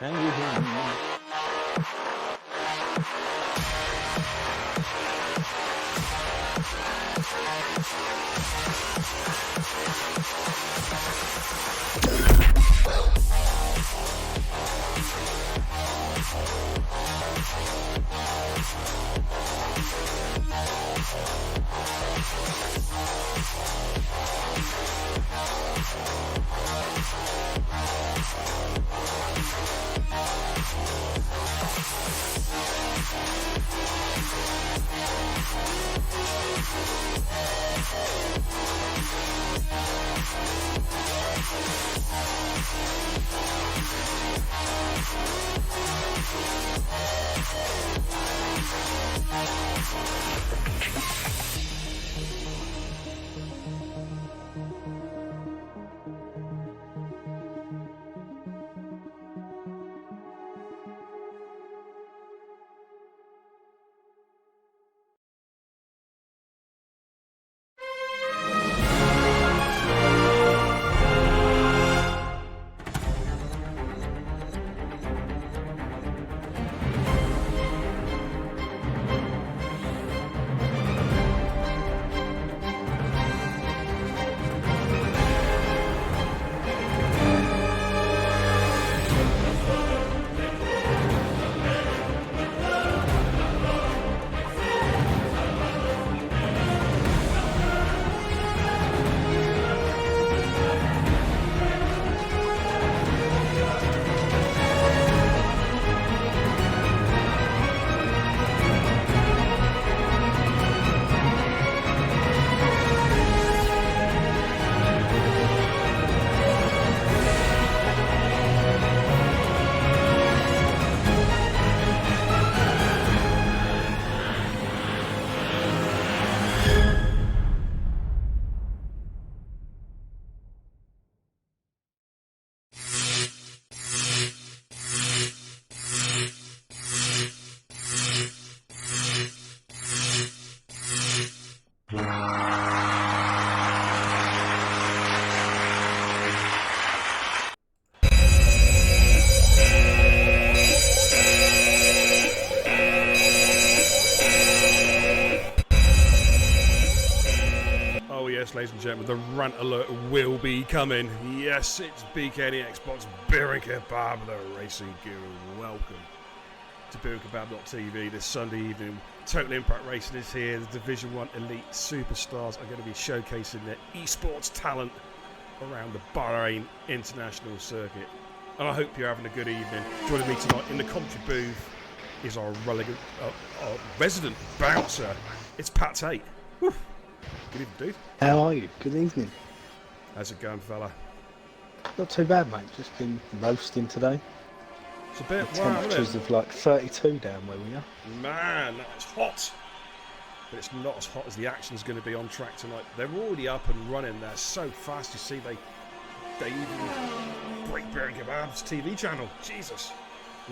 Can you hear me? Ladies and gentlemen, the rant alert will be coming. Yes, it's BKNE Xbox Beer and Kebab, the racing guru. Welcome to beerandkebab.tv this Sunday evening. Total Impact Racing is here. The Division 1 Elite Superstars are going to be showcasing their esports talent around the Bahrain International Circuit. And I hope you're having a good evening. Joining me tonight in the commentary booth is our resident bouncer. It's Pat Tate. Woo. Good evening, dude. How are you? Good evening. How's it going, fella? Not too bad, mate. Just been roasting today. It's a bit the temperatures of like 32 down where we are. Man, that's hot. But it's not as hot as the action's going to be on track tonight. They're already up and running. They're so fast. You see, they even break Beer and Kebab's TV channel. Jesus.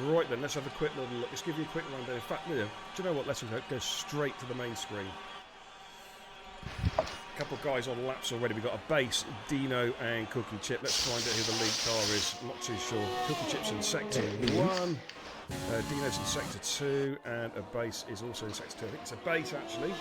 Right then, let's have a quick little look. Let's give you a quick rundown. In fact, do you know what? Let's go straight to the main screen. A couple of guys on laps already. We've got a base, Dino and Cookie Chip. Let's find out who the lead car is. I'm not too sure. Cookie Chip's in sector 1. Dino's in sector 2. And a base is also in sector 2. I think it's a base, actually.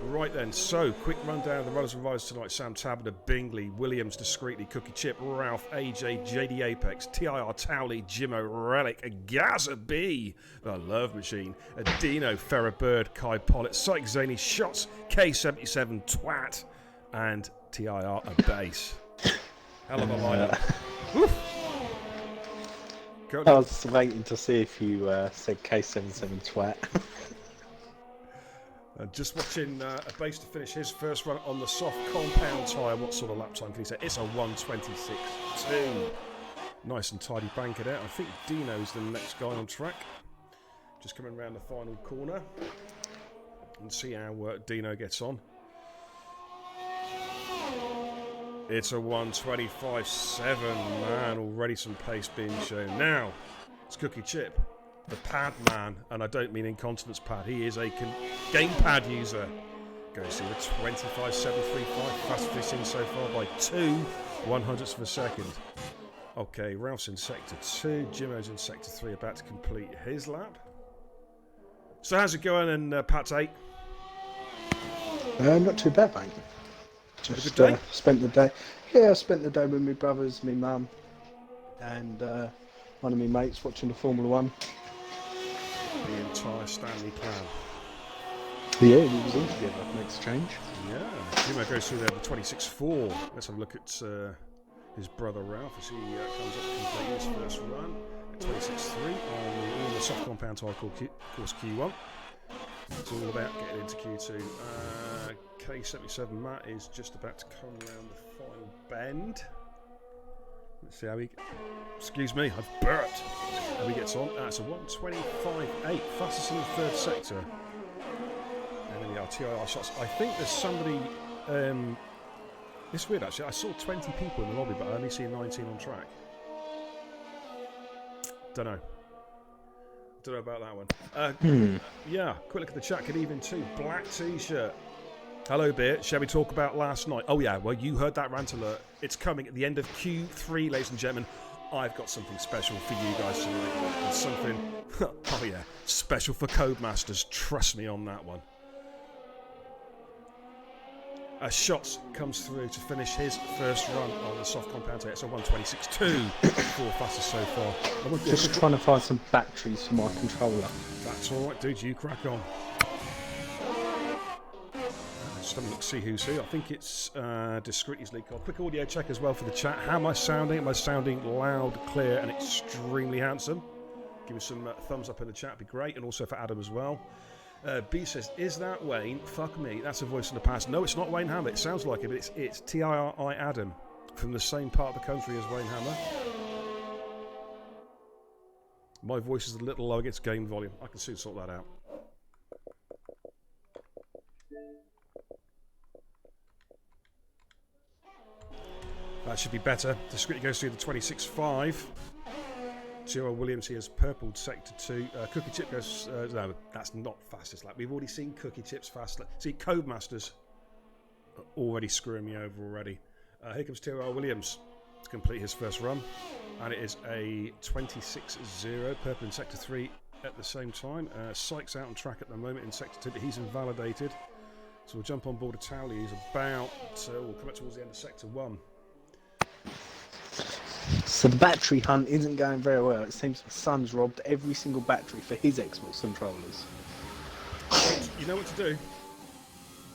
Right then, so quick rundown of the runners and riders tonight. Sam Tabner, Bingley, Williams, Discreetly, Cookie Chip, Ralph, AJ, JD Apex, TIR, Towley, Jimmo, Relic, Gaza B, the Love Machine, Dino, Ferrer Bird, Kai Pollitt, Psych Zany, Shots, K77, Twat, and TIR, a base. Hell of a lineup. I was waiting to see if you said K77 Twat. Just watching a base to finish his first run on the soft compound tyre. What sort of lap time can he say? It's a 1:26.2. Nice and tidy banking out. I think Dino's the next guy on track. Just coming around the final corner. And see how Dino gets on. It's a 1:25.7. Man, already some pace being shown. Now, it's Cookie Chip. The pad man, and I don't mean incontinence pad, he is a gamepad user. Go see the 25.735, fastest we've seen so far by 2/100ths of a second. Okay, Ralph's in sector 2. Jimo's in sector 3, about to complete his lap. So how's it going in Pat's 8? Not too bad, mate. Just spent the day. Yeah, I spent the day with my brothers, my mum, and one of my mates watching the Formula One. The entire Stanley clan. Yeah, we was all together. Makes a change. Yeah, Jimo goes through there with 26.4. Let's have a look at his brother Ralph as he comes up to complete his first run at 26.3 on the soft compound tire course Q1. It's all about getting into Q2. K77 Matt is just about to come around the final bend. Let's see how he... Excuse me, I've burped. How he gets on. It's a 1:25.8, fastest in the third sector. And then the TIR shots. I think there's somebody... it's weird actually. I saw 20 people in the lobby, but I only see 19 on track. Don't know. Don't know about that one. Yeah, quick look at the chat. Good evening too. Black t-shirt. Hello, Beer. Shall we talk about last night? Oh yeah, well you heard that rant alert. It's coming at the end of Q3, ladies and gentlemen. I've got something special for you guys tonight. It's something, oh yeah, special for Codemasters. Trust me on that one. Shots comes through to finish his first run on the soft compound tire. It's a 1:26.2 for fastest so far. Just trying to find some batteries for my controller. That's all right, dude. You crack on. Just have a look, see who's who. I think it's Discreetly's lead card. Quick audio check as well for the chat. How am I sounding? Am I sounding loud, clear, and extremely handsome? Give me some thumbs up in the chat. It'd be great, and also for Adam as well. B says, is that Wayne? Fuck me, that's a voice in the past. No, it's not Wayne Hammer. It sounds like it, but it's TIR Adam from the same part of the country as Wayne Hammer. My voice is a little low against game volume. I can soon sort that out. That should be better. Discreetly goes through the 26.5. T.R. Williams here has purpled sector 2. Cookie Chip goes... no, that's not fastest lap. We've already seen Cookie Chip's fast lap. See, Codemasters are already screwing me over already. Here comes T.R. Williams to complete his first run. And it is a 26.0. Purple in sector 3 at the same time. Sykes out on track at the moment in sector 2, but he's invalidated. So we'll jump on board a Towley. He's about... we'll come up towards the end of sector 1. So the battery hunt isn't going very well. It seems my son's robbed every single battery for his Xbox controllers. You know what to do.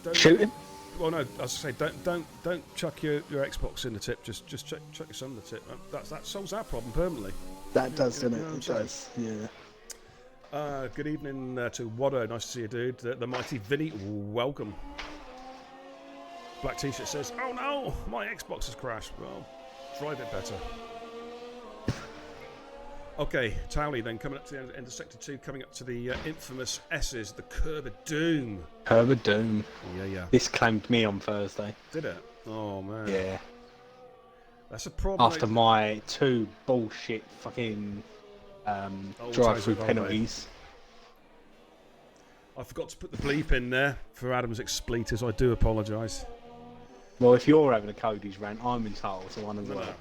Don't shoot him? Well, no. I was going to say don't chuck your Xbox in the tip. Just chuck your son in the tip. That solves that problem permanently. That does, doesn't it? It does. Yeah. Good evening to Waddo. Nice to see you, dude. The mighty Vinny. Welcome. Black T-shirt says, "Oh no, my Xbox has crashed." Well, drive it better. Okay, Towley then coming up to the end of sector 2, coming up to the infamous S's, the Curb of Doom. Curb of Doom. Yeah. This claimed me on Thursday. Did it? Oh man. Yeah. That's a problem. After my 2 bullshit fucking drive-through penalties. I forgot to put the bleep in there for Adam's expletives. I do apologise. Well, if you're having a Cody's rant, I'm entitled to one as well.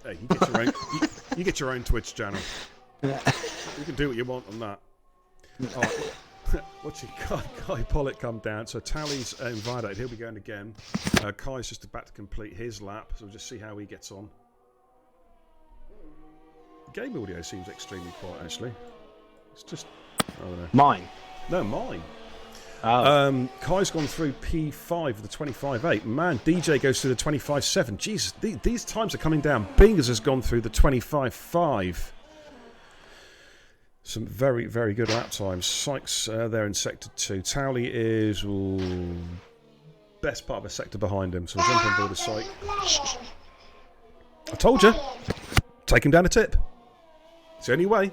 Hey, you get your own. you get your own Twitch channel. You can do what you want on that. All right. Watch Kai Pollitt come down. So Talley's invalidated. He'll be going again. Kai's just about to complete his lap. So we'll just see how he gets on. Game audio seems extremely quiet, actually. It's just... I don't know. Mine? No, mine. Oh. Kai's gone through P5 with the 25.8. Man, DJ goes through the 25.7. Jesus, these times are coming down. Bingers has gone through the 25.5. Some very, very good lap times. Sykes there in sector 2. Towley is best part of a sector behind him. So we'll jump on board a Syke. I told you. Take him down a tip. It's the only way.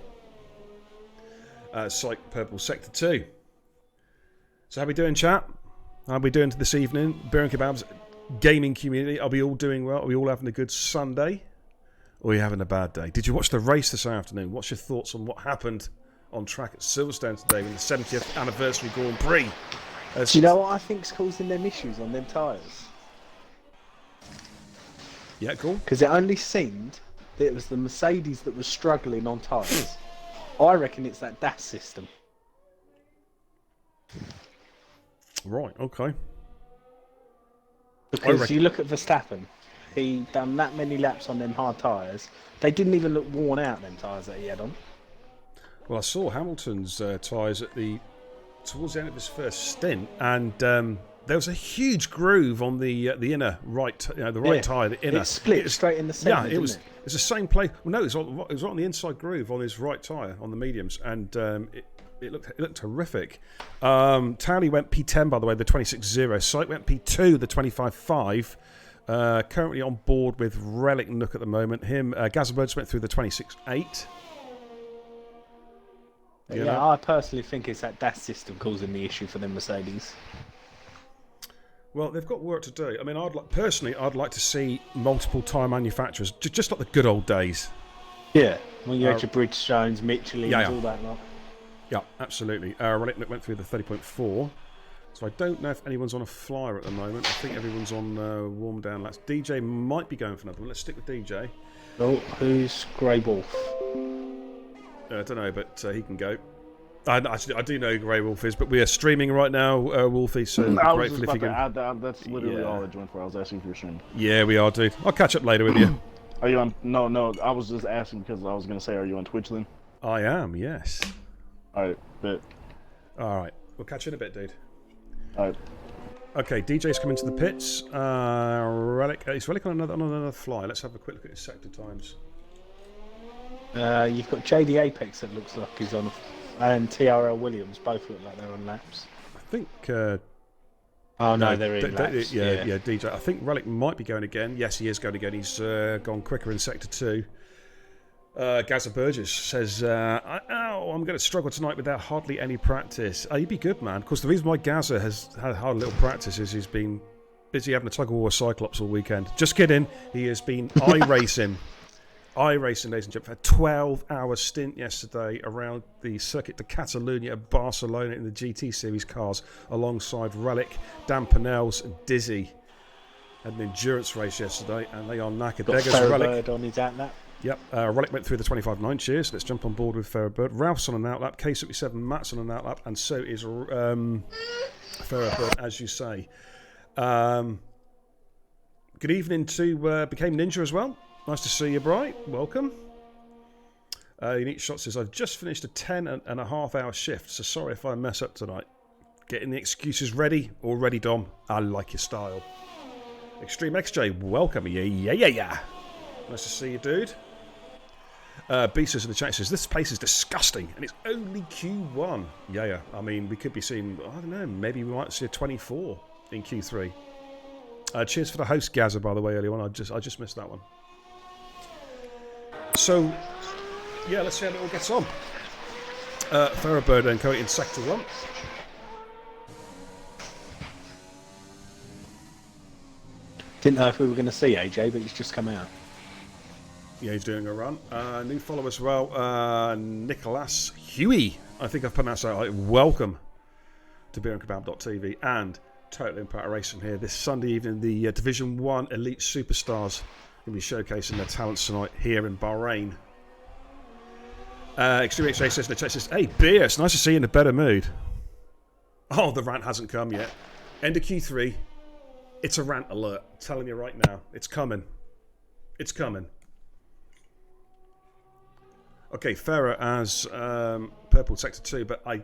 Syke purple sector 2. So how we doing, chat? How we doing this evening? Beer and Kebabs gaming community. Are we all doing well? Are we all having a good Sunday? Or are you having a bad day? Did you watch the race this afternoon? What's your thoughts on what happened on track at Silverstone today in the 70th anniversary Grand Prix? Do you know what I think's causing them issues on them tyres? Yeah, cool. Because it only seemed it was the Mercedes that was struggling on tyres. I reckon it's that DAS system. Right, okay. Because you look at Verstappen, he done that many laps on them hard tyres. They didn't even look worn out, them tyres that he had on. Well, I saw Hamilton's tyres towards the end of his first stint, and there was a huge groove on the inner right, the right tyre, the inner. It split straight in the centre. Yeah, it was. It's the same place. Well, no, it was on the inside groove on his right tyre on the mediums, and it looked horrific. Townley went P10, by the way, the 26.0. Sight went P2, the 25.5. Currently on board with Relic Nook at the moment. Gazabirds went through the 26.8. Yeah, I personally think it's that DAS system causing the issue for the Mercedes. Well, they've got work to do. I mean, I'd like to see multiple tyre manufacturers, just like the good old days. Yeah, when you had your Bridgestones, Michelins, all that lot. Yeah, absolutely. Relic Nook went through the 30.4. So I don't know if anyone's on a flyer at the moment. I think everyone's on warm down laps. DJ might be going for another one. Let's stick with DJ. Oh, who's Grey Wolf? I don't know, but he can go. I do know who Grey Wolf is, but we are streaming right now, Wolfie, so I was grateful just if you about to can... add that. That's literally all I joined for. I was asking for your stream. Yeah, we are, dude. I'll catch up later with you. Are you on... No, I was just asking because I was going to say, are you on Twitch then? I am, yes. Alright, bet. Alright, we'll catch you in a bit, dude. Alright. Okay, DJ's coming to the pits. Relic, is Relic on another fly? Let's have a quick look at his sector times. You've got JD Apex that looks like he's on, and TRL Williams both look like they're on laps. I think. Oh no, they're in laps. Yeah, DJ. I think Relic might be going again. Yes, he is going again. He's gone quicker in sector 2. Gaza Burgess says, I'm going to struggle tonight without hardly any practice. You'd be good, man. Of course, the reason why Gaza has had hardly little practice is he's been busy having a tug of war with Cyclops all weekend. Just kidding. He has been iRacing, ladies and gentlemen. For a 12-hour stint yesterday around the Circuit de Catalunya at Barcelona in the GT Series cars alongside Relic, Dan Pennells and Dizzy. Had an endurance race yesterday and they are knackered. Got There goes Relic. on his outlap. Yep, Relic went through the 25.9. Cheers. Let's jump on board with Ferrobird. Ralph's on an outlap. K77, Matt's on an outlap. And so is Ferrobird, as you say. Good evening to Became Ninja as well. Nice to see you, Bright. Welcome. Unique Shot says, I've just finished a 10.5 hour shift, so sorry if I mess up tonight. Getting the excuses ready? All ready, Dom? I like your style. Extreme XJ, welcome. Yeah. Nice to see you, dude. Beasters in the chat says, this place is disgusting, and it's only Q1. Yeah. I mean, we could be seeing, I don't know, maybe we might see a 24 in Q3. Cheers for the host, Gaza, by the way, earlier on. I just missed that one. So, yeah, let's see how it all gets on. Ferrobird and Co in Sector 1. Didn't know if we were going to see AJ, but he's just come out. Yeah, he's doing a run. New follower as well, Nicholas Huey. I think I've pronounced that right. Welcome to beerandkebab.tv and Total Impact Racing here this Sunday evening. The Division 1 Elite Superstars going to be showcasing their talents tonight here in Bahrain. Extreme XJ says in the chat, says, hey, Beer, it's nice to see you in a better mood. Oh, the rant hasn't come yet. End of Q3. It's a rant alert. I'm telling you right now. It's coming. It's coming. Okay, Farah as purple sector 2, but I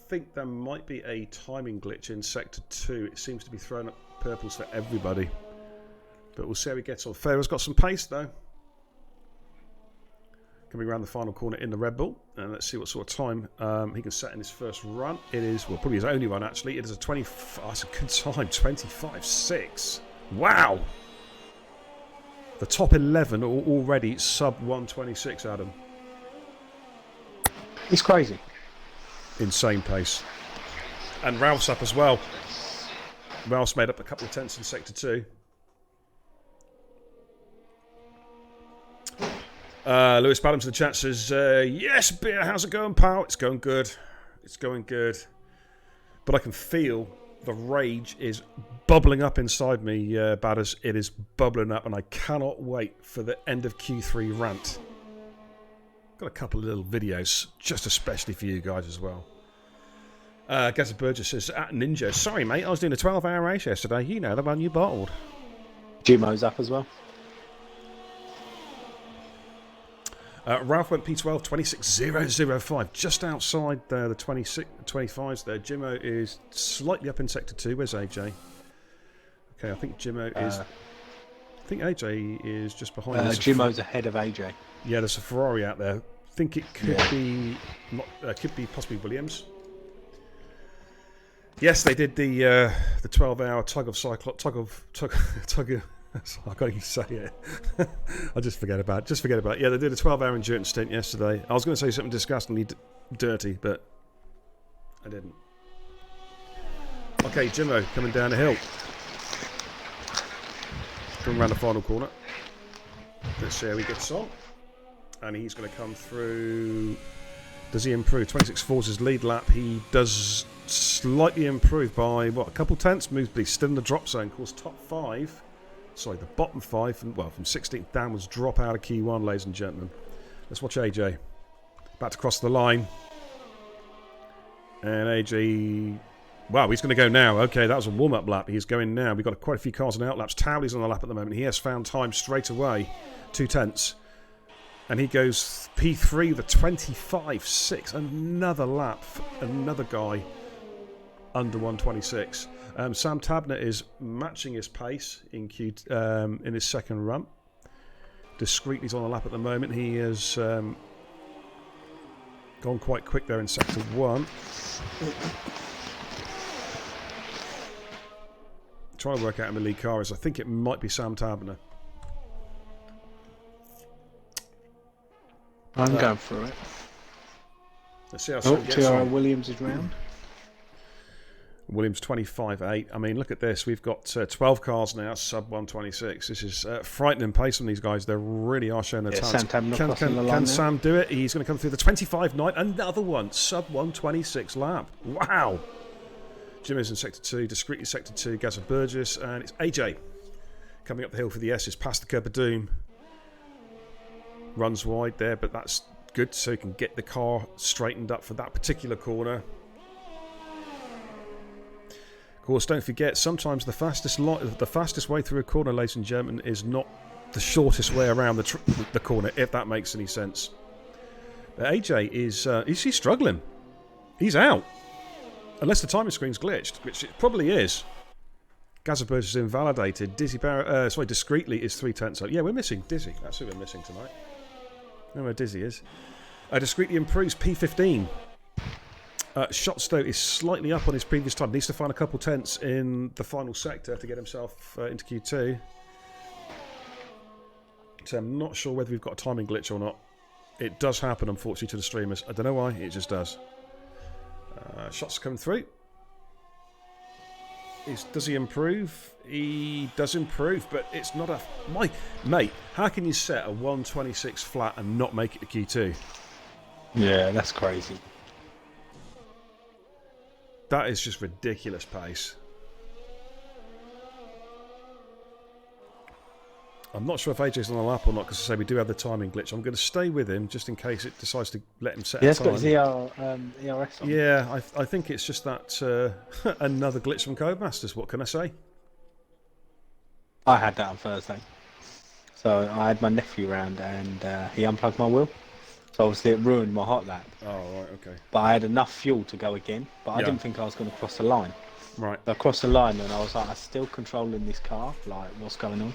think there might be a timing glitch in sector 2. It seems to be throwing up purples for everybody. But we'll see how he gets on. Farah's got some pace though. Coming around the final corner in the Red Bull. And let's see what sort of time he can set in his first run. It is, well, probably his only run actually. It is a 20, that's a good time, 25.6. Wow! The top 11 are already sub 126, Adam. He's crazy. Insane pace. And Ralph's up as well. Ralph's made up a couple of tenths in sector 2. Lewis Ballams in the chat says, yes, Beer, how's it going, pal? It's going good. It's going good. But I can feel The rage is bubbling up inside me, Badders. It is bubbling up, and I cannot wait for the end of Q3 rant. Got a couple of little videos, just especially for you guys as well. Gazza Burgess says, at Ninja, sorry mate, I was doing a 12-hour race yesterday. You know, the one you bottled. Jimo's up as well. Ralph went P12, 26005, just outside the 25s there. Jimmo is slightly up in Sector 2. Where's AJ? Okay, I think Jimmo is... I think AJ is just behind us. Jimo's ahead of AJ. Yeah, there's a Ferrari out there. I think it could be... could be possibly Williams. Yes, they did the 12-hour tug of... I can't even say it. I just forget about it. Yeah, they did a 12-hour endurance stint yesterday. I was going to say something disgustingly dirty, but I didn't. Okay, Jimmo coming down the hill. Coming around the final corner. Let's see how he gets on. And he's going to come through. Does he improve? 26.4 is his lead lap. He does slightly improve by, what, a couple tenths? Moves, but he's still in the drop zone. Of course, top 5. Sorry, the bottom 5, from 16th downwards, drop out of Q1, ladies and gentlemen. Let's watch AJ. About to cross the line. And AJ... Wow, he's going to go now. Okay, that was a warm-up lap. He's going now. We've got quite a few cars on outlaps. Towley's on the lap at the moment. He has found time straight away. 2 tenths. And he goes P3 with a 25.6. Another lap. Another guy under 126. Sam Tabner is matching his pace in his second run. Discreetly, he's on the lap at the moment. He has gone quite quick there in Sector 1. Trying to work out who the lead car is. I think it might be Sam Tabner. I'm going for it. Let's see how Sam gets TIR on. Williams is round. Williams 25.8. I mean, look at this. We've got 12 cars now, sub 126. This is frightening pace on these guys. They really are showing their talent. Can Sam do it? He's going to come through the 25.9. Another one, sub 126 lap. Wow. Jim is in Sector 2, discreetly Sector 2, Gazza Burgess, and it's AJ coming up the hill for the S's, past the curb of doom. Runs wide there, but that's good, so he can get the car straightened up for that particular corner. Of course, don't forget, sometimes the fastest way through a corner, ladies and gentlemen, is not the shortest way around the corner, if that makes any sense. But AJ is he struggling? He's out. Unless the timing screen's glitched, which it probably is. Gazzaburg is invalidated. Discreetly is 3 tenths up. Yeah, we're missing Dizzy. That's who we're missing tonight. I don't know where Dizzy is. Discreetly improves P15. Shotstow is slightly up on his previous time. Needs to find a couple tenths in the final sector to get himself into Q2. So I'm not sure whether we've got a timing glitch or not. It does happen, unfortunately, to the streamers. I don't know why. It just does. Shots coming through. Does he improve? He does improve, but it's not a... Mate, how can you set a 126 flat and not make it to Q2? Yeah, that's crazy. That is just ridiculous pace. I'm not sure if AJ's on the lap or not, because I say we do have the timing glitch. I'm going to stay with him just in case it decides to let him set a time. It's got his ERS on. Yeah, I think it's just that another glitch from Codemasters. What can I say? I had that on Thursday. So I had my nephew round and he unplugged my wheel. So obviously it ruined my hot lap. Oh, right, okay. But I had enough fuel to go again, but I didn't think I was going to cross the line. Right. So I crossed the line and I was like, I'm still controlling this car. Like, what's going on?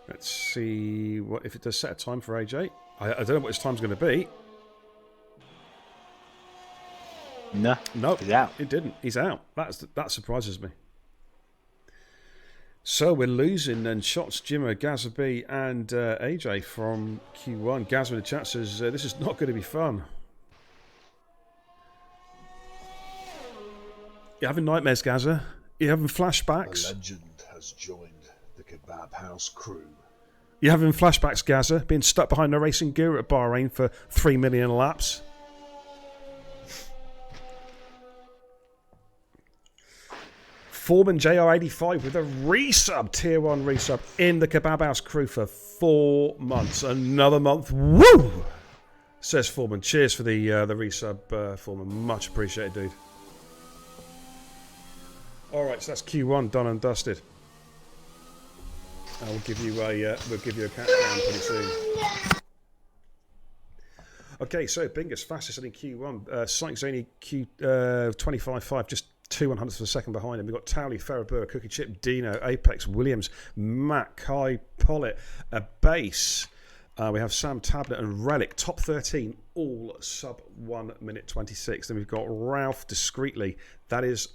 Let's see what if it does set a time for AJ. I don't know what his time's going to be. No, he's out. It didn't. He's out. That surprises me. So we're losing then shots, Jimmo, Gazza B and AJ from Q1. Gazza in the chat says this is not going to be fun. You having nightmares, Gazza? You having flashbacks? A legend has joined the Kebab House crew. You having flashbacks, Gazza? Being stuck behind the racing guru at Bahrain for 3 million laps? Foreman JR85 with a resub, tier 1 resub in the Kebab House crew for 4 months. Another month. Woo! Says Foreman. Cheers for the resub, Foreman. Much appreciated, dude. Alright, so that's Q1 done and dusted. We'll give you a countdown pretty soon. Okay, so Bingus fastest in Q1. Sykes Zaney Q 25.5, just 2/100ths of a second behind him. We've got Towley, Ferrabur, Cookie Chip, Dino, Apex, Williams, Matt, Kai, Pollitt, a base. We have Sam Tablet and Relic, top 13, all sub 1 minute 26. Then we've got Ralph discreetly. That is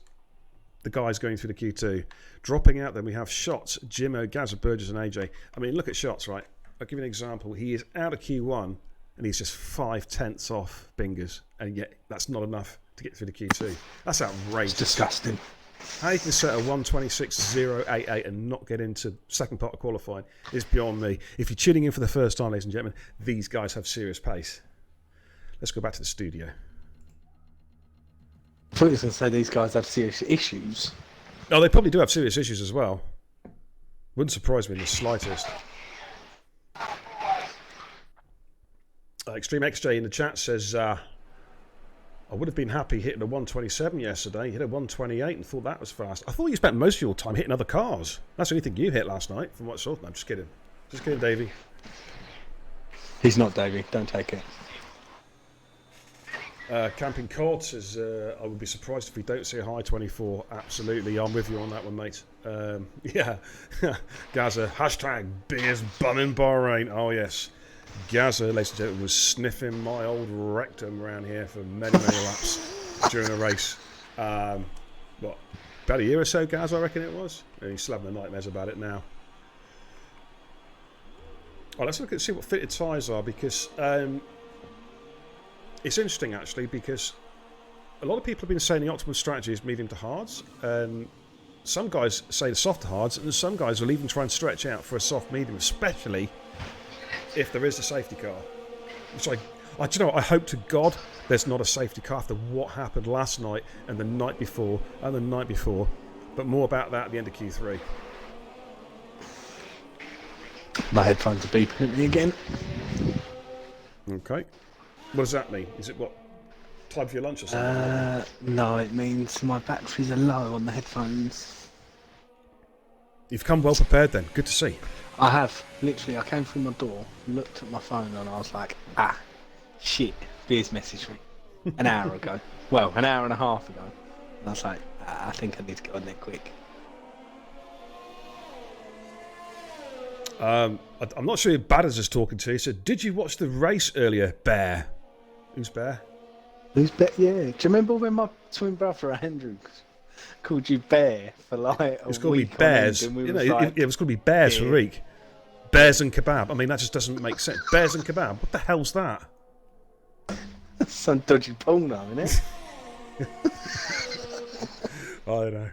the guys going through the Q2. Dropping out, then we have Shots, Jimmo, Gazza, Burgess, and AJ. I mean, look at Shots, right? I'll give you an example. He is out of Q1 and he's just 5/10 off Bingers, and yet that's not enough to get through the Q2. That's outrageous. It's disgusting. How you can set a 1:26.088 and not get into second part of qualifying is beyond me. If you're tuning in for the first time, ladies and gentlemen, these guys have serious pace. Let's go back to the studio. I thought you were going to say these guys have serious issues. Oh, they probably do have serious issues as well. Wouldn't surprise me in the slightest. Extreme XJ in the chat says, I would have been happy hitting a 127 yesterday. Hit a 128 and thought that was fast. I thought you spent most of your time hitting other cars. That's the only thing you hit last night, from what I saw. No, I'm just kidding. Just kidding, Davey. He's not, Davey. Don't take it. Camping Cod says, I would be surprised if we don't see a high 24. Absolutely, I'm with you on that one, mate. Yeah. Gaza, hashtag biggest bum in Bahrain. Oh, yes. Gaza, ladies and gentlemen, was sniffing my old rectum around here for many, many laps during a race. What, about a year or so, Gaza, I reckon it was? And he's still having the nightmares about it now. Oh, let's look at see what fitted tyres are, because it's interesting, actually, because a lot of people have been saying the optimal strategy is medium to hards. Some guys say the soft to hards, and some guys will even try and stretch out for a soft medium, especially if there is a safety car. Which do you know what, I hope to God there's not a safety car after what happened last night and the night before and the night before. But more about that at the end of Q3. My headphones are beeping at me again. Okay. What does that mean? Is it what? Time for your lunch or something? No, it means my batteries are low on the headphones. You've come well prepared then. Good to see. I have. Literally, I came through my door, looked at my phone, and I was like, shit, Beers messaged me an hour ago. Well, an hour and a half ago. And I was like, I think I need to get on there quick. I'm not sure if Badders is talking to you. He said, did you watch the race earlier, Bear? Who's Bear? Who's Bear? Yeah. Do you remember when my twin brother Andrew called you Bear for like a week? It's called me Bears. It was called me Bears for a week. Bears and kebab. I mean, that just doesn't make sense. Bears and kebab. What the hell's that? That's some dodgy porno, isn't it? I don't know.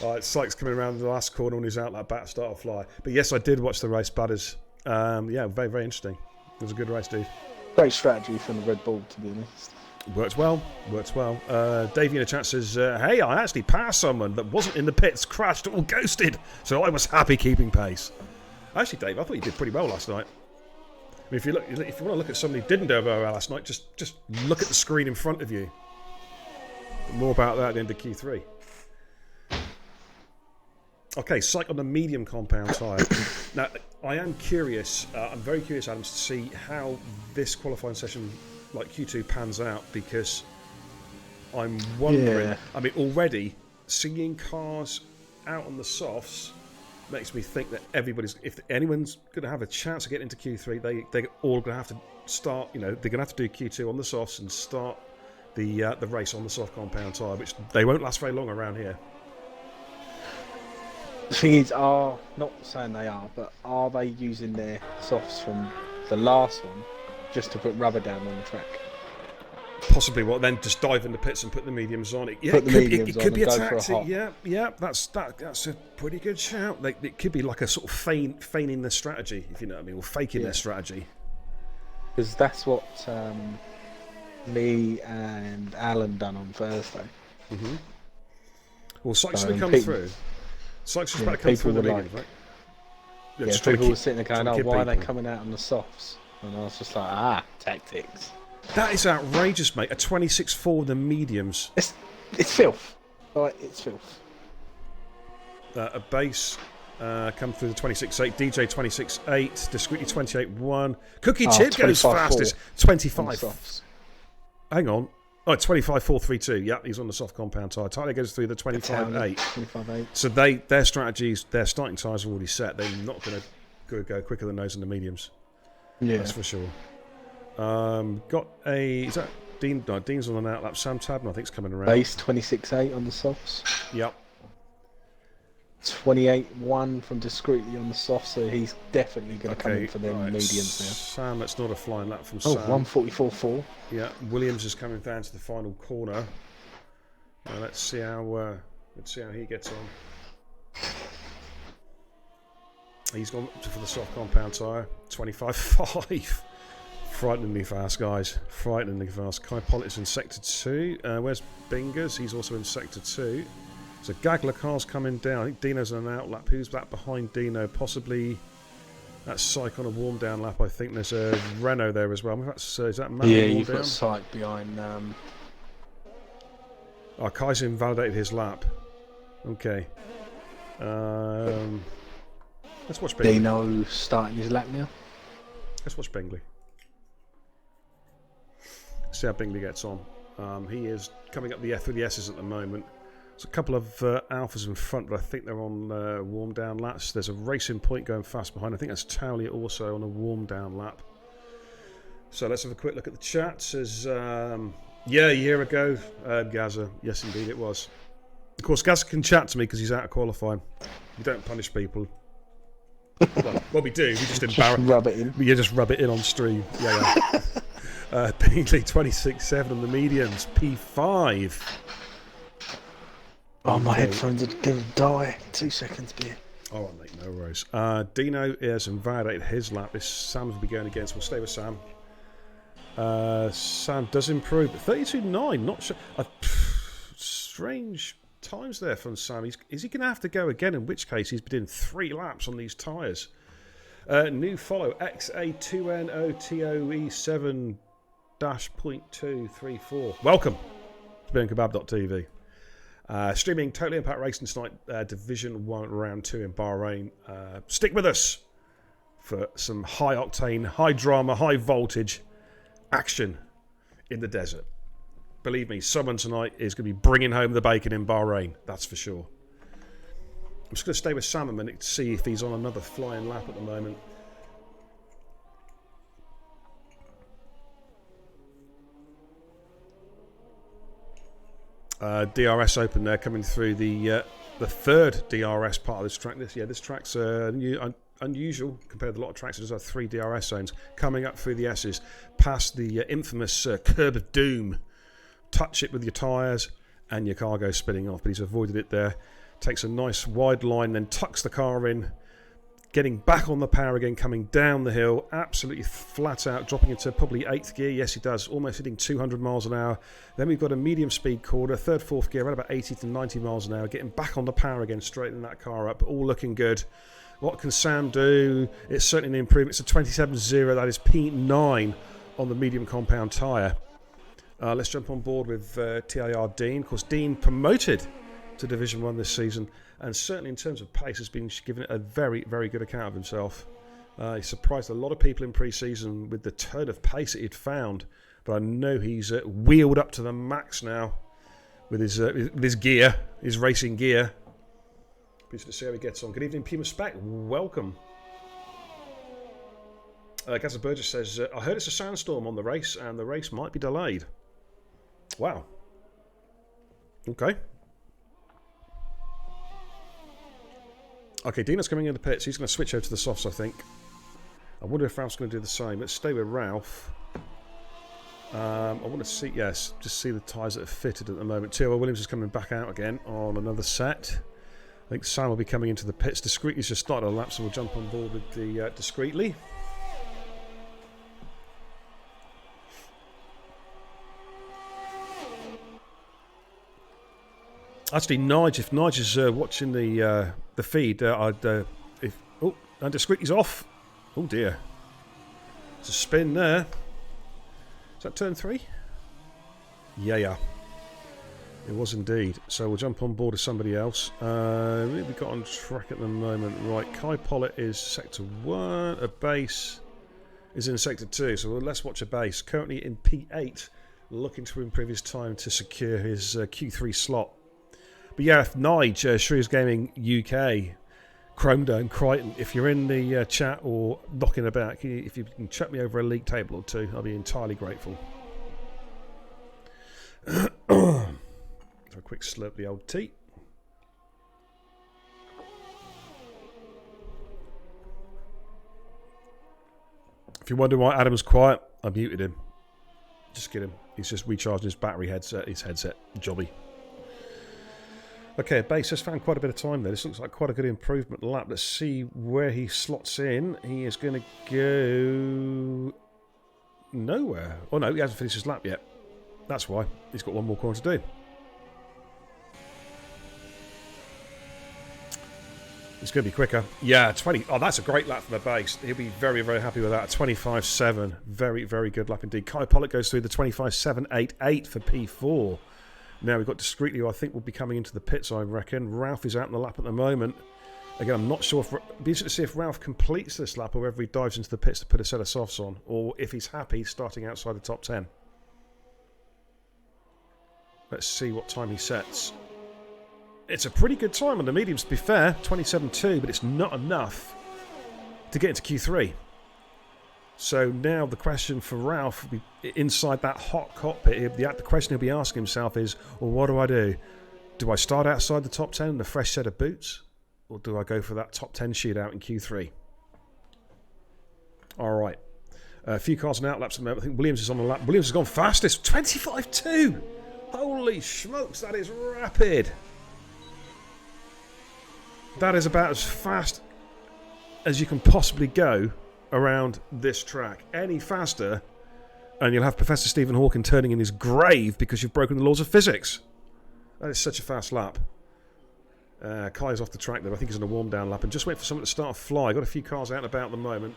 All right, Sykes coming around the last corner on his out like bat start to fly. But yes, I did watch the race, Badders. Yeah, very, very interesting. It was a good race, dude. Great strategy from the Red Bull, to be honest. Works well. Davey in the chat says, hey, I actually passed someone that wasn't in the pits, crashed or ghosted. So I was happy keeping pace. Actually, Dave, I thought you did pretty well last night. I mean, if you want to look at somebody who didn't do very well last night, just look at the screen in front of you. More about that at the end of Q3. Okay, Psych on the medium compound tyre. Now, I am curious, I'm very curious, Adams, to see how this qualifying session, like Q2, pans out, because I'm wondering, Yeah. I mean, already seeing cars out on the softs makes me think that if anyone's going to have a chance to get into Q3, they're all going to have to start, they're going to have to do Q2 on the softs and start the race on the soft compound tyre, which they won't last very long around here. The thing is, not saying they are, but are they using their softs from the last one just to put rubber down on the track? Possibly. Then just dive in the pits and put the mediums on it. Yeah, Put the mediums it on could be a and go for a tactic. hop. Yeah, that's a pretty good shout. It could be like a sort of feigning their strategy, if you know what I mean, or faking their strategy. Because that's what me and Alan done on Thursday. Mm-hmm. Well, Sykes is So, going to come people- through. Sykes is Yeah, about to come people through the were mediums, right? Yeah, just trying to people keep- were sitting there going, trying "Oh, to keep why are they people. coming out on the softs?" And I was just like, tactics. That is outrageous, mate. A 26.4 in the mediums. It's filth. Like, it's filth. A base come through the 26.8, DJ 26.8, discreetly 28.1. Cookie Chip goes 25.4 fastest, on the 25. softs. Hang on. Oh, 25.432. Yeah, he's on the soft compound tyre. Tyler goes through the 25.8. 25.8. So their strategies, their starting tyres are already set. They're not going to go quicker than those in the mediums. Yeah. That's for sure. Got a... Is that Dean? No, Dean's on an outlap. Sam Tabner, I think, is coming around. Base 26.8 on the softs. Yep. 28.1 from discreetly on the soft, so he's definitely going to come in for them right. mediums now. Sam, that's not a flying lap from Oh, Sam. 144.4. Yeah, Williams is coming down to the final corner. Let's see how he gets on. He's gone for the soft compound tyre, 25.5. Frighteningly fast, guys. Frighteningly fast. Kai Pollitt's in sector 2. Where's Bingers? He's also in sector 2. So Gagler car's coming down. I think Dino's on an outlap. Who's that behind Dino? Possibly that's Syke on a warm down lap. I think there's a Renault there as well. Is that Matt? Yeah, warm you've down? got Syke behind. Oh, Kai's invalidated his lap. Okay. Let's watch Bingley. Dino starting his lap now. Let's watch Bingley. See how Bingley gets on. He is coming up through the S's at the moment. There's a couple of Alphas in front, but I think they're on warm down laps. There's a Racing Point going fast behind. I think that's Towley also on a warm down lap. So let's have a quick look at the chat. Says, a year ago, Gaza. Yes, indeed, it was. Of course, Gaza can chat to me because he's out of qualifying. You don't punish people. well, we do. We just embarrass. Rub it in. You just rub it in on stream. Yeah. Bingley 26.7 on the mediums. P5. Oh, my headphones are going to die. 2 seconds, beer. All right, mate, no worries. Dino has invalidated his lap. This Sam will be going against. We'll stay with Sam. Sam does improve. 32.9. Not sure. Strange times there from Sam. Is he going to have to go again? In which case, he's been doing 3 laps on these tyres. New follow XA2NOTOE7-.234. Welcome to BeingKebab.tv. Streaming Total Impact Racing tonight, Division 1 Round 2 in Bahrain. Stick with us for some high octane, high drama, high voltage action in the desert. Believe me, someone tonight is going to be bringing home the bacon in Bahrain, that's for sure. I'm just going to stay with Sam a minute to see if he's on another flying lap at the moment. DRS open there, coming through the third DRS part of this track. This track's unusual compared to a lot of tracks. It does have 3 DRS zones coming up through the S's, past the infamous curb of doom. Touch it with your tyres and your car goes spinning off, but he's avoided it there. Takes a nice wide line, then tucks the car in, getting back on the power again, coming down the hill, absolutely flat out, dropping into probably 8th gear. Yes, he does, almost hitting 200 miles an hour. Then we've got a medium speed corner, 3rd, 4th gear, around about 80 to 90 miles an hour, getting back on the power again, straightening that car up, all looking good. What can Sam do? It's certainly an improvement. It's a 27.0, that is P9 on the medium compound tyre. Let's jump on board with TIR Dean. Of course, Dean promoted to Division 1 this season, and certainly in terms of pace has been given a very, very good account of himself. He surprised a lot of people in pre-season with the turn of pace that he'd found, but I know he's wheeled up to the max now with his gear, his racing gear. Pleased to see how he gets on. Good evening, Puma Spec. Welcome. Gazza Burgess says, I heard it's a sandstorm on the race, and the race might be delayed. Wow. Okay. Okay, Dino's coming in the pits. He's going to switch over to the softs, I think. I wonder if Ralph's going to do the same. Let's stay with Ralph. I want to see, yes, just see the tyres that are fitted at the moment. T.O. Williams is coming back out again on another set. I think Sam will be coming into the pits. Discreetly's just started a lap, so we'll jump on board with the Discreetly. Actually, Nige, if Nige is watching the feed, discreetly's off. Oh dear. It's a spin there. Is that turn 3? Yeah. It was indeed. So we'll jump on board with somebody else. Who have we got on track at the moment? Right, Kai Pollitt is sector 1. A base is in sector 2. So let's watch a base. Currently in P8, looking to improve his time to secure his Q3 slot. But yeah, if Nige, Shrews Gaming UK, Chrome Dome, Crichton, if you're in the chat or knocking about, if you can chuck me over a league table or two, I'll be entirely grateful. A quick slurp of the old tea. If you wonder why Adam's quiet, I muted him. Just get him. He's just recharging his battery headset. Jobby. Okay, base has found quite a bit of time there. This looks like quite a good improvement lap. Let's see where he slots in. He is going to go nowhere. Oh no, he hasn't finished his lap yet. That's why. He's got one more corner to do. It's going to be quicker. Yeah, 20. Oh, that's a great lap from the base. He'll be very, very happy with that. 25.7. Very, very good lap indeed. Kai Pollitt goes through the 25.788 for P4. Now we've got Discreetly, who I think will be coming into the pits, I reckon. Ralph is out in the lap at the moment. Again, I'm not sure. It'd be interesting to see if Ralph completes this lap or whether he dives into the pits to put a set of softs on, or if he's happy starting outside the top 10. Let's see what time he sets. It's a pretty good time on the mediums, to be fair. 27.2, but it's not enough to get into Q3. So now the question for Ralph, inside that hot cockpit, the question he'll be asking himself is, well, what do I do? Do I start outside the top 10 in a fresh set of boots? Or do I go for that top 10 shootout in Q3? All right. A few cars on outlaps at the moment. I think Williams is on the lap. Williams has gone fastest. 25.2! Holy smokes, that is rapid. That is about as fast as you can possibly go around this track. Any faster, and you'll have Professor Stephen Hawking turning in his grave because you've broken the laws of physics. That is such a fast lap. Kai's off the track there. I think he's on a warm-down lap. And just wait for someone to start a fly. Got a few cars out and about at the moment.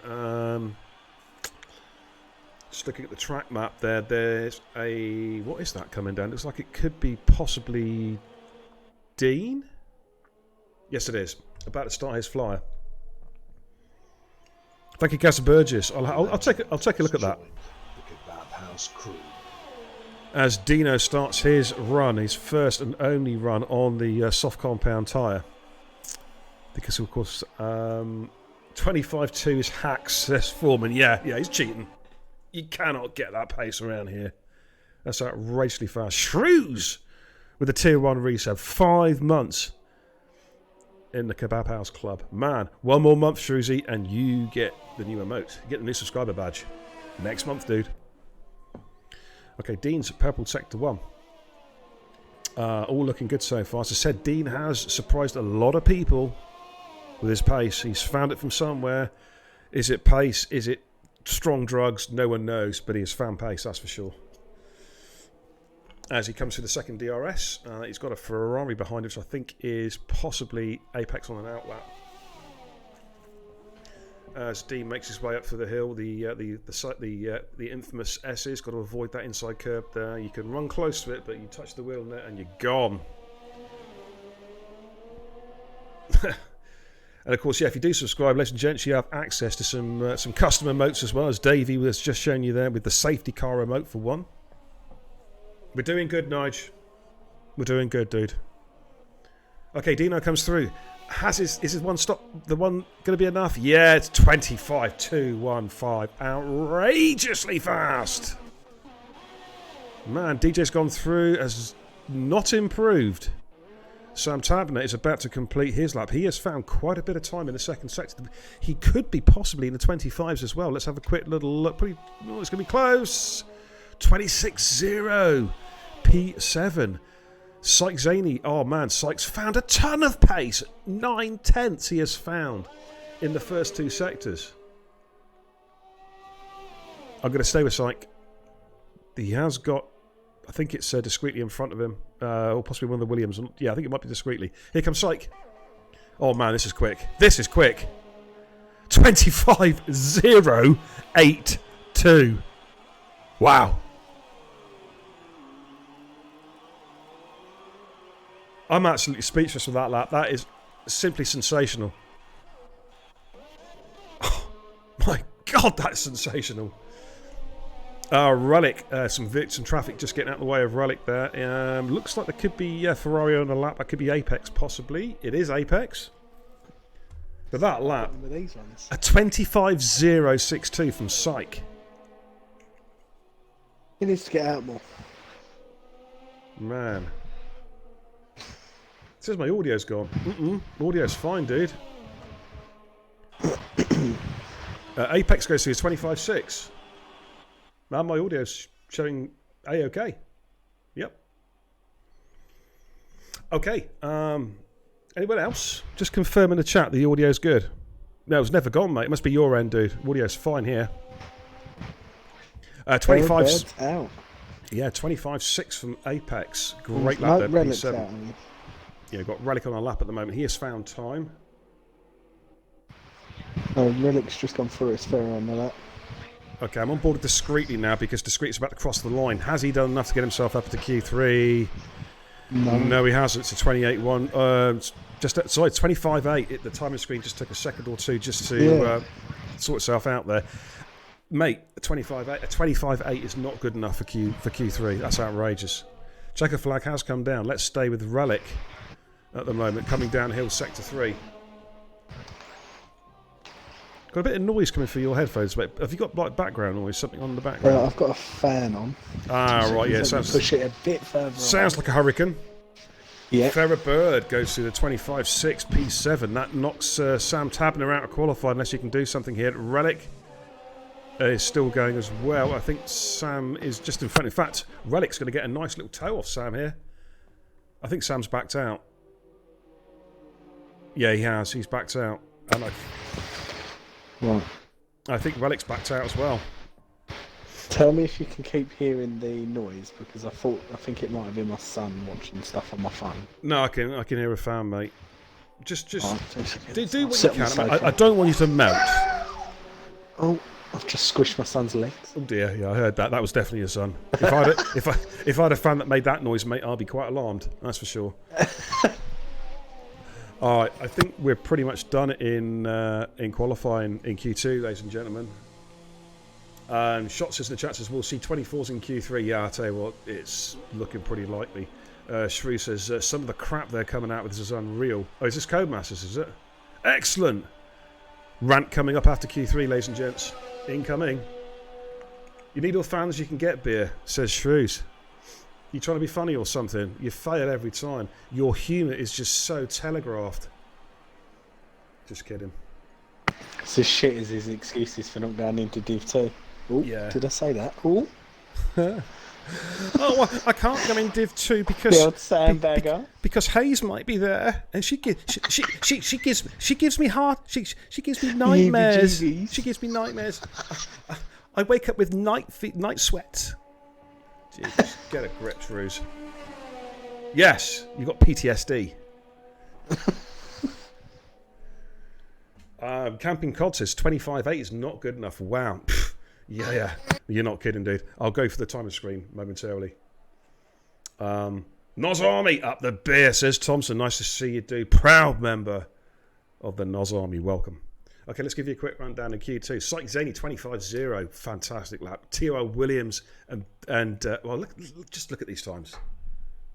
Just looking at the track map there. There's a... What is that coming down? Looks like it could be possibly Dean? Yes, it is. About to start his flyer. Thank you, Cassie Burgess. I'll take a look at that. The Kebab House crew. As Dino starts his run, his first and only run on the soft compound tyre. Because, of course, 25.2 is hacks, says Foreman. Yeah, he's cheating. You cannot get that pace around here. That's outrageously fast. Shrews with a Tier 1 resub. 5 months in the Kebab House Club. Man, one more month, Shrewsy, and you get the new emote. You get the new subscriber badge. Next month, dude. Okay, Dean's purple sector 1. All looking good so far. As I said, Dean has surprised a lot of people with his pace. He's found it from somewhere. Is it pace? Is it strong drugs? No one knows, but he has found pace, that's for sure. As he comes through the second DRS, he's got a Ferrari behind him, which I think is possibly Apex on an outlap. As Dean makes his way up through the hill, the infamous S's, got to avoid that inside curb there. You can run close to it, but you touch the wheel net and you're gone. And of course, yeah, if you do subscribe, ladies and gents, you have access to some custom emotes as well, as Davey was just showing you there with the safety car remote for one. We're doing good, Nige. We're doing good, dude. Okay, Dino comes through. Is his one stop the one going to be enough? Yeah, it's 25.215. Outrageously fast. Man, DJ's gone through, has not improved. Sam Tabernet is about to complete his lap. He has found quite a bit of time in the second sector. He could be possibly in the 25s as well. Let's have a quick little look. It's going to be close. 26.0. P7. Sykes Zaney. Oh man, Sykes found a ton of pace. 9/10 he has found in the first 2 sectors. I'm going to stay with Syke. He has got I think it's discreetly in front of him, or possibly one of the Williams. Yeah, I think it might be discreetly. Here comes Syke. Oh man, this is quick. This is quick. 25.082. Wow. I'm absolutely speechless with that lap. That is simply sensational. Oh, my God, that's sensational. Relic, some traffic just getting out of the way of Relic there. Looks like there could be Ferrari on the lap. That could be Apex, possibly. It is Apex. But that lap, a 25.062 from Syke. He needs to get out more. Man. It says my audio's gone. Audio's fine, dude. Apex goes to his 25.6. Now my audio's showing A-OK. Yep. Okay. Anyone else? Just confirm in the chat the audio's good. No, it's never gone, mate. It must be your end, dude. Audio's fine here. 25. Out. Yeah, 25.6 from Apex. Great lap there. P7. Yeah, got Relic on a lap at the moment. He has found time. No, Relic's just gone through his fair on the lap. Okay, I'm on board discreetly now because discreet's about to cross the line. Has he done enough to get himself up to Q3? No, he hasn't. It's a 28.1. Just sorry, 25.8. The timing screen just took a second or two just to sort itself out there. Mate, a 25.8 is not good enough for Q3. That's outrageous. Checker flag has come down. Let's stay with Relic at the moment, coming downhill sector 3. Got a bit of noise coming through your headphones, but have you got like background noise, something on the background? Well, I've got a fan on. Ah, right, yeah. Sounds, push it a bit further. Sounds like a hurricane. Yeah. Ferrer Bird goes through the 25.6 P7. That knocks Sam Tabner out of qualify unless you can do something here. Relic is still going as well. I think Sam is just in front. In fact, Relic's going to get a nice little toe off Sam here. I think Sam's backed out. Yeah, he has. He's backed out. And I think Relic's backed out as well. Tell me if you can keep hearing the noise, because I think it might have been my son watching stuff on my phone. No, I can hear a fan, mate. Just do what you can. can. I don't want you to melt. Oh, I've just squished my son's legs. Oh dear, yeah, I heard that. That was definitely your son. If I had a fan that made that noise, mate, I'd be quite alarmed. That's for sure. All right, I think we're pretty much done in qualifying in Q2, ladies and gentlemen. Shots in the chat says we'll see 24s in Q3. Yeah, I'll tell you what, it's looking pretty likely. Shrew says some of the crap they're coming out with is unreal. Oh, is this Codemasters, is it? Excellent! Rant coming up after Q3, ladies and gents. Incoming. You need all fans you can get, beer, says Shrews. You trying to be funny or something? You fail every time. Your humour is just so telegraphed. Just kidding. It's as shit as his excuses for not going into Div 2. Oh, yeah. Did I say that? Oh. Oh, well, I can't go in Div 2 because because Hayes might be there, and she gives me heart. She gives me nightmares. She gives me nightmares. I wake up with night sweats. Jesus, get a grip, Shrews. Yes, you got PTSD. Camping Cod says 25.8 is not good enough. Wow. Yeah. You're not kidding, dude. I'll go for the timer screen momentarily. Noz Army up the beer, says Thompson. Nice to see you, dude. Proud member of the Noz Army. Welcome. Okay, let's give you a quick rundown in Q2. Syke Zaney 25.0. Fantastic lap. TIR Williams and well, just look at these times.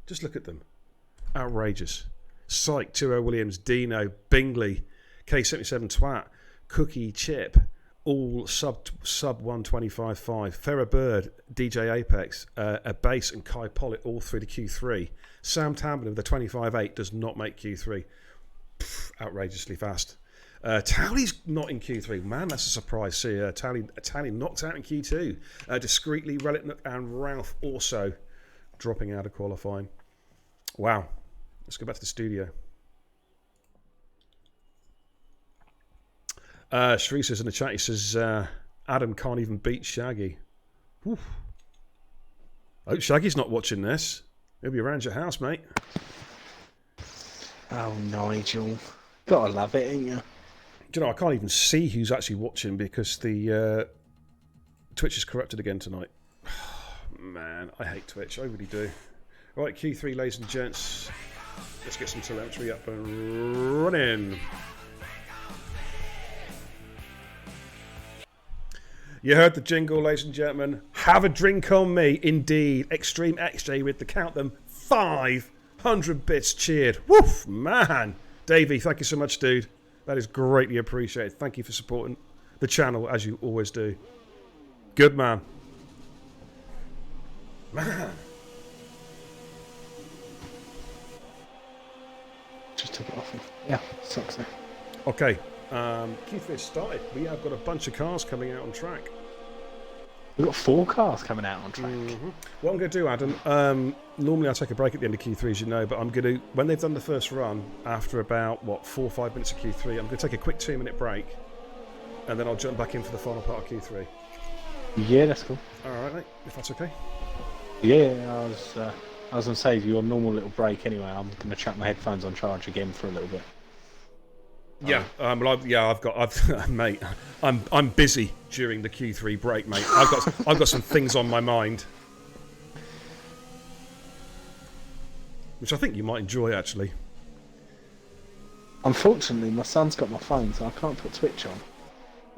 Just look at them. Outrageous. Syke, TIR Williams, Dino, Bingley, K77 Twat, Cookie Chip, all sub 125.5. Ferrer Bird, DJ Apex, a base, and Kai Pollitt all through to Q3. Sam Tambin of the 25.8 does not make Q3. Outrageously fast. Towley's not in Q3. Man, that's a surprise. See, Towley knocked out in Q2. Discreetly, Relic and Ralph also dropping out of qualifying. Wow. Let's go back to the studio. Shri says in the chat, he says, Adam can't even beat Shaggy. Oof. I hope Shaggy's not watching this. He'll be around your house, mate. Oh, Nigel. Gotta love it, ain't you? Do you know, I can't even see who's actually watching because the Twitch is corrupted again tonight. Man, I hate Twitch. I really do. Right, Q3, ladies and gents. Let's get some telemetry up and running. You heard the jingle, ladies and gentlemen. Have a drink on me, indeed. Extreme XJ with the count them 500 bits cheered. Woof, man. Davey, thank you so much, dude. That is greatly appreciated. Thank you for supporting the channel as you always do. Good man. Man. Just took it off. Yeah, sucks there. Okay, Q3 started. We have got a bunch of cars coming out on track. We've got 4 cars coming out on track. What I'm going to do, Adam, normally I take a break at the end of Q3, as you know, but I'm going to, when they've done the first run, after about, 4 or 5 minutes of Q3, I'm going to take a quick 2-minute break, and then I'll jump back in for the final part of Q3. Yeah, that's cool. All right, mate, if that's okay. Yeah, I was going to save you a normal little break anyway. I'm going to chuck my headphones on charge again for a little bit. Yeah, mate. I'm busy during the Q3 break, mate. I've got some things on my mind, which I think you might enjoy, actually. Unfortunately, my son's got my phone, so I can't put Twitch on.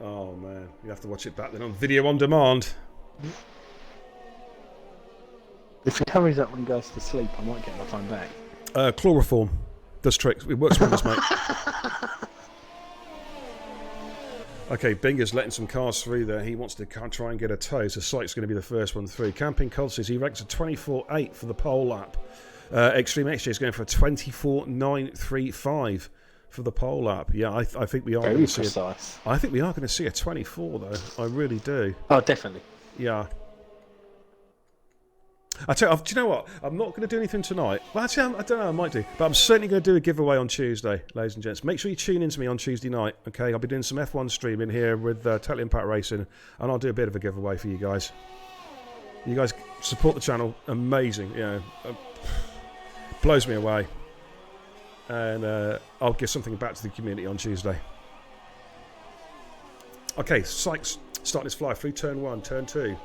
Oh man, you have to watch it back then on video on demand. If he hurries up when he goes to sleep, I might get my phone back. Chloroform does tricks. It works wonders, mate. Okay, Binger's letting some cars through there. He wants to try and get a tow, so Site's going to be the first one through. Camping Cold says he ranks a 24.8 for the pole lap. Extreme XJ is going for a 24.935 for the pole lap. Yeah, I think we are going to see precise. I think we are going to see a 24 though. I really do. Oh, definitely. Yeah. I tell you, do you know what? I'm not going to do anything tonight. Well, actually, I don't know. I might do, but I'm certainly going to do a giveaway on Tuesday, ladies and gents. Make sure you tune in to me on Tuesday night. Okay, I'll be doing some F1 streaming here with Total Impact Racing, and I'll do a bit of a giveaway for you guys. You guys support the channel, amazing. You know, blows me away, and I'll give something back to the community on Tuesday. Okay, Sykes starting his fly through turn 1, turn 2.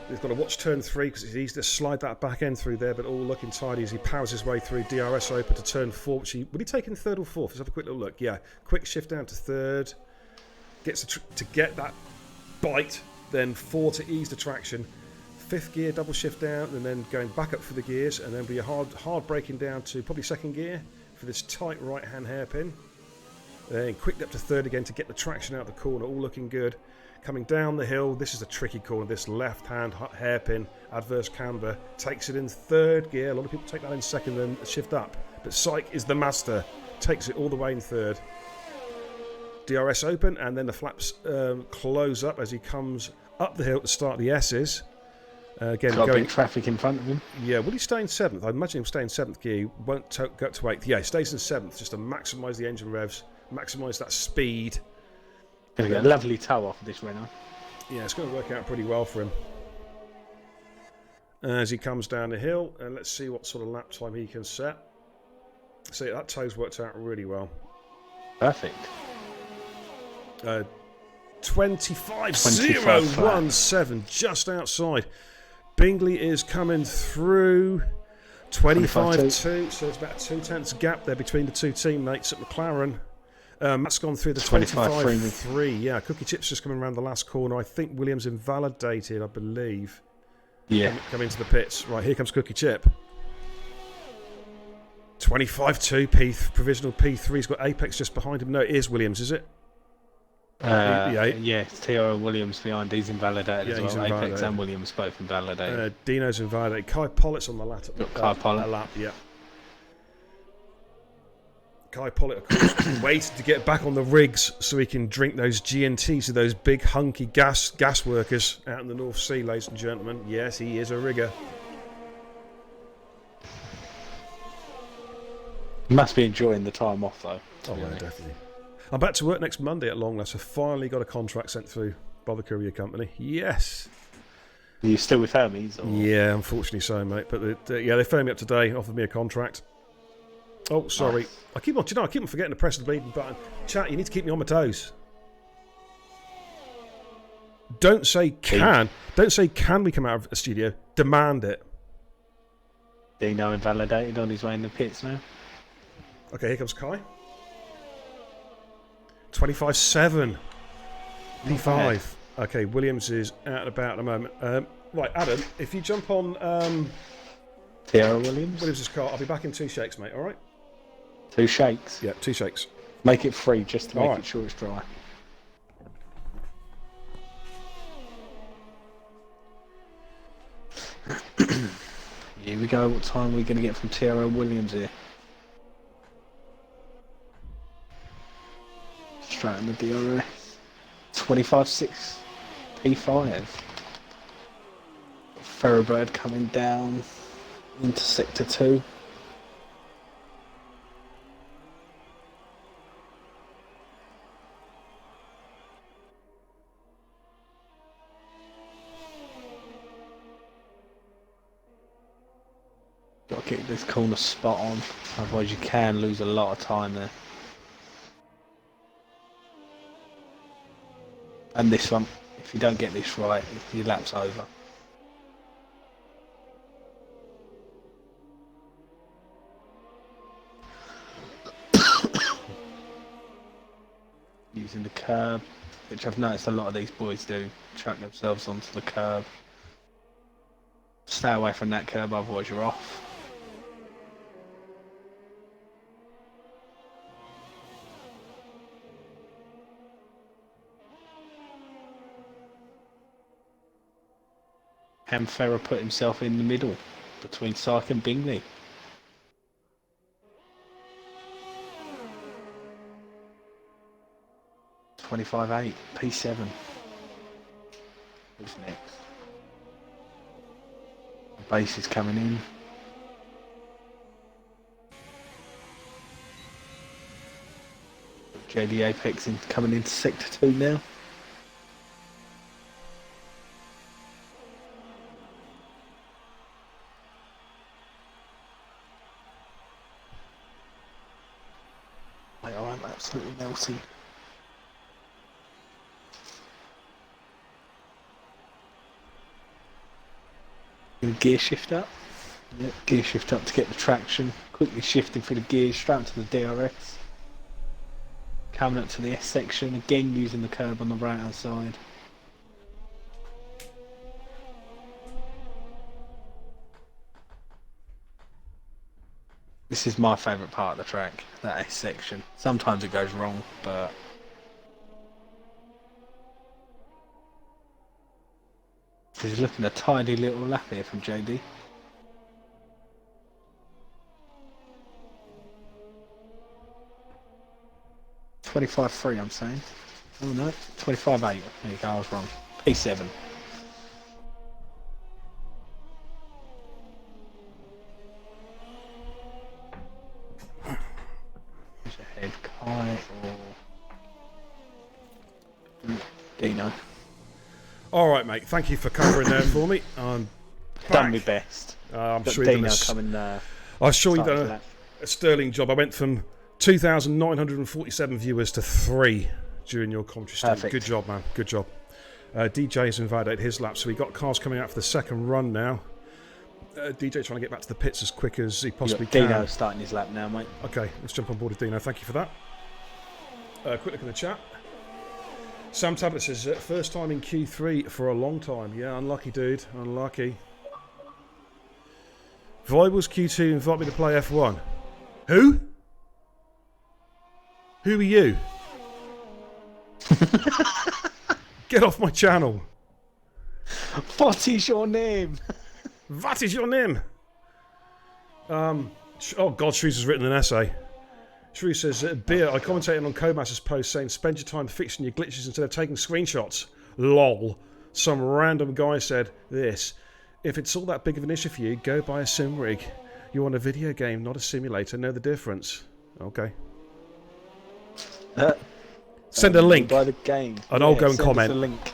He's got to watch turn 3 because it's easy to slide that back end through there, but all looking tidy as he powers his way through. DRS open to turn 4, which would he take in 3rd or 4th? Let's have a quick little look. Yeah, quick shift down to 3rd. Gets to get that bite, then 4 to ease the traction. 5th gear, double shift down, and then going back up for the gears, and then be a hard braking down to probably 2nd gear for this tight right-hand hairpin. Then quick up to 3rd again to get the traction out of the corner, all looking good. Coming down the hill, this is a tricky corner, this left-hand hairpin, adverse camber, takes it in 3rd gear. A lot of people take that in 2nd and shift up. But Syke is the master, takes it all the way in 3rd. DRS open, and then the flaps close up as he comes up the hill to start the S's. Again, got a bit of traffic in front of him. Yeah, will he stay in 7th? I imagine he'll stay in 7th gear. He won't go to 8th. Yeah, he stays in 7th just to maximise the engine revs, maximise that speed. Going to get a lovely tow off of this Renault. Yeah, it's going to work out pretty well for him. As he comes down the hill, and let's see what sort of lap time he can set. See, that tow's worked out really well. Perfect. 25.017, just outside. Bingley is coming through. 25.2, so it's about a 2/10 gap there between the two teammates at McLaren. Matt's gone through the 25.3. Yeah, Cookie Chip's just coming around the last corner. I think Williams invalidated, I believe. Yeah. Come into the pits. Right, here comes Cookie Chip. 25.2, provisional P3. He's got Apex just behind him. No, it is Williams, is it? Yeah, it's TIR Williams behind. He's invalidated as well. He's invalidated. Apex and Williams both invalidated. Dino's invalidated. Kai Pollitt's on the lap. Kai Pollitt. Lap, yeah. Kai Pollitt, of course, waiting to get back on the rigs so he can drink those GNTs to those big hunky gas workers out in the North Sea, ladies and gentlemen. Yes, he is a rigger. Must be enjoying the time off though. Oh, yeah, definitely. I'm back to work next Monday at long last. I finally got a contract sent through by the courier company. Yes. Are you still with Hermes? Or? Yeah, unfortunately so, mate. But yeah, they phoned me up today, offered me a contract. Oh, sorry. Nice. I keep on forgetting to press the bleeding button. Chat, you need to keep me on my toes. Don't say can. Don't say can we come out of a studio. Demand it. Dino invalidated on his way in the pits now. Okay, here comes Kai. 25-7. P5. Okay, Williams is out and about at the moment. Right, Adam, if you jump on TIR Williams. Williams' car, I'll be back in 2 shakes, mate, alright? 2 shakes. Yeah, 2 shakes. Make it 3 just to make Alright. it sure it's dry. Here we go. What time are we going to get from TIR Williams here? Straight in the DRS. 25.6 P5. Thoroughbred coming down into sector 2. Got to get this corner spot on, otherwise you can lose a lot of time there. And this one, if you don't get this right, your lap's over. Using the curb, which I've noticed a lot of these boys do, chuck themselves onto the curb. Stay away from that curb, otherwise you're off. Hamferra put himself in the middle between Syke and Bingley. $25.8 P7. Who's next? The base is coming in. JD Apex coming into sector 2 now. I'm absolutely melting. Gear shift up. Yep, gear shift up to get the traction. Quickly shifting through the gears straight to the DRS. Coming up to the S section, again using the curb on the right hand side. This is my favourite part of the track, that S section. Sometimes it goes wrong, but he's looking a tidy little lap here from JD. $25.3 I'm saying. Oh no, $25.8. There you go, I was wrong. P7. Ahead, Kai or Dino. Alright, mate, thank you for covering that for me. I'm Done my best. I'm Got sure you've Dino done coming. I'm sure you've starting done to a sterling job. I went from 2,947 viewers to 3 during your commentary stream. Perfect. Good job, man. Good job. DJ has invalidated his lap, so we've got cars coming out for the second run now. DJ trying to get back to the pits as quick as he possibly can. Dino starting his lap now, mate. Okay, let's jump on board with Dino. Thank you for that. Quick look in the chat. Sam Tablet says, first time in Q3 for a long time. Yeah, unlucky, dude. Unlucky. Vibal's Q2 invite me to play F1. Who? Who are you? Get off my channel. What is your name? What is your name? Oh God, Shrews has written an essay. Shrews says, Beer, I commentated on Codemaster's post saying spend your time fixing your glitches instead of taking screenshots. LOL. Some random guy said this. If it's all that big of an issue for you, go buy a sim rig. You want a video game, not a simulator. Know the difference. Okay. Send a link. Buy the game. And I'll go and send us comment. a link.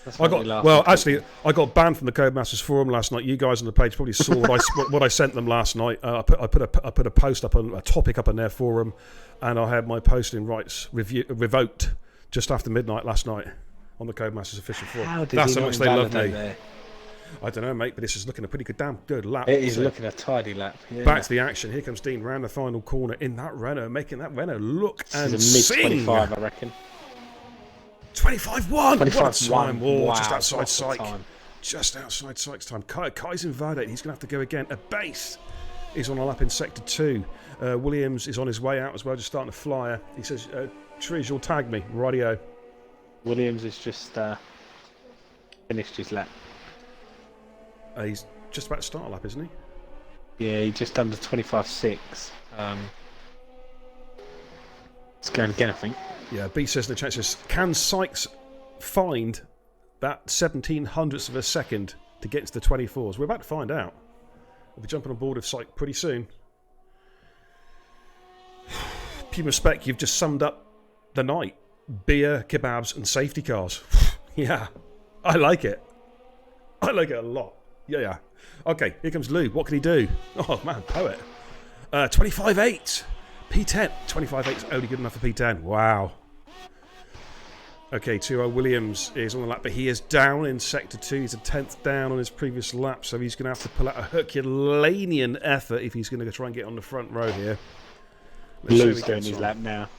That's I what got we laughed well. at. Actually, I got banned from the Codemasters forum last night. You guys on the page probably saw what I sent them last night. I put a post up on a topic up on their forum, and I had my posting rights revoked just after midnight last night on the Codemasters official forum. How did That's he how not much they love me. invalidate there? I don't know, mate, but this is looking a pretty damn good lap. It is So, looking a tidy lap. Yeah. back to the action. Here comes Dean round the final corner in that Renault, making that Renault look and This is a sing. mid-25, I reckon. 25-1. What a 25-1. time. Whoa, Wow, just outside what a Syke. time. Just outside Syke's time. Kai's invalidated. He's going to have to go again. A base is on a lap in Sector 2. Williams is on his way out as well, just starting to flyer. He says, Trish, you'll tag me. Radio. Williams has just finished his lap. He's just about to start a lap, isn't he? Yeah, he just done the 25.6. It's going again, I think. Yeah, B says in the chat, says, can Sykes find that 1700ths of a second to get into the 24s? We're about to find out. We'll be jumping on board with Syke pretty soon. Puma Spec, you've just summed up the night. Beer, kebabs, and safety cars. Yeah, I like it. I like it a lot. Yeah. Okay, here comes Lou. What can he do? Oh, man, poet. 25.8. P10. 25.8 is only good enough for P10. Wow. Okay, 2-0 Williams is on the lap, but he is down in Sector 2. He's a 10th down on his previous lap, so he's going to have to pull out a Herculean effort if he's going to try and get on the front row here. Lou's doing his lap now.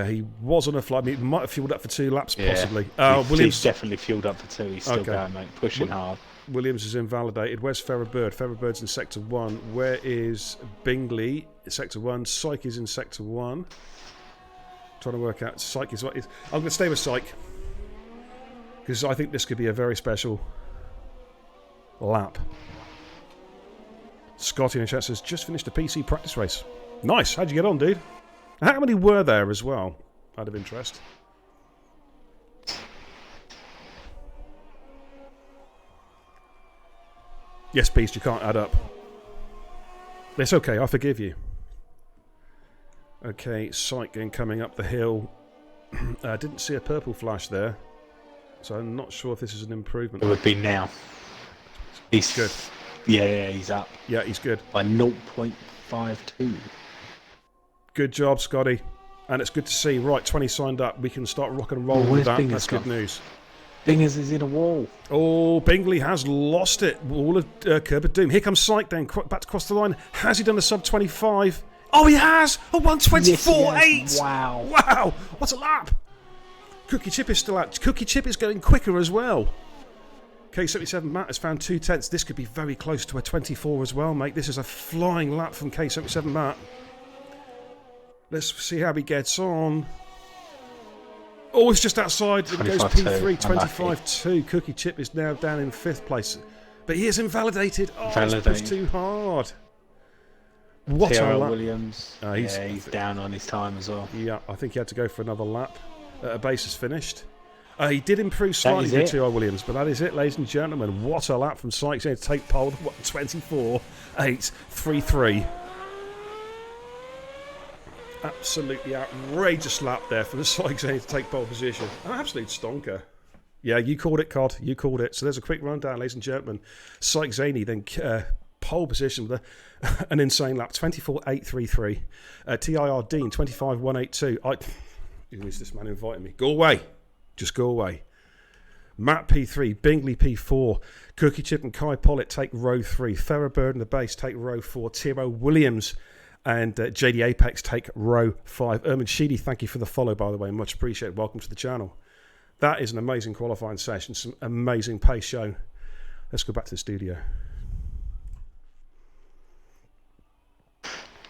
He was on a flight. He might have fueled up for 2 laps, possibly. Williams Williams definitely fueled up for 2. He's still going, mate. Pushing hard. Williams is invalidated. Where's Ferrobird? Ferrobird's in Sector 1. Where is Bingley? Sector 1. Syke is in Sector 1. Trying to work out. Syke is what is. I'm going to stay with Syke because I think this could be a very special lap. Scotty in the chat says, just finished a PC practice race. Nice. How'd you get on, dude? How many were there as well? Out of interest. Yes, Beast, you can't add up. It's okay, I forgive you. Okay, Syke coming up the hill. I didn't see a purple flash there, so I'm not sure if this is an improvement. It would be now. He's good. Yeah, he's up. Yeah, he's good. By 0.52. Good job, Scotty. And it's good to see. Right, 20 signed up. We can start rock and roll with that. Bingers That's good gone? news. Bingers is in a wall. Oh, Bingley has lost it. Wall of Curb of Doom. Here comes Syke then. Back to cross the line. Has he done the sub 25? Oh, he has! A 124.8! Yes, wow. Wow! What a lap! Cookie Chip is still out. Cookie Chip is going quicker as well. K77 Matt has found 2/10. This could be very close to a 24 as well, mate. This is a flying lap from K77 Matt. Let's see how he gets on. Oh, it's just outside. It goes P3, 25.2. Cookie Chip is now down in 5th place. But he is invalidated. Oh, he's pushed too hard. What TIR a lap. Williams. He's down on his time as well. Yeah, I think he had to go for another lap. A base is finished. He did improve slightly with TIR Williams, but that is it, ladies and gentlemen. What a lap from Sykes here to take pole. 24.833. Absolutely outrageous lap there for the Sykes to take pole position. An absolute stonker. Yeah, you called it, Cod. You called it. So there's a quick rundown, ladies and gentlemen. Sykes Zaney then pole position with an insane lap, 24.833. TIR Dean, 25.182. Who is this man inviting me? Go away. Just go away. Matt P3, Bingley P4, Cookie Chip and Kai Pollitt take row 3. Ferrobird and the base take row 4. Tiro Williams and JD Apex take row 5. Ermin Sheedy, thank you for the follow, by the way. Much appreciated. Welcome to the channel. That is an amazing qualifying session. Some amazing pace shown. Let's go back to the studio.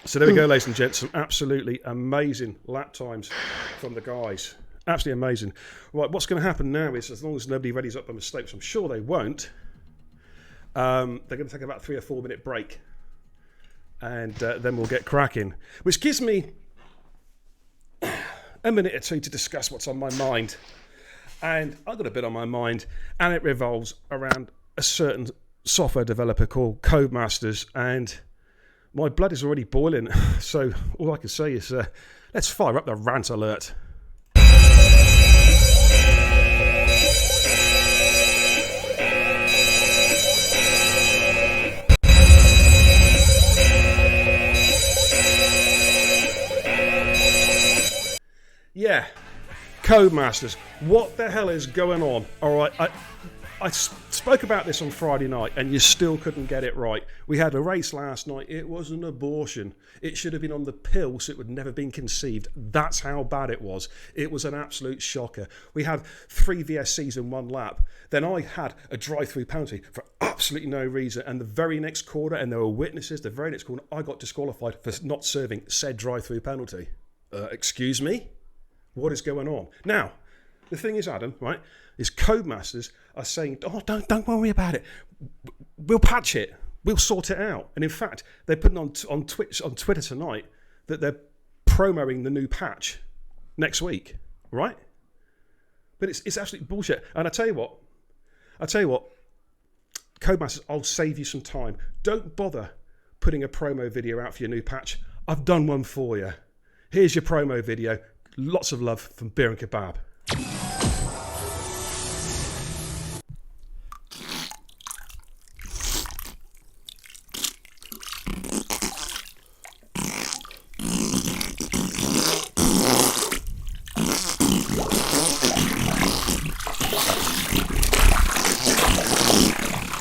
So there we go, ladies and gents. Some absolutely amazing lap times from the guys. Absolutely amazing. Right, what's going to happen now is, as long as nobody readies up their mistakes, I'm sure they won't, they're going to take about 3 or 4 minute break. And then we'll get cracking. Which gives me a minute or two to discuss what's on my mind. And I've got a bit on my mind, and it revolves around a certain software developer called Codemasters. And my blood is already boiling. So all I can say is, let's fire up the rant alert. Yeah, Codemasters, what the hell is going on? All right, I spoke about this on Friday night, and you still couldn't get it right. We had a race last night. It was an abortion. It should have been on the pill, so it would never have been conceived. That's how bad it was. It was an absolute shocker. We had 3 VSCs in 1 lap. Then I had a drive-through penalty for absolutely no reason. And the very next corner, and there were witnesses, the very next corner, I got disqualified for not serving said drive-through penalty. Excuse me? What is going on? Now, the thing is, Adam, right, is Codemasters are saying, oh, don't worry about it. We'll patch it. We'll sort it out. And in fact, they're putting on Twitter tonight that they're promoting the new patch next week, right? But it's absolute bullshit. And I tell you what, Codemasters, I'll save you some time. Don't bother putting a promo video out for your new patch. I've done one for you. Here's your promo video. Lots of love from Beer and Kebab.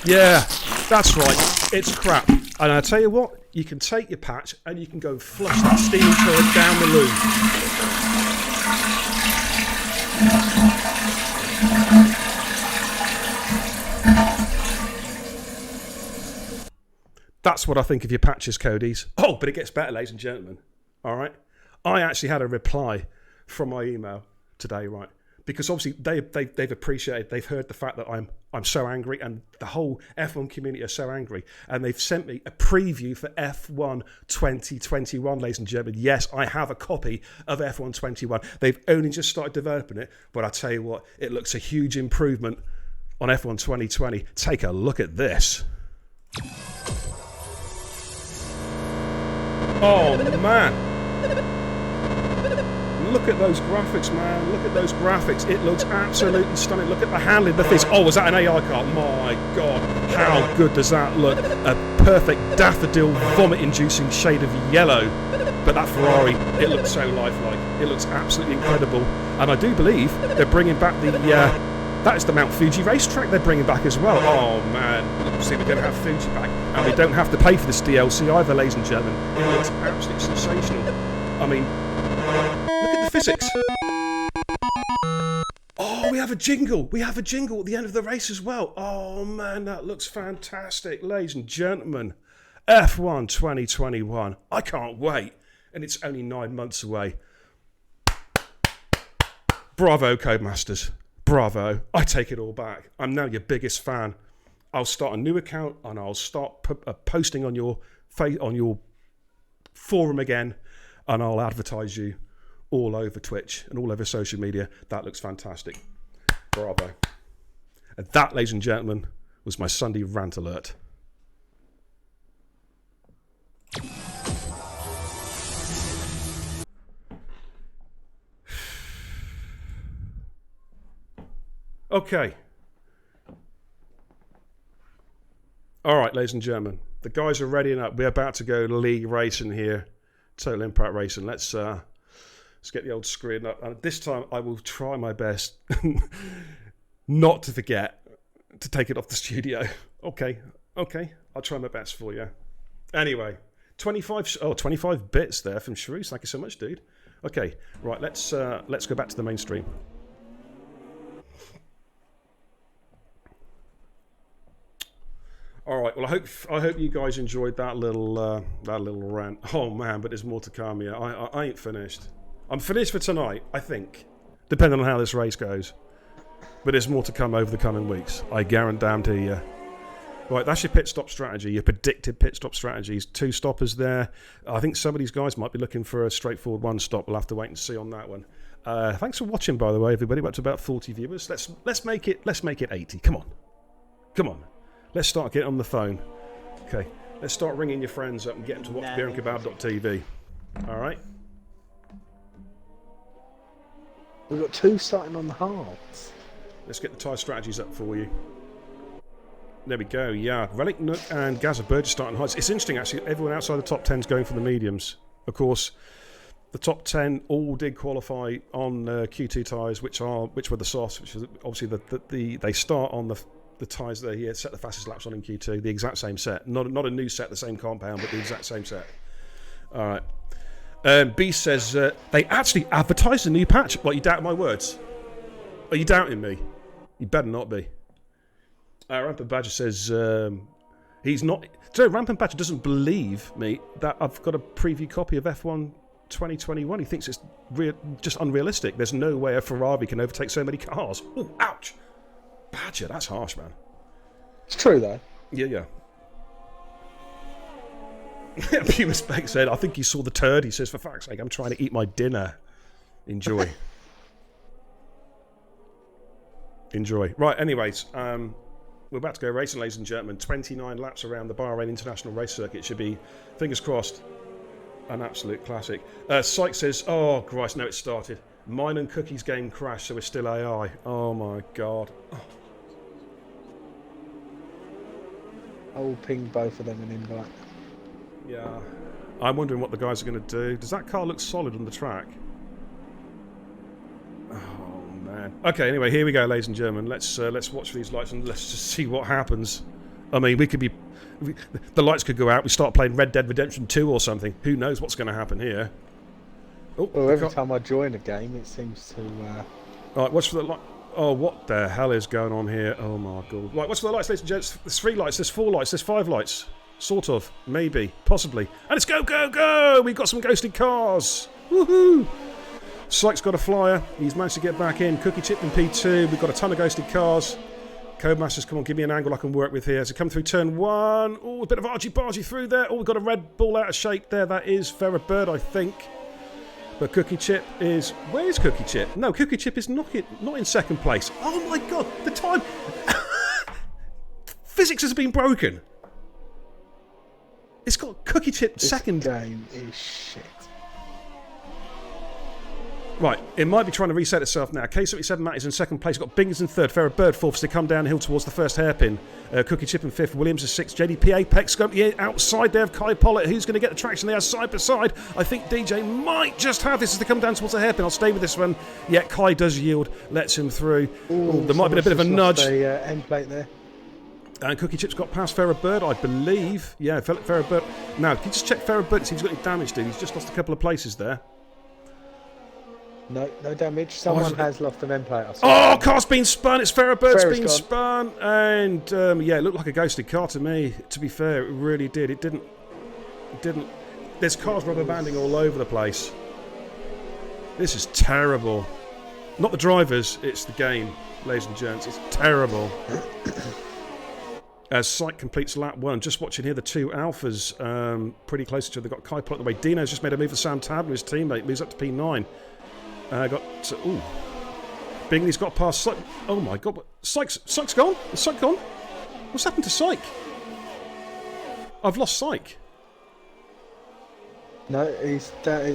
Yeah, that's right. It's crap. And I tell you what, you can take your patch and you can go and flush that steaming turd down the loo. That's what I think of your patches, Cody's. Oh, but it gets better, ladies and gentlemen. All right? I actually had a reply from my email today, right? Because obviously they've appreciated, they've heard the fact that I'm so angry, and the whole F1 community are so angry, and they've sent me a preview for F1 2021, ladies and gentlemen. Yes, I have a copy of F1 21. They've only just started developing it, but I tell you what, it looks a huge improvement on F1 2020. Take a look at this. Oh man. Look at those graphics, man. Look at those graphics. It looks absolutely stunning. Look at the handling, the things. Oh, was that an AI car? My God. How good does that look? A perfect daffodil, vomit-inducing shade of yellow. But that Ferrari, it looks so lifelike. It looks absolutely incredible. And I do believe they're bringing back the... that is the Mount Fuji racetrack they're bringing back as well. Oh, man. See, we're going to have Fuji back. And we don't have to pay for this DLC either, ladies and gentlemen. It looks absolutely sensational. I mean... look at the physics. Oh, we have a jingle. We have a jingle at the end of the race as well. Oh, man, that looks fantastic. Ladies and gentlemen, F1 2021. I can't wait. And it's only 9 months away. Bravo, Codemasters. Bravo. I take it all back. I'm now your biggest fan. I'll start a new account and I'll start posting on your forum again, and I'll advertise you all over Twitch and all over social media. That looks fantastic. Bravo. And that, ladies and gentlemen, was my Sunday rant alert. Okay. All right, ladies and gentlemen, the guys are ready up. We're about to go league racing here, Total Impact Racing. Let's get the old screen up. And this time, I will try my best not to forget to take it off the studio. Okay, I'll try my best for you. Anyway, 25 bits there from Shrews. Thank you so much, dude. Okay, right, let's go back to the mainstream. All right. Well, I hope you guys enjoyed that little rant. Oh man, but there's more to come. Yeah, I ain't finished. I'm finished for tonight, I think, depending on how this race goes. But there's more to come over the coming weeks. I guarantee you. Right, that's your pit stop strategy. Your predicted pit stop strategies. 2 stoppers there. I think some of these guys might be looking for a straightforward 1 stop. We'll have to wait and see on that one. Thanks for watching, by the way, everybody. We're up to about 40 viewers. Let's make it 80. Come on. Let's start getting on the phone. Okay, let's start ringing your friends up and get them to watch beerandkebab.tv. All right? We've got 2 starting on the halves. Let's get the TIR strategies up for you. There we go, yeah. Relic, Nook and Gaza Burgess starting highs. It's interesting, actually. Everyone outside the top 10 is going for the mediums. Of course, The top 10 all did qualify on Q2 tyres, which were the softs, which is obviously they start on the tyres that are here, set the fastest laps on in Q2, the exact same set. Not a new set, the same compound, but the exact same set. All right. Beast says, they actually advertised a new patch. What, you doubt my words? Are you doubting me? You better not be. Rampant Badger says, he's not... So Rampant Badger doesn't believe me that I've got a preview copy of F1 2021. He thinks it's just unrealistic. There's no way a Ferrari can overtake so many cars. Oh, ouch! Badger, that's harsh, man. It's true, though. Yeah. Puma Spec said, I think he saw the turd. He says, for fuck's sake, I'm trying to eat my dinner. Enjoy. Enjoy. Right, anyways, we're about to go racing, ladies and gentlemen. 29 laps around the Bahrain International Race Circuit. Should be, fingers crossed, an absolute classic. Syke says, oh, Christ, no, it started. Mine and Cookie's game crashed, so we're still AI. Oh, my God. Oh. I will ping both of them in invite. Yeah. I'm wondering what the guys are going to do. Does that car look solid on the track? Oh, man. Okay, anyway, here we go, ladies and gentlemen. Let's watch these lights and let's just see what happens. I mean, the lights could go out. We start playing Red Dead Redemption 2 or something. Who knows what's going to happen here? Oh, well, every time I join a game, it seems to... All right, watch for the light. Oh, what the hell is going on here? Oh, my God. Right, watch for the lights, ladies and gents. There's 3 lights, there's 4 lights, there's 5 lights. Sort of. Maybe. Possibly. And it's go, go, go! We've got some ghosted cars. Woohoo! Syke's got a flyer. He's managed to get back in. Cookie Chip in P2. We've got a ton of ghosted cars. Codemasters, come on, give me an angle I can work with here. So come through turn 1. Oh, a bit of argy-bargy through there. Oh, we've got a Red Bull out of shape there. That is Ferret Bird, I think. But Cookie Chip is... Where is Cookie Chip? No, Cookie Chip is not in second place. Oh, my God. The time... Physics has been broken. It's got Cookie Chip second. This game is shit. Right, it might be trying to reset itself now. K77 Matt is in second place. Got Bingers in third. Ferret Bird fourth. So they come downhill towards the first hairpin. Cookie Chip in fifth. Williams is sixth. JDP Apex outside there of Kai Pollitt. Who's going to get the traction there side by side? I think DJ might just have this as they come down towards the hairpin. I'll stay with this one. Yeah, Kai does yield. Lets him through. Ooh, there might have been a bit of a nudge. End plate there. And Cookie Chip's got past Ferret Bird, I believe. Yeah, Ferret Bird. Now, can you just check Ferret Bird and see if he's got any damage, dude? He's just lost a couple of places there. No damage. Someone has lost an end plate. Oh, car's been spun. It's Ferret Bird's been spun. And, yeah, it looked like a ghosted car to me. To be fair, it really did. It didn't... There's cars rubber banding all over the place. This is terrible. Not the drivers, it's the game, ladies and gents. It's terrible. As Syke completes lap 1, just watching here the 2 Alphas pretty close to each other. They've got Kai Pollitt the way. Dino's just made a move for Sam Tabler, his teammate, moves up to P9. Bingley's got past Syke. Oh my God, Syke's gone? Is Syke gone? What's happened to Syke? I've lost Syke. No, it's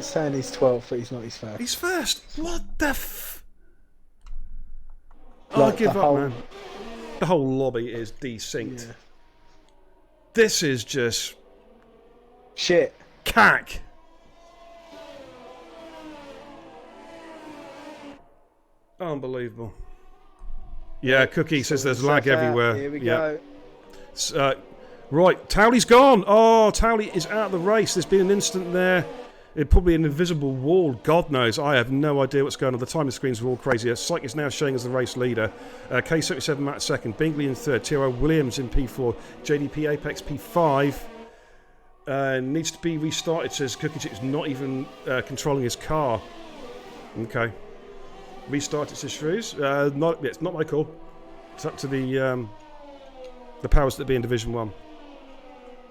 saying he's 12th, but he's not his first. He's first? What the I give up, man. The whole lobby is desynced. Yeah. This is just... shit. Cack. Unbelievable. Yeah, Cookie says there's lag everywhere. Here we go. Right, Towley's gone. Oh, Towley is out of the race. There's been an incident there. It probably an invisible wall. God knows. I have no idea what's going on. The timing screens are all crazy. Syke is now showing as the race leader. K77 Matt second. Bingley in third. TIR Williams in P4. JDP Apex P5. Needs to be restarted, says Cookie Chip's not even controlling his car. Okay. Restart it, says Shrews. It's not my call. It's up to the powers that be in Division 1.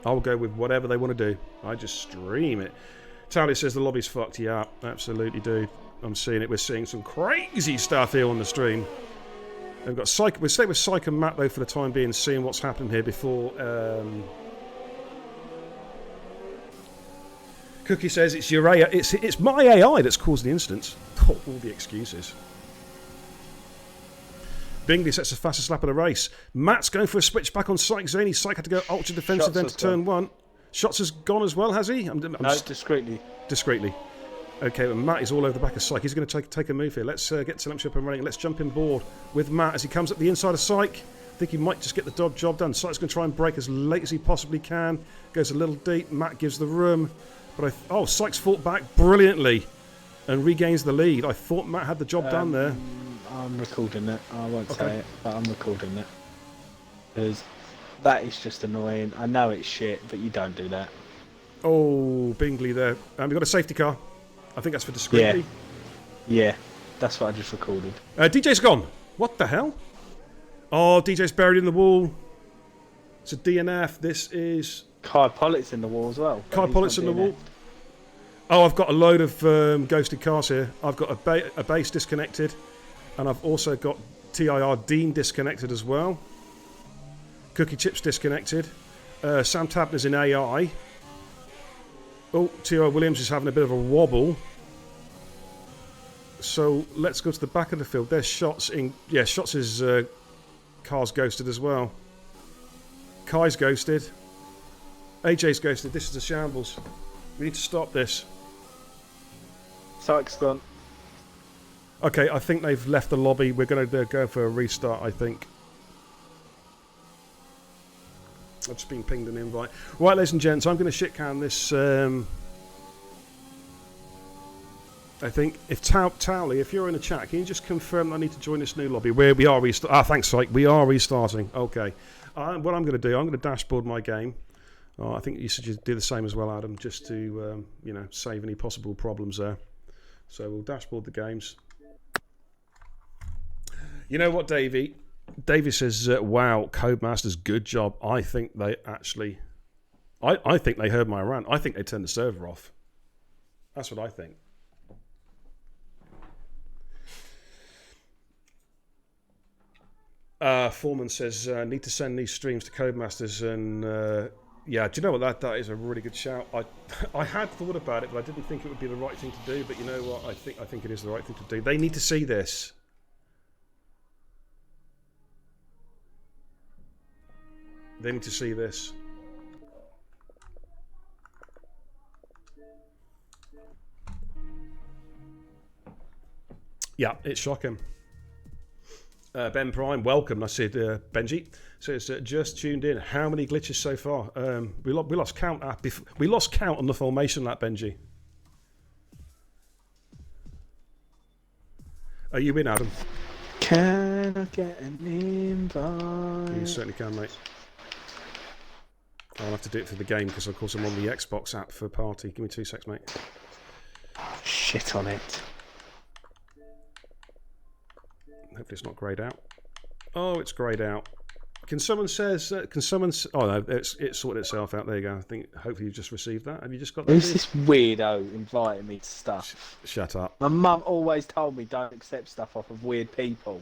I will go with whatever they want to do. I just stream it. Tally says the lobby's fucked. Yeah, absolutely, dude. I'm seeing it. We're seeing some crazy stuff here on the stream. We've got Syke. We'll stay with Syke and Matt though for the time being, seeing what's happened here before. Cookie says it's your AI. It's my AI that's caused the incident. Oh, all the excuses. Bingley sets the fastest lap of the race. Matt's going for a switch back on Syke. Zany. Syke had to go ultra defensive then to turn 1. Shots has gone as well, has he? No, discreetly. Discreetly. Okay, well, Matt is all over the back of Syke. He's going to take a move here. Let's get telemetry up and running. Let's jump in board with Matt as he comes up the inside of Syke. I think he might just get the job done. Syke's going to try and break as late as he possibly can. Goes a little deep. Matt gives the room. But Syke's fought back brilliantly and regains the lead. I thought Matt had the job done there. I'm recording it. I won't say it, but I'm recording it. Because that is just annoying. I know it's shit, but you don't do that. Oh, Bingley there. We've got a safety car. I think that's for discreetly. Yeah, that's what I just recorded. DJ's gone. What the hell? Oh, DJ's buried in the wall. It's a DNF. This is... Kai Pollitt's in the wall as well. Kai Pollitt's in the wall. Oh, I've got a load of ghosted cars here. I've got a base disconnected. And I've also got TIR Dean disconnected as well. Cookie Chips disconnected. Sam Tabner's in AI. Oh, TIR Williams is having a bit of a wobble. So let's go to the back of the field. There's Shots in... Yeah, Shots' car's ghosted as well. Kai's ghosted. AJ's ghosted. This is a shambles. We need to stop this. Syke's gone. Okay, I think they've left the lobby. We're going to go for a restart, I think. I've just been pinged an invite. Right, ladies and gents, I'm going to shitcan this... I think if Towley, if you're in the chat, can you just confirm that I need to join this new lobby? Where we are restarting. Thanks, Syke. We are restarting. Okay. What I'm going to do, I'm going to dashboard my game. I think you should just do the same as well, Adam, just to save any possible problems there. So we'll dashboard the games. You know what, Davey? Davey says, "Wow, Codemasters, good job." I think they actually, I think they heard my rant. I think they turned the server off. That's what I think. Foreman says, need to send these streams to Codemasters, and yeah, do you know what, that is a really good shout. I had thought about it, but I didn't think it would be the right thing to do. But you know what, I think it is the right thing to do. They need to see this. They need to see this. Yeah, it's shocking. Ben Prime, welcome. I said, Benji. So it's just tuned in. How many glitches so far? We lost count. We lost count on the formation lap, Benji. Are you in, Adam? Can I get an invite? You certainly can, mate. I'll have to do it for the game because, of course, I'm on the Xbox app for party. Give me 2 secs, mate. Shit on it. Hopefully it's not greyed out. Oh, it's greyed out. Can someone says? Can someone? Oh no, it's sorted itself out. There you go. I think. Hopefully you've just received that. Have you just got that? Who's this weirdo inviting me to stuff? Shut up. My mum always told me don't accept stuff off of weird people.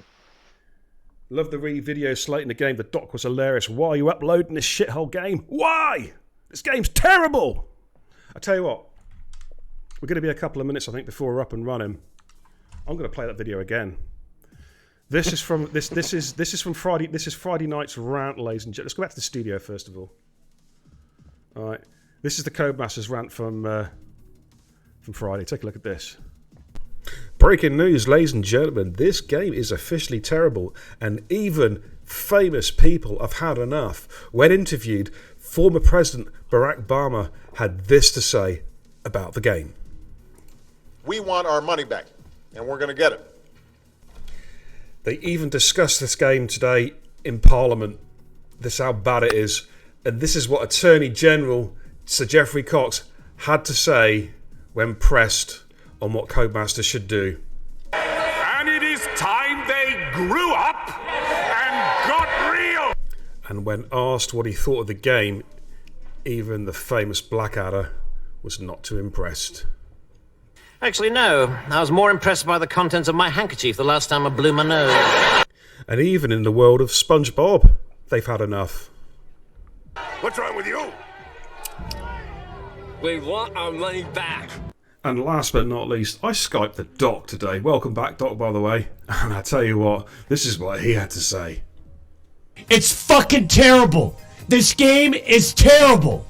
Love the video slating the game. The doc was hilarious. Why are you uploading this shithole game? Why? This game's terrible. I tell you what. We're going to be a couple of minutes, I think, before we're up and running. I'm going to play that video again. This is from this is from Friday. This is Friday night's rant, ladies and gentlemen. Let's go back to the studio first of all. All right, this is the Codemasters rant from Friday. Take a look at this. Breaking news, ladies and gentlemen. This game is officially terrible, and even famous people have had enough. When interviewed, former President Barack Obama had this to say about the game. We want our money back, and we're going to get it. They even discussed this game today in Parliament. This is how bad it is. And this is what Attorney General Sir Geoffrey Cox had to say when pressed on what Codemasters should do. And it is time they grew up and got real. And when asked what he thought of the game, even the famous Blackadder was not too impressed. Actually, no. I was more impressed by the contents of my handkerchief the last time I blew my nose. And even in the world of SpongeBob, they've had enough. What's wrong with you? We want our money back. And last but not least, I Skyped the Doc today. Welcome back, Doc, by the way. And I tell you what, this is what he had to say. It's fucking terrible. This game is terrible.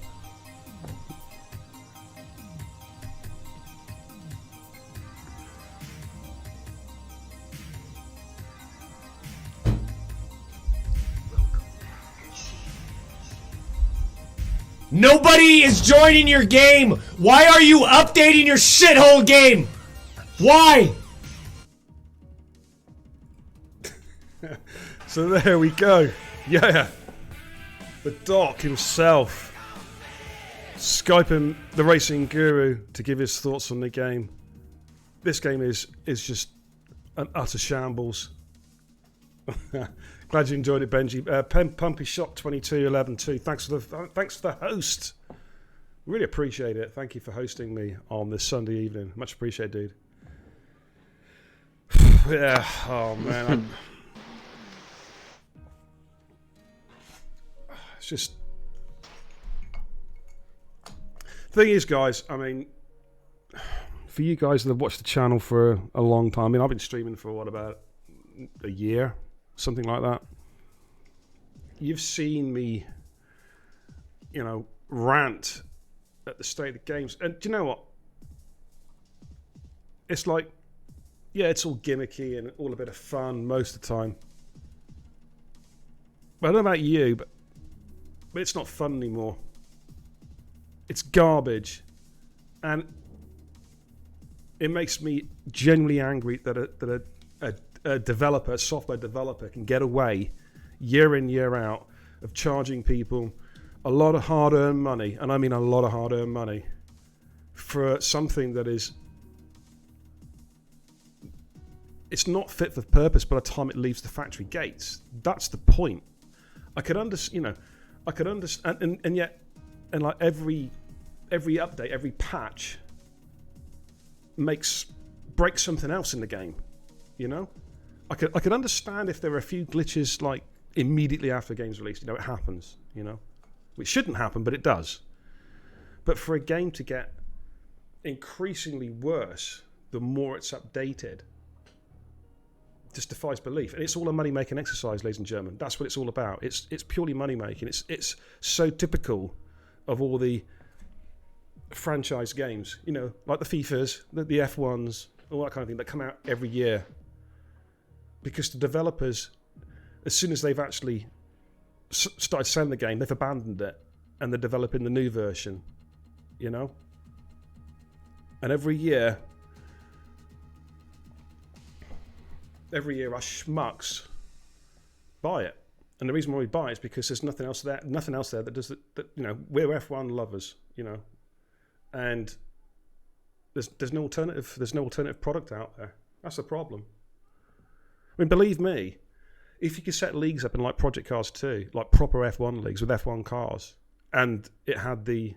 Nobody is joining your game. Why are you updating your shithole game? Why? So there we go. Yeah. The Doc himself. Skyping the racing guru to give his thoughts on the game. This game is just an utter shambles. Glad you enjoyed it, Benji. Pumpy Shot 2211 Thanks for the host. Really appreciate it. Thank you for hosting me on this Sunday evening. Much appreciated, dude. Yeah. Oh man. It's just. Thing is, guys. I mean, for you guys that have watched the channel for a long time. I mean, I've been streaming for what, about a year. Something like that. You've seen me, rant at the state of the games. And do you know what? It's like, yeah, it's all gimmicky and all a bit of fun most of the time. But I don't know about you, but it's not fun anymore. It's garbage. And it makes me genuinely angry that a developer, a software developer, can get away year in, year out of charging people a lot of hard-earned money, and I mean a lot of hard-earned money, for something that is, it's not fit for purpose by the time it leaves the factory gates. That's the point. I could understand, and yet, and like every update, every patch breaks something else in the game, I could understand if there were a few glitches like immediately after the game's released. It happens, It shouldn't happen, but it does. But for a game to get increasingly worse the more it's updated, just defies belief. And it's all a money-making exercise, ladies and gentlemen. That's what it's all about. It's purely money-making. It's so typical of all the franchise games, like the FIFAs, the F1s, all that kind of thing that come out every year. Because the developers, as soon as they've actually started selling the game, they've abandoned it and they're developing the new version, And every year us schmucks buy it. And the reason why we buy it is because there's nothing else there that does it. That we're F1 lovers, and there's no alternative. There's no alternative product out there. That's the problem. I mean, believe me, if you could set leagues up in like Project Cars 2, like proper F1 leagues with F1 cars, and it had the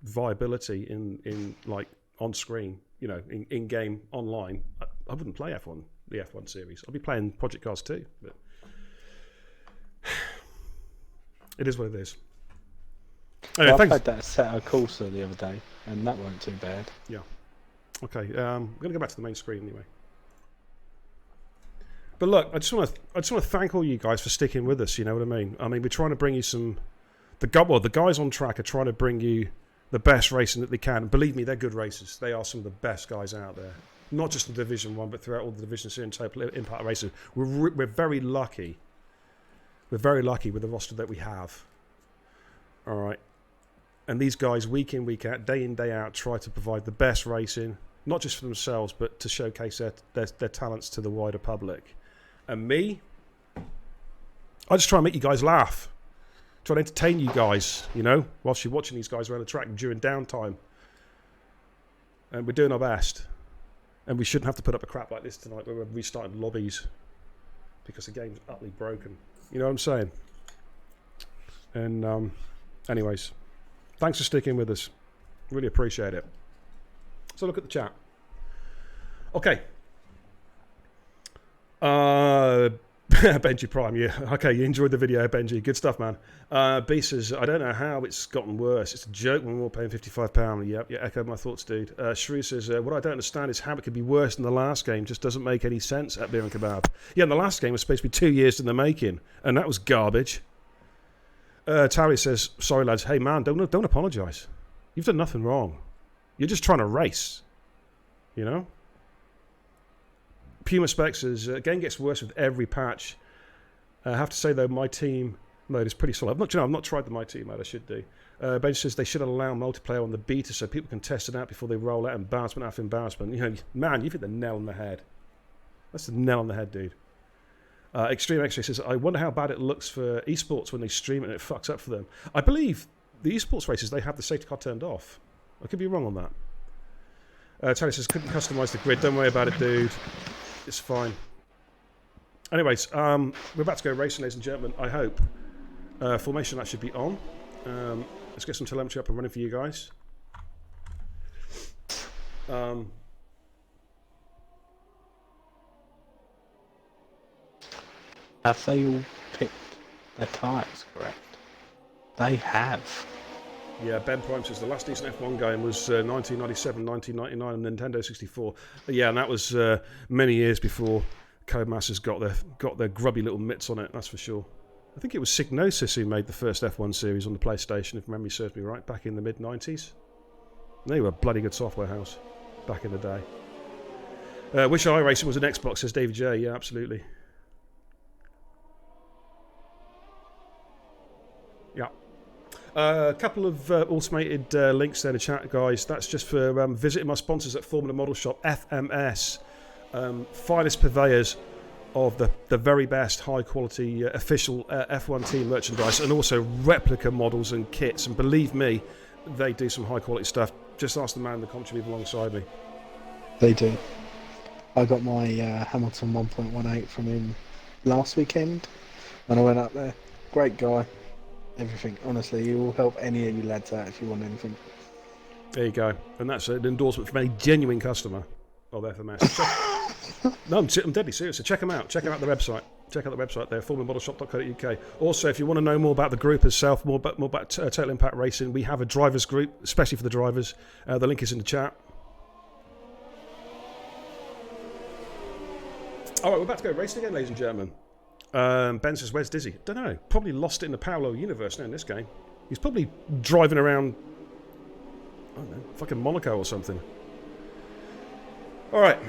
viability in like on screen, in game online, I wouldn't play F1, the F1 series. I'd be playing Project Cars 2. But it is what it is. Anyway, I played that Assetto Corsa the other day, and that wasn't too bad. Yeah. Okay. I'm going to go back to the main screen anyway. But look, I just want to thank all you guys for sticking with us. You know what I mean? I mean, we're trying to bring you the guys on track are trying to bring you the best racing that they can. And believe me, they're good racers. They are some of the best guys out there. Not just in Division 1, but throughout all the divisions here in Total Impact Racing. We're very lucky. We're very lucky with the roster that we have. All right. And these guys, week in, week out, day in, day out, try to provide the best racing, not just for themselves, but to showcase their talents to the wider public. And me, I just try and make you guys laugh. Try to entertain you guys, whilst you're watching these guys around the track during downtime. And we're doing our best. And we shouldn't have to put up a crap like this tonight where we're restarting lobbies because the game's utterly broken. You know what I'm saying? And anyways, thanks for sticking with us. Really appreciate it. So look at the chat. Okay. Benji Prime, yeah. Okay, you enjoyed the video, Benji. Good stuff, man. B says, I don't know how it's gotten worse. It's a joke when we're all paying £55. Yep, yeah, echo my thoughts, dude. Shrew says, what I don't understand is how it could be worse than the last game. Just doesn't make any sense at Beer and Kebab. Yeah, and the last game was supposed to be 2 years in the making, and that was garbage. Tari says, sorry, lads. Hey, man, don't apologise. You've done nothing wrong. You're just trying to race. Puma Specs says, game gets worse with every patch. I have to say, though, my team mode is pretty solid. I've not tried the My Team mode. I should do. Ben says they should allow multiplayer on the beta so people can test it out before they roll out embarrassment after embarrassment. You know, man, you've hit the nail on the head. That's the nail on the head, dude. Extreme X-Ray says, I wonder how bad it looks for esports when they stream it and it fucks up for them. I believe the esports races, they have the safety car turned off. I could be wrong on that. Tony says, couldn't customise the grid. Don't worry about it, dude. It's fine. Anyways, we're about to go racing, ladies and gentlemen. I hope. Formation, that should be on. Let's get some telemetry up and running for you guys. Have they all picked their tyres correct? They have. Yeah, Ben Prime says the last decent F1 game was 1997, 1999 on Nintendo 64. Yeah, and that was many years before Codemasters got their grubby little mitts on it, that's for sure. I think it was Psygnosis who made the first F1 series on the PlayStation, if memory serves me right, back in the mid-90s. They were a bloody good software house back in the day. Wish iRacing was an Xbox, says David J. Yeah, absolutely. Yeah. A couple of automated links there in the chat, guys. That's just for visiting my sponsors at Formula Model Shop, FMS. Finest purveyors of the very best high-quality official F1 team merchandise, and also replica models and kits. And believe me, they do some high-quality stuff. Just ask the man in the commentary alongside me. They do. I got my Hamilton 1.18 from him last weekend when I went up there. Great guy. Everything, honestly, he will help any of you lads out if you want anything. There you go. And that's an endorsement from a genuine customer of FMS. No, I'm deadly serious. So check them out. Check out the website. Check out the website there, formulamodelshop.co.uk. Also, if you want to know more about the group itself, more about Total Impact Racing, we have a drivers group, especially for the drivers. The link is in the chat. All right, we're about to go racing again, ladies and gentlemen. Ben says, where's Dizzy? Don't know. Probably lost it in the parallel universe now in this game. He's probably driving around, I don't know, fucking Monaco or something. All right.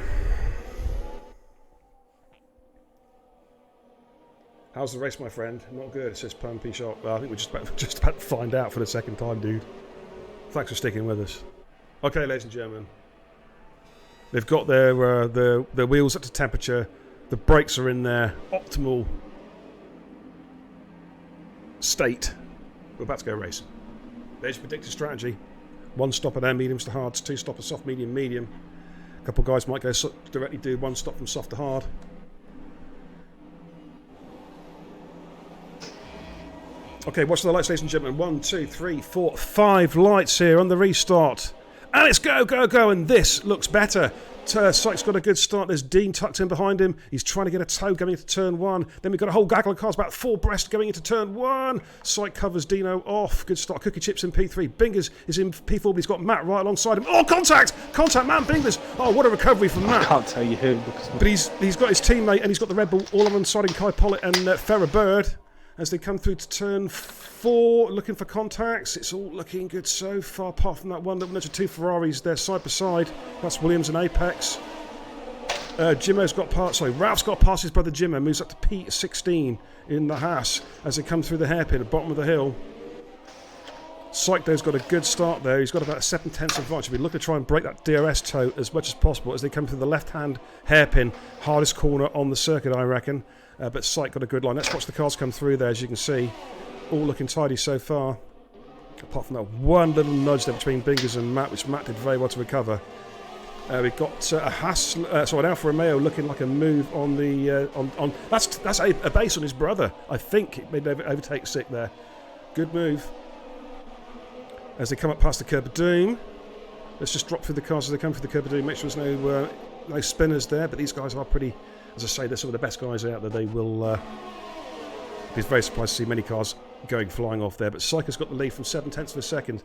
How's the race, my friend? Not good, it says Pumpy Shot. Well, I think we're just about to find out for the second time, dude. Thanks for sticking with us. Okay, ladies and gentlemen. They've got their wheels up to temperature. The brakes are in their optimal state. We're about to go racing. There's your predicted strategy. 1 stop at air mediums to hards, 2 stop at soft, medium, medium. A couple of guys might go directly do 1 stop from soft to hard. Okay, watch the lights, ladies and gentlemen. 1, 2, 3, 4, 5 lights here on the restart. And it's go, go, go, and this looks better. Sykes got a good start. There's Dean tucked in behind him. He's trying to get a toe going into turn 1. Then we've got a whole gaggle of cars, about 4 breast going into turn 1. Syke covers Dino off. Good start. Cookie Chips in P3. Bingers is in P4, but he's got Matt right alongside him. Oh, contact! Contact, Matt Bingers. Oh, what a recovery from Matt. I can't tell you who. But he's got his teammate, and he's got the Red Bull all alongside Kai Pollitt and Farrah Bird. As they come through to turn 4, looking for contacts. It's all looking good so far, apart from that one. There's 2 Ferraris there side by side. That's Williams and Apex. Ralph's got past his brother Jimmo, moves up to P16 in the Haas as they come through the hairpin at the bottom of the hill. Psycho's got a good start there. He's got about 7/10 advantage. We're looking to try and break that DRS toe as much as possible as they come through the left-hand hairpin. Hardest corner on the circuit, I reckon. But Psych got a good line. Let's watch the cars come through there, as you can see. All looking tidy so far. Apart from that one little nudge there between Bingers and Matt, which Matt did very well to recover. We've got a Haas, an Alfa Romeo looking like a move on the that's a base on his brother. I think it made overtake Sick there. Good move. As they come up past the curb of doom, let's just drop through the cars as they come through the curb of doom. Make sure there's no spinners there. But these guys are pretty, as I say, they're some of the best guys out there. They will be very surprised to see many cars going flying off there. But Psycho's got the lead from 7/10 of a second.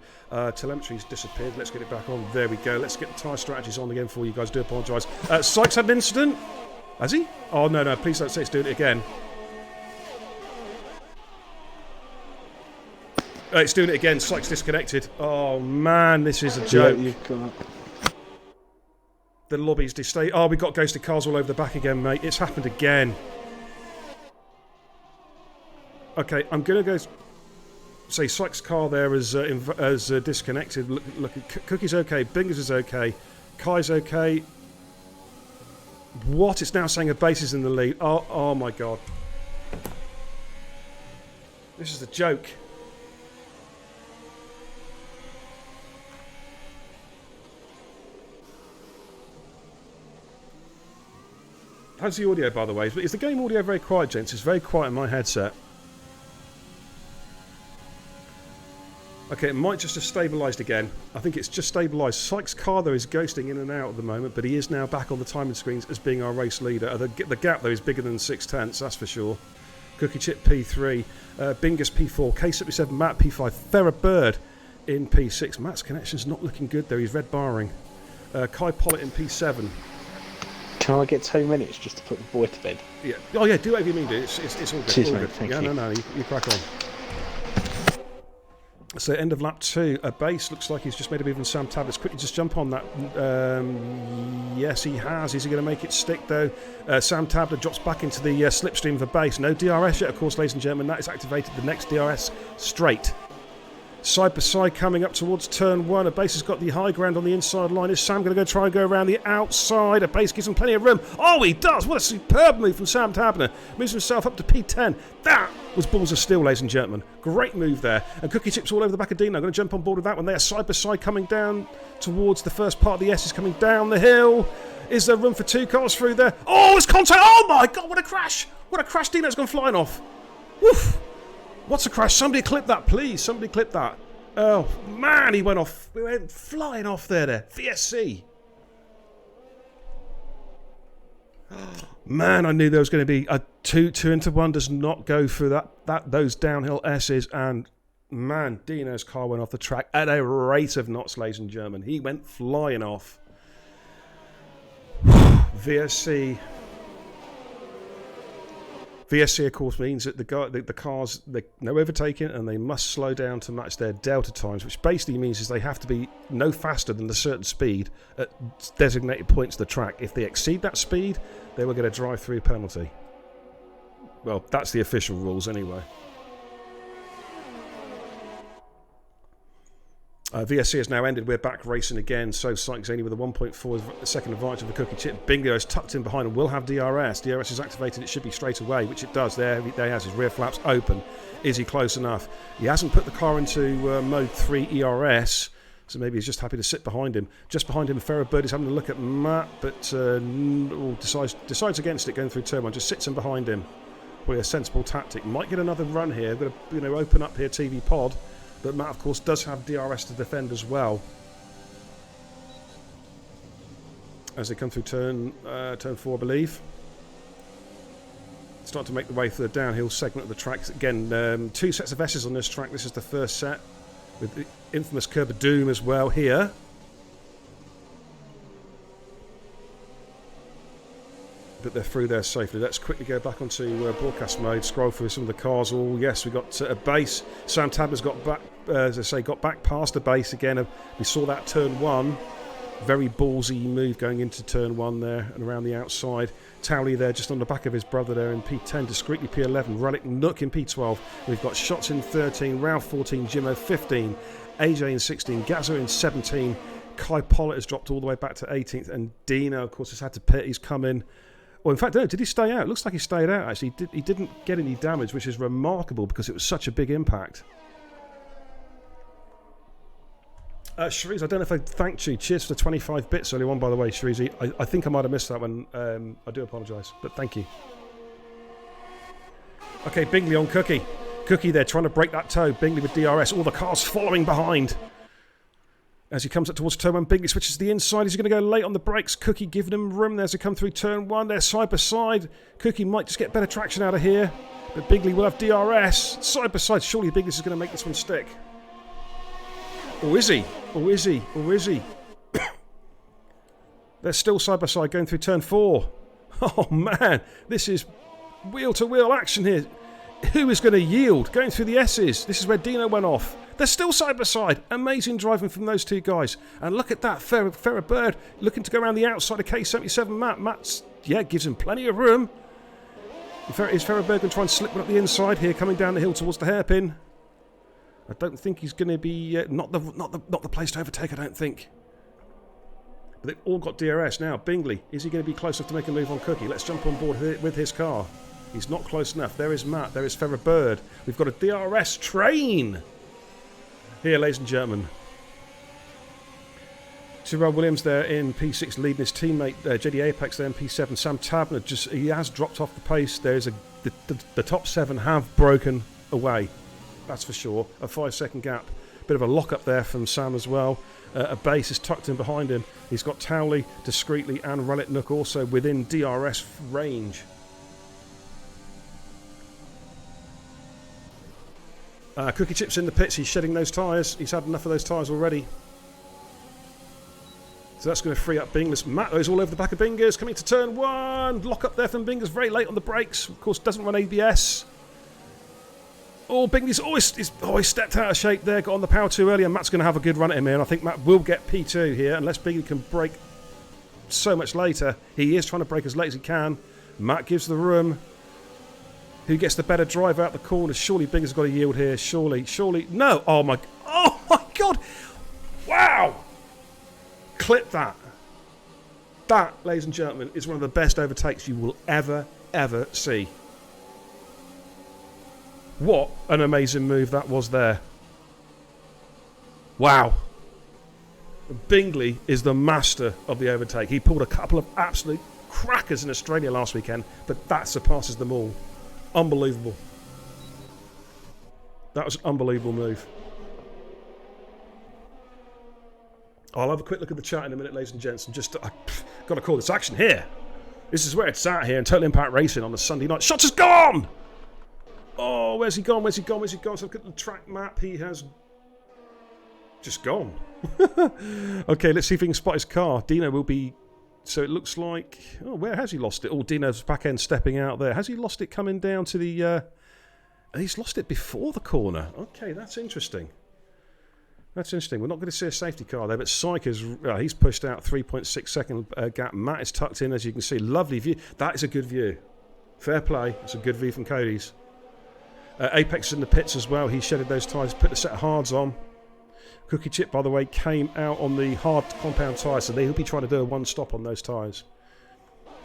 Telemetry's disappeared. Let's get it back on. There we go. Let's get the tyre strategies on again for you guys. Do apologise. Sykes had an incident. Has he? Oh, no. Please don't say it's doing it again. It's doing it again. Sykes disconnected. Oh, man. This is a joke. Yeah, you've got... The lobby's display. Oh, we've got ghosted cars all over the back again, mate. It's happened again. Okay, I'm going to go... Say Sykes' car there is disconnected. Look, Cookie's okay. Bingers is okay. Kai's okay. What? It's now saying a base is in the lead. Oh my god. This is a joke. How's the audio, by the way? Is the game audio very quiet, gents? It's very quiet in my headset. Okay, it might just have stabilised again. I think it's just stabilised. Sykes' car, though, is ghosting in and out at the moment, but he is now back on the timing screens as being our race leader. The gap, though, is bigger than 6/10, that's for sure. Cookie Chip P3, Bingus P4, K77, Matt P5, Ferrer Bird in P6. Matt's connection's not looking good, though. He's red barring. Kai Pollitt in P7. Can I get 2 minutes just to put the boy to bed? Yeah. Oh, yeah, do whatever you mean, dude. It's all good. Cheers, all mate. good. Thank yeah, you. no, you crack on. So end of lap 2, a base looks like he's just made a move on Sam Tab. Let's quickly just jump on that. Yes, he has. Is he going to make it stick though? Sam Tabler drops back into the slipstream of a base. No DRS yet, of course, ladies and gentlemen. That is activated. The next DRS straight. Side by side coming up towards turn 1. A base has got the high ground on the inside line. Is Sam going to try and go around the outside? A base gives him plenty of room. Oh, he does. What a superb move from Sam Tabner. Moves himself up to P10. That was balls of steel, ladies and gentlemen. Great move there. And Cookie Chips all over the back of Dino. I'm going to jump on board with that one. They are side by side coming down towards the first part of the S is coming down the hill. Is there room for 2 cars through there? Oh, it's contact. Oh, my God. What a crash. What a crash. Dino's gone flying off. Woof. What's a crash? Somebody clip that, please. Somebody clip that. Oh, man, he went off. We went flying off there. VSC. Man, I knew there was going to be a 2 into 1 does not go through those downhill S's. And, man, Dino's car went off the track at a rate of knots, ladies and gentlemen. He went flying off. VSC, of course, means that the cars, no overtaking, and they must slow down to match their delta times, which basically means is they have to be no faster than a certain speed at designated points of the track. If they exceed that speed, they will get a drive-through penalty. Well, that's the official rules anyway. VSC has now ended. We're back racing again. So Sykes only with a 1.4 second advantage of the Cookie Chip. Bingo is tucked in behind and will have DRS. DRS is activated. It should be straight away, which it does. There he has his rear flaps open. Is he close enough? He hasn't put the car into mode 3 ERS, so maybe he's just happy to sit behind him. Just behind him, Ferrer Bird is having a look at Matt, but decides against it going through turn 1. Just sits in behind him. Probably a sensible tactic. Might get another run here. Going to open up here TV pod. But Matt, of course, does have DRS to defend as well. As they come through turn 4, I believe. Start to make the way through the downhill segment of the track. Again, 2 sets of S's on this track. This is the first set with the infamous Curb of Doom as well here. But they're through there safely. Let's quickly go back onto broadcast mode, scroll through some of the cars. Oh, yes, we got a base. Sam Tabler's got back, as I say, got back past the base again. We saw that turn 1. Very ballsy move going into turn 1 there and around the outside. Towley there just on the back of his brother there in P10, discreetly P11. Relic Nook in P12. We've got Shots in 13, Ralph 14, Jimmo 15, AJ in 16, Gazza in 17. Kai Pollitt has dropped all the way back to 18th. And Dino, of course, has had to pit. He's come in. Well, in fact, no, did he stay out? It looks like he stayed out, actually. He didn't get any damage, which is remarkable because it was such a big impact. Shreeze, I don't know if I thanked you. Cheers for the 25 bits earlier on, by the way, Shreeze. I think I might have missed that one. I do apologise, but thank you. Okay, Bingley on Cookie. Cookie there trying to break that toe. Bingley with DRS. All the cars following behind. As he comes up towards turn 1, Bingley switches to the inside. He's going to go late on the brakes. Cookie giving him room there as they come through turn 1. They're side by side. Cookie might just get better traction out of here. But Bingley will have DRS. Side by side. Surely Bingley is going to make this one stick. Or is he? Or is he? Or is he? They're still side by side going through turn 4. Oh, man. This is wheel-to-wheel action here. Who is going to yield? Going through the S's. This is where Dino went off. They're still side by side. Amazing driving from those 2 guys. And look at that. Ferrer Bird looking to go around the outside of K77 Matt. Matt's, gives him plenty of room. Is Ferrerberg going to try and slip one up the inside here, coming down the hill towards the hairpin? I don't think he's going to be not the place to overtake. I don't think. But they've all got DRS now. Bingley, is he going to be close enough to make a move on Cookie? Let's jump on board with his car. He's not close enough. There is Matt. There is Ferrerberg. We've got a DRS train here, ladies and gentlemen. Tyrrell Williams there in P6 leading his teammate JD Apex there in P7. Sam Tabner he has dropped off the pace. There's the top 7 have broken away. That's for sure. A 5-second gap. Bit of a lock up there from Sam as well. A base is tucked in behind him. He's got Towley discreetly and Relit Nook also within DRS range. Cookie Chip's in the pits. He's shedding those tyres. He's had enough of those tyres already. So that's going to free up Bingers. Matt is all over the back of Bingers. Coming to turn 1. Lock up there from Bingers. Very late on the brakes. Of course, doesn't run ABS. Oh, Bingley's always stepped out of shape there. Got on the power too early, and Matt's going to have a good run at him here. And I think Matt will get P2 here, unless Bingley can brake so much later. He is trying to brake as late as he can. Matt gives the room. Who gets the better drive out the corner? Surely Binger's got to yield here. Surely. No. Oh my God. Wow. Clip that. That, ladies and gentlemen, is one of the best overtakes you will ever see. What an amazing move that was there. Wow. Bingley is the master of the overtake. He pulled a couple of absolute crackers in Australia last weekend, but that surpasses them all. Unbelievable. That was an unbelievable move. I'll have a quick look at the chat in a minute, ladies and gents. And I've got to call this action here. This is where it's at here in Total Impact Racing on a Sunday night. Shots is gone! Oh, where's he gone? So look at the track map. He has just gone. Okay, let's see if we can spot his car. Dino will be... So it looks like... Oh, where has he lost it? Oh, Dino's back end stepping out there. Has he lost it coming down to the... He's lost it before the corner. Okay, that's interesting. We're not going to see a safety car there, but Syker's... he's pushed out 3.6 second gap. Matt is tucked in, as you can see. Lovely view. That is a good view. Fair play. It's a good view from Cody's. Apex is in the pits as well. He shedded those tyres, put the set of hards on. Cookie Chip, by the way, came out on the hard compound tyres, so he'll be trying to do a one-stop on those tyres.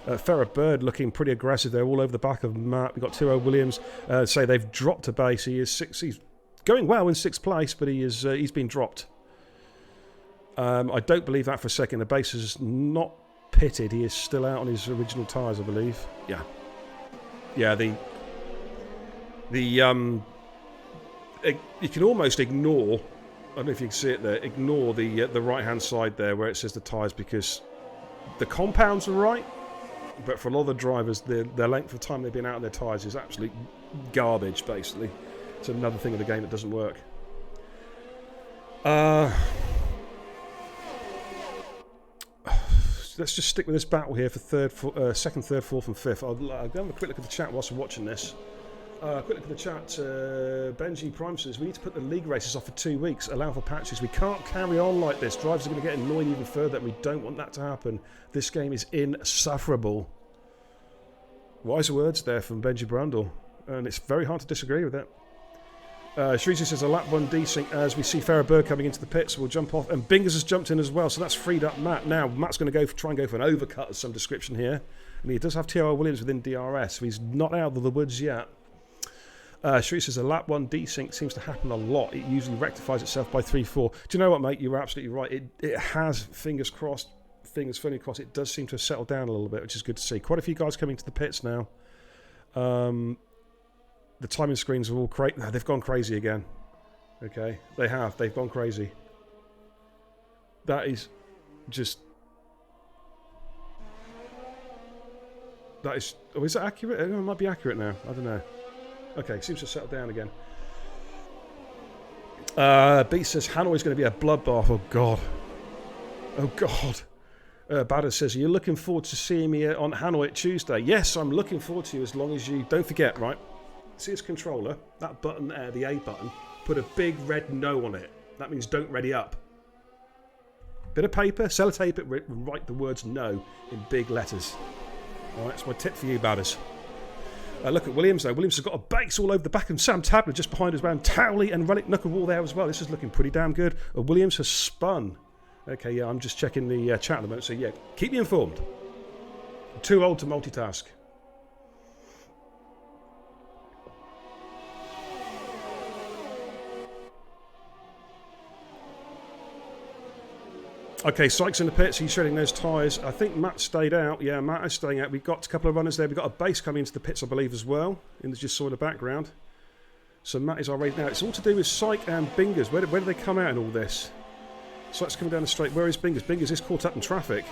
Ferrerberg looking pretty aggressive there, all over the back of Matt. We've got Tyrrell Williams. Say they've dropped a base. He's going well in 6th place, but he's been dropped. I don't believe that for a second. The base is not pitted. He is still out on his original tyres, I believe. Yeah. You can almost ignore... I don't know if you can see it there. Ignore the right-hand side there where it says the tyres, because the compounds are right, but for a lot of the drivers, their length of time they've been out on their tyres is absolute garbage, basically. It's another thing of the game that doesn't work. Let's just stick with this battle here for second, third, fourth, and fifth. I'll go have a quick look at the chat whilst we're watching this. Quick look at the chat. Benji Prime says, we need to put the league races off for 2 weeks, allow for patches. We can't carry on like this. Drivers are going to get annoyed even further, and we don't want that to happen. This game is insufferable. Wise words there from Benji Brundle, and it's very hard to disagree with it. Shreezy says a lap 1 desync as we see Ferrerberg coming into the pits. We'll jump off, and Bingers has jumped in as well, so that's freed up Matt. Now Matt's going to try and go for an overcut of some description here, and he does have TIR Williams within DRS, so he's not out of the woods yet. Shreezy says a lap 1 desync seems to happen a lot. It usually rectifies itself by 3-4. Do you know what, mate? You were absolutely right. It has, fingers crossed, fingers firmly crossed, it does seem to have settled down a little bit, which is good to see. Quite a few guys coming to the pits now. The timing screens are all crazy. They've gone crazy again. Okay, they have. They've gone crazy. That is just... That is... Oh, is that accurate? It might be accurate now. I don't know. Okay, seems to settle down again. B says Hanoi is going to be a bloodbath. Oh, God. Oh, God. Bader says, are you looking forward to seeing me on Hanoi at Tuesday? Yes, I'm looking forward to you as long as you... Don't forget, right? See his controller? That button there, the A button, put a big red no on it. That means don't ready up. Bit of paper, sellotape it, write the words no in big letters. Alright, that's my tip for you, Badders. Look at Williams, though. Williams has got a base all over the back, and Sam Tabler just behind us around Towley and Relic Nook are all there as well. This is looking pretty damn good. Williams has spun. Okay, yeah, I'm just checking the chat at the moment, so yeah, keep me informed. I'm too old to multitask. Okay, Sykes in the pits, he's shredding those tyres. I think Matt stayed out. Yeah, Matt is staying out. We've got a couple of runners there. We've got a base coming into the pits, I believe, as well. In the just saw the background. So Matt is our race now. It's all to do with Syke and Bingers. Where do they come out in all this? Syke's coming down the straight. Where is Bingers? Bingers is caught up in traffic.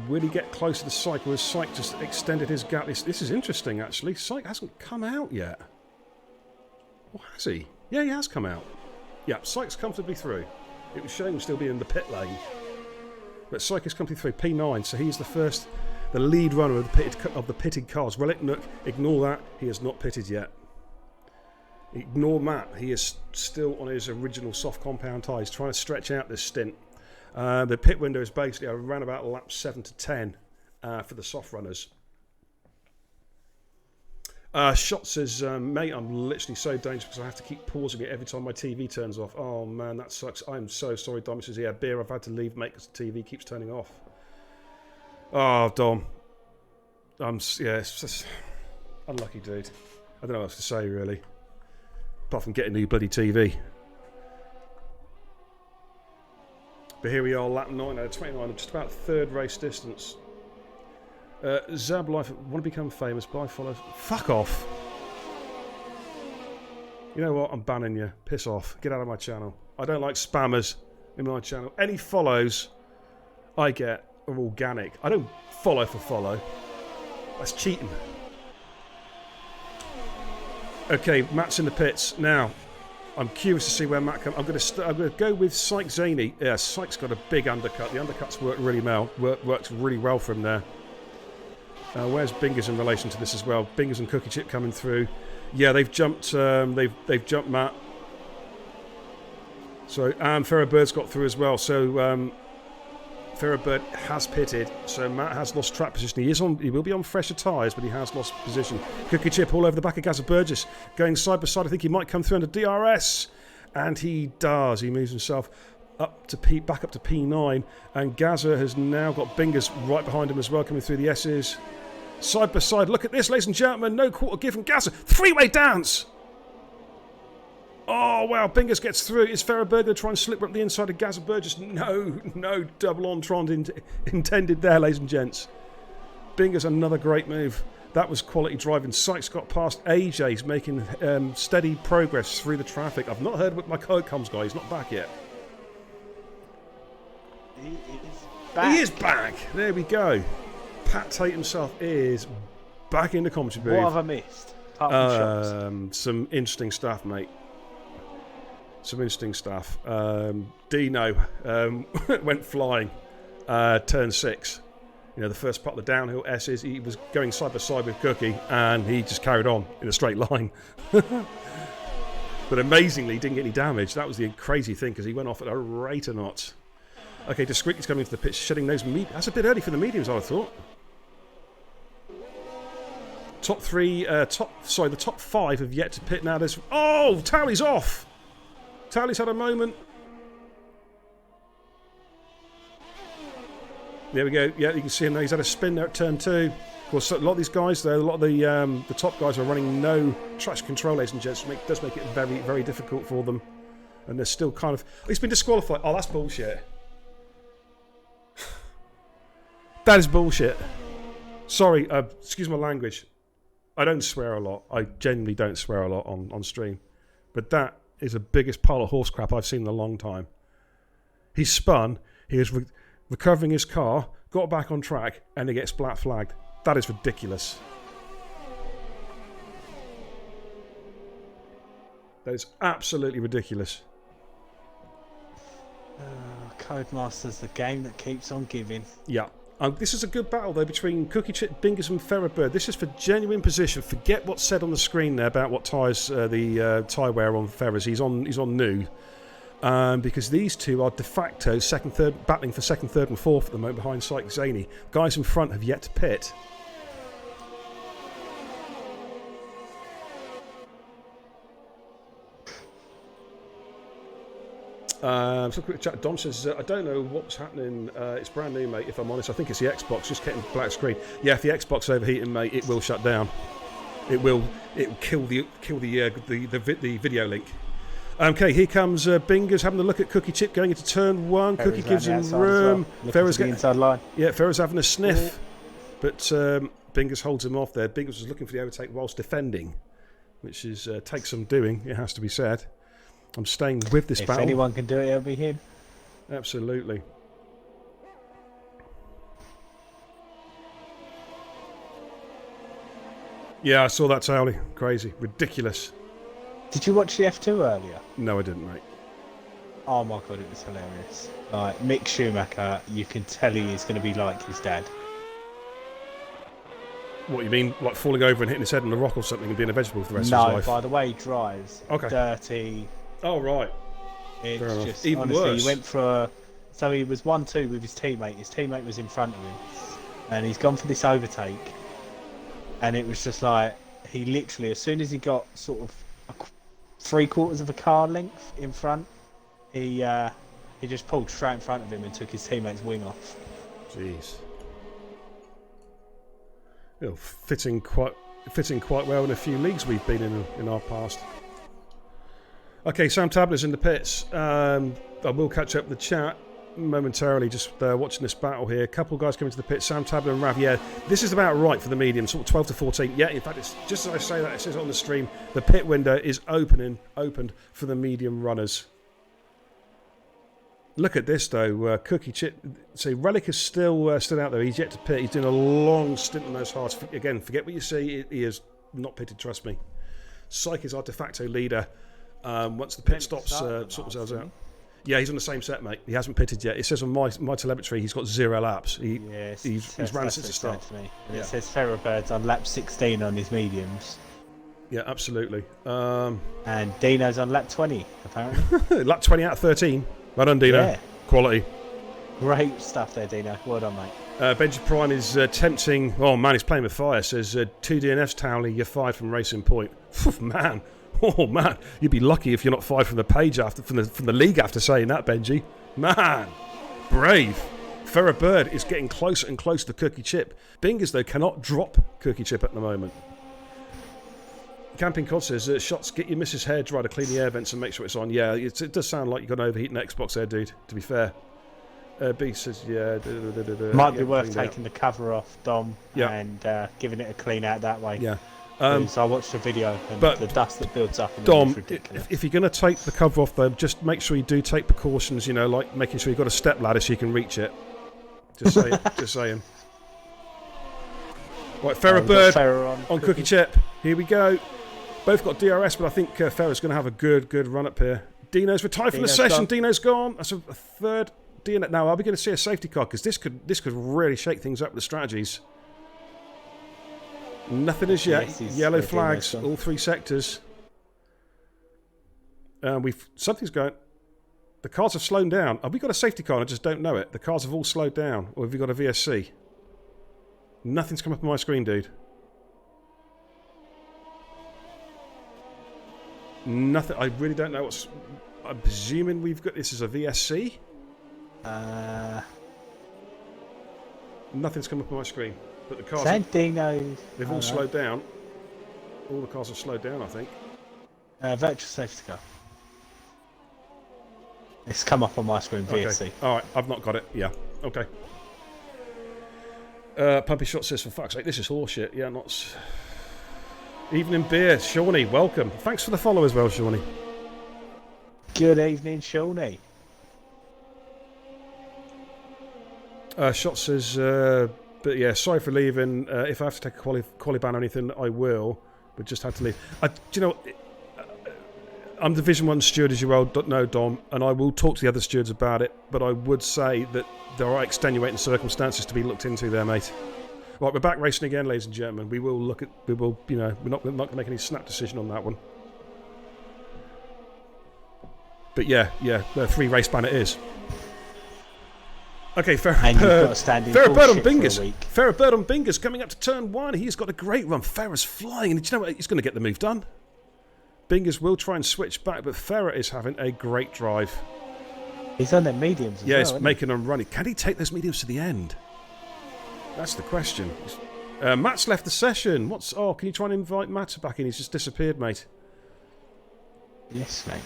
Will he get closer to Syke, or has Syke just extended his gap? This is interesting, actually. Syke hasn't come out yet. Or has he? Yeah, he has come out. Yeah, Syke's comfortably through. It was showing him still being in the pit lane. But Syke is comfortably through, P9, so he's the lead runner of the pitted cars. Relic Nook, ignore that, he has not pitted yet. Ignore Matt, he is still on his original soft compound tyres, trying to stretch out this stint. The pit window is basically around about laps 7 to 10 for the soft runners. Shot says, mate, I'm literally so dangerous because I have to keep pausing it every time my TV turns off. Oh man, that sucks. I'm so sorry, Dom. Says, yeah, beer, I've had to leave, mate, because the TV keeps turning off. Oh, Dom. It's just unlucky, dude. I don't know what else to say, really. Apart from getting a new bloody TV. But here we are, lap 9 out of 29, just about third race distance. Zab Life, want to become famous, buy follows. Fuck off. You know what? I'm banning you. Piss off. Get out of my channel. I don't like spammers in my channel. Any follows I get are organic. I don't follow for follow. That's cheating. Okay, Matt's in the pits. Now, I'm curious to see where Matt comes. I'm going to go with Syke Zaney. Yeah, Syke's got a big undercut. The undercuts work really well. Works really well for him there. Where's Bingers in relation to this as well? Bingers and Cookie Chip coming through. Yeah, they've jumped. They've jumped Matt. So and Ferrobird's got through as well. So Ferrobird has pitted. So Matt has lost track position. He will be on fresher tyres, but he has lost position. Cookie Chip all over the back of Gaza Burgess, going side by side. I think he might come through under DRS, and he does. He moves himself up to back up to P9, and Gaza has now got Bingers right behind him as well, coming through the S's. Side by side, look at this, ladies and gentlemen. No quarter given. Gaza, three-way dance. Oh, wow, Bingers gets through. Is Ferrobird going to try and slip up the inside of Gaza Burgess? No, double entendre intended there, ladies and gents. Bingers, another great move. That was quality driving. Sykes got past AJ's, making steady progress through the traffic. I've not heard what my code comes, guy. He's not back yet. He is back. He is back. There we go. Pat Tate himself is back in the commentary booth. What have I missed? Apart from shots. Some interesting stuff, mate. Some interesting stuff. Dino went flying, turn 6. You know, the first part of the downhill S's, he was going side by side with Cookie, and he just carried on in a straight line. But amazingly, he didn't get any damage. That was the crazy thing, because he went off at a rate of knots. Okay, Discreetly's coming into the pitch, shedding those That's a bit early for the mediums, I would have thought. The top 5 have yet to pit now. Oh, Towley's off. Towley's had a moment. There we go. Yeah, you can see him now. He's had a spin there at turn 2. Of course, a lot of these guys, though, a lot of the top guys are running no traction control, ladies and gents. It does make it very, very difficult for them. And they're still kind of... He's been disqualified. Oh, that's bullshit. That is bullshit. Sorry, excuse my language. I don't swear a lot. I genuinely don't swear a lot on stream. But that is the biggest pile of horse crap I've seen in a long time. He spun, he was recovering his car, got back on track, and he gets black flagged. That is ridiculous. That is absolutely ridiculous. Codemasters, the game that keeps on giving. Yeah. This is a good battle, though, between Cookie Chip, Bingers and Ferrobird. This is for genuine position. Forget what's said on the screen there about what tyres the tyre wear on Ferrers. He's on new. Because these two are de facto second, third, battling for second, third, and fourth at the moment behind Syke Zaney. Guys in front have yet to pit. So quick chat. Dom says, I don't know what's happening. It's brand new, mate. If I'm honest, I think it's the Xbox just getting black screen. Yeah, if the Xbox overheating, mate, it will shut down. It will kill the video link. Okay, here comes Bingers having a look at Cookie Chip going into turn 1. Ferrer's Cookie gives him well. room. Ferrer's getting inside line. Yeah, Ferrer's having a sniff, but Bingers holds him off there. Bingers was looking for the overtake whilst defending, which is takes some doing. It has to be said. I'm staying with this battle. If anyone can do it, it'll be him. Absolutely. Yeah, I saw that, Towley. Crazy. Ridiculous. Did you watch the F2 earlier? No, I didn't, mate. Oh my god, it was hilarious. Like, Mick Schumacher, you can tell he is going to be like his dad. What, you mean, like falling over and hitting his head on a rock or something and being a vegetable for the rest of his life? No, by the way he drives. Okay. Dirty. Oh, right. It's Fair enough. just, Even honestly, worse. he went for so he was 1-2 with his teammate. His teammate was in front of him. And he's gone for this overtake. And it was just like, he literally, as soon as he got sort of 3/4 of a car length in front, he just pulled straight in front of him and took his teammate's wing off. Jeez. You know, fitting quite well in a few leagues we've been in our past. Okay, Sam Tabler's in the pits. I will catch up with the chat momentarily, just watching this battle here. A couple of guys coming to the pit. Sam Tabler and Rav. Yeah, this is about right for the medium, sort of 12 to 14. Yeah, in fact, it's just as I say that, it says on the stream, the pit window is opened for the medium runners. Look at this though, Cookie Chip. So Relic is still out there. He's yet to pit. He's doing a long stint on those hards. Again, forget what you see. He is not pitted. Trust me. Syke is our de facto leader. Once the pit stops, sort themselves out. Yeah, he's on the same set, mate. He hasn't pitted yet. It says on my telemetry he's got 0 laps. He's ran since the start. And it says Ferrobird's on lap 16 on his mediums. Yeah, absolutely. And Dino's on lap 20, apparently. Lap 20 out of 13. Well done, Dino. Yeah. Quality. Great stuff there, Dino. Well done, mate. Benji Prime is tempting. Oh man, he's playing with fire. Says 2 DNFs, Townley. You're fired from Racing Point. Man. Oh man, you'd be lucky if you're not fired from the page after from the league after saying that, Benji. Man, brave. Ferrobird is getting closer and closer to Cookie Chip. Bingers though cannot drop Cookie Chip at the moment. Camping Cod says, shots, get your missus' hair dry to clean the air vents and make sure it's on. Yeah, it does sound like you've got an overheating Xbox there, dude, to be fair. B says, yeah. Might be worth taking the cover off, Dom, and giving it a clean out that way. Yeah. So I watched the video and but the dust that builds up. Dom, if you're going to take the cover off, though, just make sure you do take precautions, you know, like making sure you've got a step ladder so you can reach it. Just saying. Just saying. Right, Ferrobird on Cookie Chip. Here we go. Both got DRS, but I think Ferro's going to have a good run up here. Dino's retired from the session. Dino's gone. That's a third Dino. Now, are we going to see a safety car? Because this could really shake things up with the strategies. Nothing as yet. Yellow flags, all 3 sectors. Something's going. The cars have slowed down. Have we got a safety car? I just don't know it. The cars have all slowed down, or have we got a VSC? Nothing's come up on my screen, dude. Nothing. I really don't know what's. I'm presuming we've got this as a VSC. Nothing's come up on my screen. But the cars, they've all slowed down. All the cars have slowed down, I think. Virtual safety car. It's come up on my screen, VSC. Okay. All right, I've not got it. Yeah, okay. Pumpy Shot says, for fuck's sake, this is horseshit. Yeah, not... Evening beer. Shawnee, welcome. Thanks for the follow as well, Shawnee. Good evening, Shawnee. Shot says, but yeah, sorry for leaving. If I have to take a quali ban or anything, I will. But just had to leave. Do you know, I'm Division 1 steward, as you well know, Dom, and I will talk to the other stewards about it, but I would say that there are extenuating circumstances to be looked into there, mate. Right, we're back racing again, ladies and gentlemen. We're not going to make any snap decision on that one. But yeah, the 3 race ban it is. Okay, And you've got to stand in Farrah Bird on bullshit for a Bingers. week. Farrah Bird on Bingers coming up to turn 1. He's got a great run. Farrah's flying, and do you know what? He's going to get the move done. Bingers will try and switch back, but Farrah is having a great drive. He's on their mediums as Yeah, well, he's isn't making them running. Can he take those mediums to the end? That's the question. Matt's left the session. Can you try and invite Matt back in? He's just disappeared, mate. he? Yes, mate.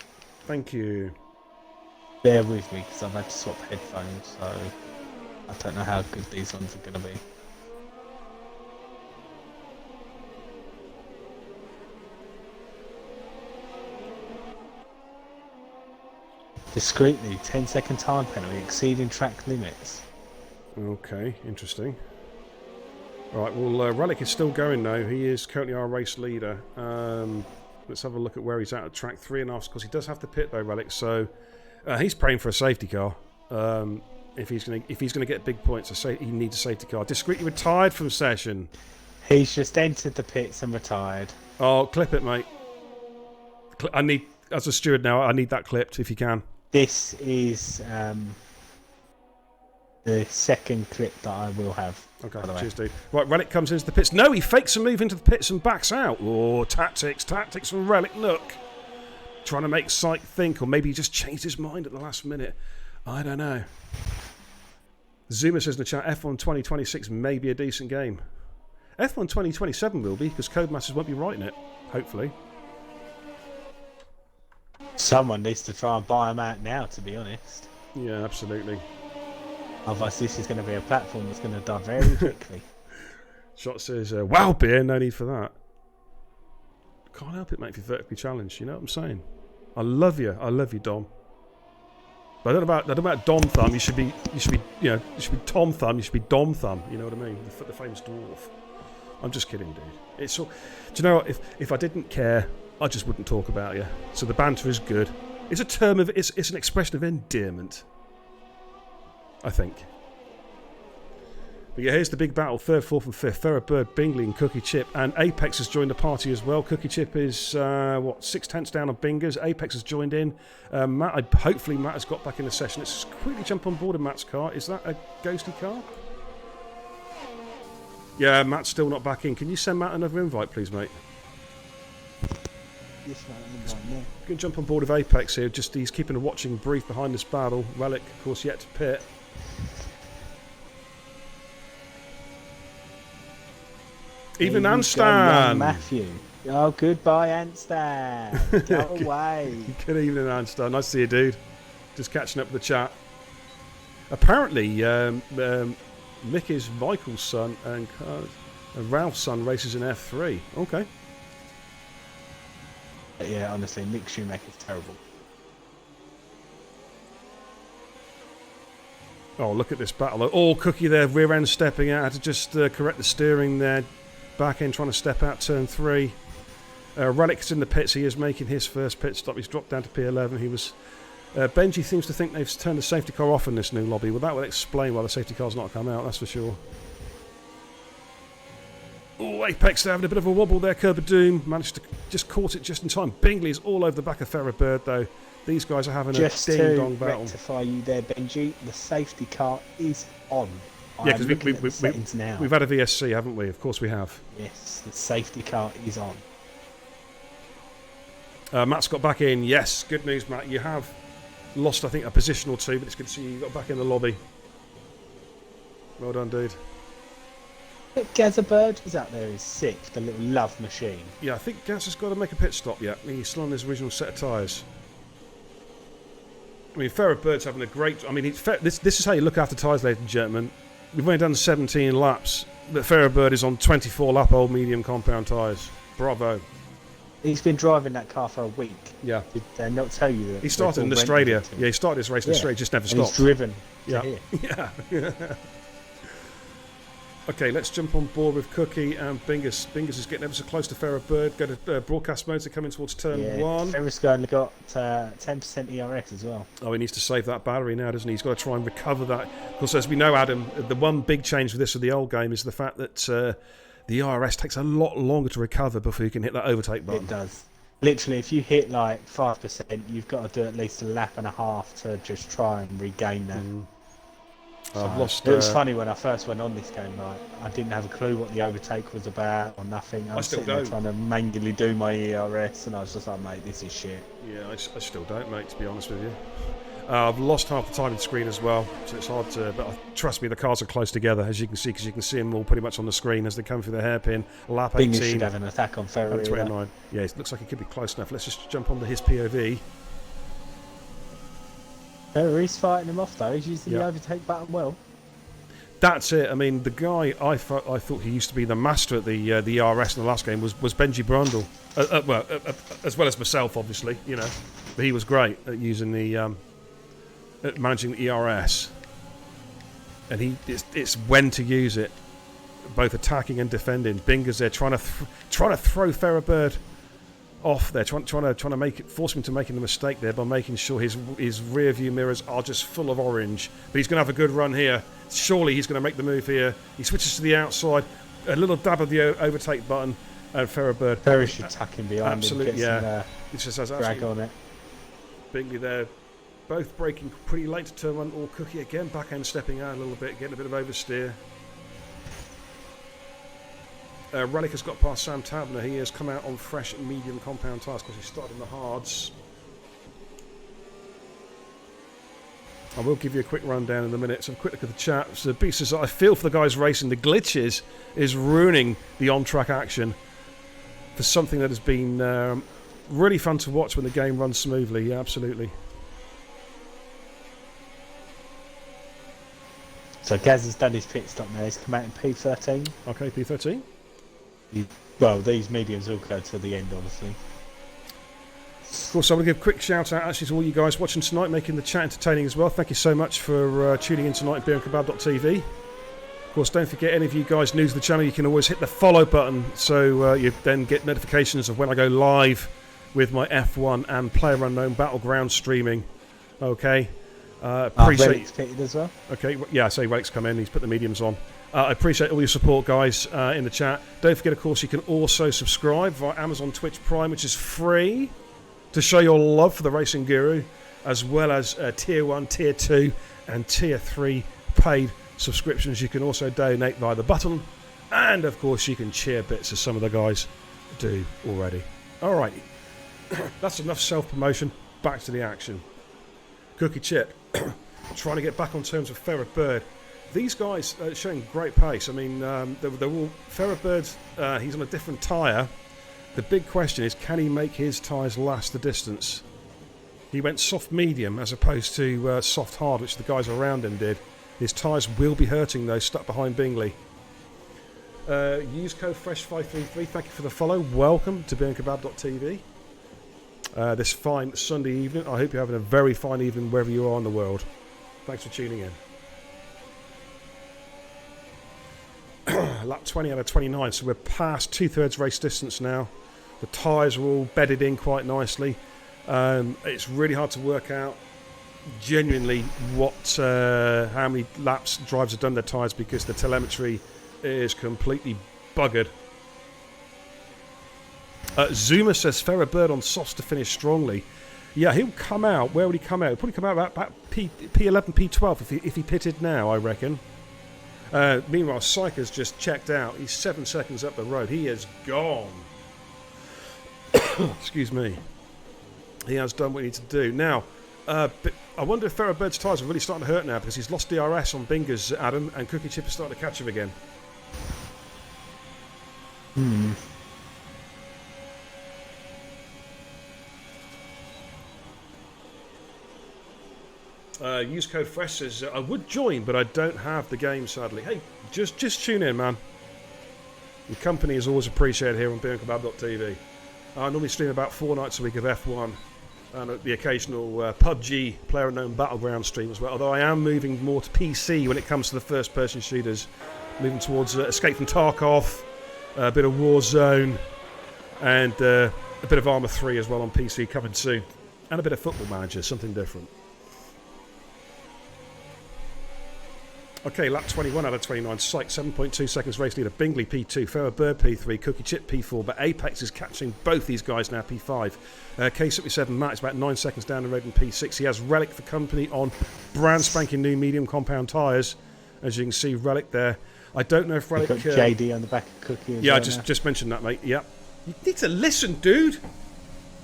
Thank you. Bear with me because I've had to swap headphones, so I don't know how good these ones are going to be. Discreetly, 10-second time penalty, exceeding track limits. Okay, interesting. Right, well, Relic is still going now. He is currently our race leader. Let's have a look at where he's at track 3.5, because he does have to pit though, Relic. So he's praying for a safety car. If he's gonna get big points, he needs a safety car. Discreetly retired from session. He's just entered the pits and retired. Oh, clip it, mate. I need, as a steward now, I need that clipped if you can. This is the second clip that I will have. Okay, by the way. cheers, dude. Right, Relic comes into the pits. No, he fakes a move into the pits and backs out. Oh, tactics from Relic. Look, trying to make Sight think, or maybe he just changed his mind at the last minute. I don't know. Zuma says in the chat, F1 2026 may be a decent game. F1 2027 will be, because Codemasters won't be writing it, hopefully. Someone needs to try and buy them out now, to be honest. Yeah, absolutely. Otherwise, this is going to be a platform that's going to die very quickly. Shot says, wow, beer, no need for that. Can't help it, mate, if you're vertically challenged, you know what I'm saying? I love you, Dom. But I don't know about Dom Thumb. You should be Tom Thumb. You should be Dom Thumb. You know what I mean? The famous dwarf. I'm just kidding, dude. It's all. Do you know what? If I didn't care, I just wouldn't talk about you. So the banter is good. It's a term of. It's an expression of endearment. I think. But yeah, here's the big battle. 3rd, 4th, and 5th. Farrah Bird, Bingley, and Cookie Chip. And Apex has joined the party as well. Cookie Chip is, 6/10 down on Bingers. Apex has joined in. Hopefully Matt has got back in the session. Let's quickly jump on board of Matt's car. Is that a ghosty car? Yeah, Matt's still not back in. Can you send Matt another invite, please, mate? Yes, mate, I'm inviting you. You can jump on board of Apex here. Just he's keeping a watching brief behind this battle. Relic, of course, yet to pit. Even Anstan. Matthew. Oh, goodbye, Anstan. Go away. Good evening, Anstan. Nice to see you, dude. Just catching up with the chat. Apparently, Mick is Michael's son, and Ralph's son races in F3. Okay. Yeah, honestly, Mick Schumacher's terrible. Oh, look at this battle. Oh, Cookie there, rear end stepping out. Had to just correct the steering there. Back end trying to step out turn 3. Relic's in the pits. He is making his first pit stop. He's dropped down to P11. He was. Benji seems to think they've turned the safety car off in this new lobby. Well, that would explain why the safety car's not come out, that's for sure. Oh, Apex there having a bit of a wobble there. Curb of Doom managed to just caught it just in time. Bingley's all over the back of Farrah Bird, though. These guys are having just a ding-dong battle. Just to rectify you there, Benji, the safety car is on. Yeah, because we've had a VSC, haven't we? Of course we have. Yes, the safety car is on. Matt's got back in. Yes, good news, Matt. You have lost, I think, a position or two, but it's good to see you got back in the lobby. Well done, dude. Gazabird is out there, is sick, the little love machine. Yeah, I think Gaz has got to make a pit stop yet. He's still on his original set of tyres. I mean, Farrah Bird's having a great... I mean, this is how you look after tyres, ladies and gentlemen. We've only done 17 laps, but Farrah Bird is on 24 lap old medium compound tyres. Bravo. He's been driving that car for a week. Yeah. Did they not tell you that? He started in Australia. Yeah, he started his race in Australia, just never stopped. He's driven to here. Yeah. Okay, let's jump on board with Cookie and Bingus. Bingus is getting ever so close to Farrah Bird. Go to broadcast mode, they're coming towards turn 1. Farrah's only got 10% ERS as well. Oh, he needs to save that battery now, doesn't he? He's got to try and recover that. Of course, as we know, Adam, the one big change with this of the old game is the fact that the ERS takes a lot longer to recover before you can hit that overtake button. It does. Literally, if you hit like 5%, you've got to do at least a lap and a half to just try and regain that. I've lost. It was funny when I first went on this game. Like, I didn't have a clue what the overtake was about or nothing. I was still sitting there don't. trying to manually do my ERS, and I was just like, mate, this is shit. Yeah, I still don't, mate, to be honest with you. I've lost half the timing screen as well, so it's hard to... But trust me, the cars are close together, as you can see, because you can see them all pretty much on the screen as they come through the hairpin. Lap 18. Bingus should have an attack on Ferrari. 29. Yeah, it looks like it could be close enough. Let's just jump onto his POV. Ferrari's fighting him off, though. He's using the overtake button well. That's it. I mean, the guy I thought he used to be the master at the ERS in the last game was Benji Brundle. As well as myself, obviously, you know. But he was great at using the... at managing the ERS, and it's when to use it, both attacking and defending. Binger's there trying to throw Ferrobird off there, trying to force him to making the mistake there by making sure his rear view mirrors are just full of orange. But he's going to have a good run here. Surely he's going to make the move here. He switches to the outside, a little dab of the overtake button, and Ferrobird. Ferry should tuck him behind absolutely, him. yeah. It just has drag on it. Bingley there. Both braking pretty late to turn one, or Cookie again, back end stepping out a little bit, getting a bit of oversteer. Relic has got past Sam Tabner. He has come out on fresh medium compound tyres because he started in the hards. I will give you a quick rundown in a minute. So, a quick look at the chat. So, B says, I feel for the guys racing. The glitches is ruining the on-track action for something that has been really fun to watch when the game runs smoothly. Yeah, absolutely. So Gaz has done his pit stop now. He's come out in P13. Okay, P13. Well, these mediums will go to the end, obviously. Of course, I'm going to give a quick shout out actually to all you guys watching tonight, making the chat entertaining as well. Thank you so much for tuning in tonight at beerandkebab.tv. Of course, don't forget, any of you guys new to the channel, you can always hit the follow button so you then get notifications of when I go live with my F1 and PlayerUnknown Battleground streaming. Okay. Appreciate Relic's pitted as well. Okay, yeah, I say Relic's come in. He's put the mediums on. I appreciate all your support, guys, in the chat. Don't forget, of course, you can also subscribe via Amazon Twitch Prime, which is free, to show your love for the Racing Guru, as well as Tier 1, Tier 2, and Tier 3 paid subscriptions. You can also donate via the button, and, of course, you can cheer bits, as some of the guys do already. All right, that's enough self-promotion. Back to the action. Cookie Chip. Trying to get back on terms with Ferret Bird. These guys are showing great pace. I mean, they're all... Ferret Bird's, he's on a different tyre. The big question is, can he make his tyres last the distance? He went soft-medium as opposed to soft-hard, which the guys around him did. His tyres will be hurting, though, stuck behind Bingley. Use code FRESH533. Thank you for the follow. Welcome to beerandkebab.tv. This fine Sunday evening. I hope you're having a very fine evening wherever you are in the world. Thanks for tuning in. Lap 20 out of 29, so we're past 2/3 race distance now. The tyres are all bedded in quite nicely. It's really hard to work out genuinely how many laps drivers have done their tyres because the telemetry is completely buggered. Zuma says Ferrer Bird on softs to finish strongly. Yeah, he'll come out. Where would he come out? He'll probably come out about P11, P12 if he pitted now, I reckon. Meanwhile, Syker's just checked out. He's 7 seconds up the road. He is gone. Excuse me. He has done what he needs to do. Now, but I wonder if Ferrer Bird's tyres are really starting to hurt now because he's lost DRS on Binger's Adam and Cookie Chip is starting to catch him again. Use code FRESH says, I would join, but I don't have the game, sadly. Hey, just tune in, man. Your company is always appreciated here on beerandkebab.tv. I normally stream about 4 nights a week of F1 and the occasional PUBG, PlayerUnknown Battleground stream as well, although I am moving more to PC when it comes to the first-person shooters. Moving towards Escape from Tarkov, a bit of Warzone, and a bit of Arma 3 as well on PC coming soon. And a bit of Football Manager, something different. Okay, lap 21 out of 29. Sykes 7.2 seconds race leader. Bingley P2. Farrah Bird P3. Cookie Chip P4. But Apex is catching both these guys now P5. K77 Matt is about 9 seconds down the road in P6. He has Relic for company on brand spanking new medium compound tyres. As you can see, Relic there. I don't know if Relic... Got JD on the back of Cookie as yeah, well I just mentioned that, mate. Yep. You need to listen, dude.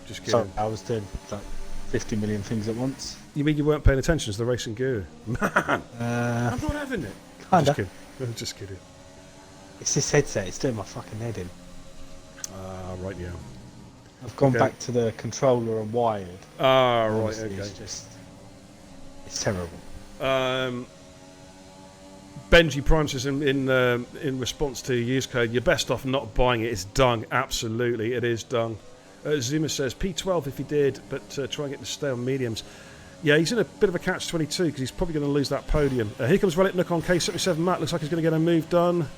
Just kidding. Sorry, I was doing like 50 million things at once. You mean you weren't paying attention to the racing gear? Man, I'm not having it. Kinda. Just kidding. I'm just kidding. It's this headset. It's doing my fucking head in. Right, yeah. I've gone back to the controller and wired. Right, Honestly, okay. It's terrible. Benji Prime says in response to use code, you're best off not buying it. It's dung. Absolutely, it is dung. Zuma says P12 if he did, but try and get to stay on mediums. Yeah, he's in a bit of a catch-22 because he's probably going to lose that podium. Here comes Relic Nook on K77 Matt. Looks like he's going to get a move done.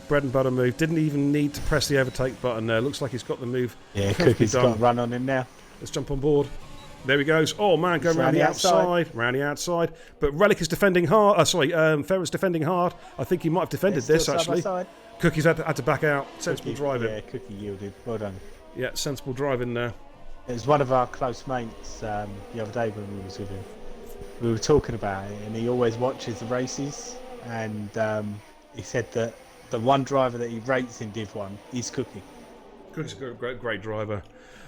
Bread and butter move. Didn't even need to press the overtake button there. Looks like he's got the move. Yeah, Cookie's got a run on him now. Let's jump on board. There he goes. Oh, man, going round the outside. Round the outside. But Relic is defending hard. Farrah's defending hard. I think he might have defended this, actually. Cookie's had to back out. Sensible driving. Yeah, Cookie yielded. Well done. Yeah, sensible driving there. It was one of our close mates the other day when we was with him. We were talking about it, and he always watches the races. And he said that the one driver that he rates in Div 1 is Cookie. Cookie's a great driver.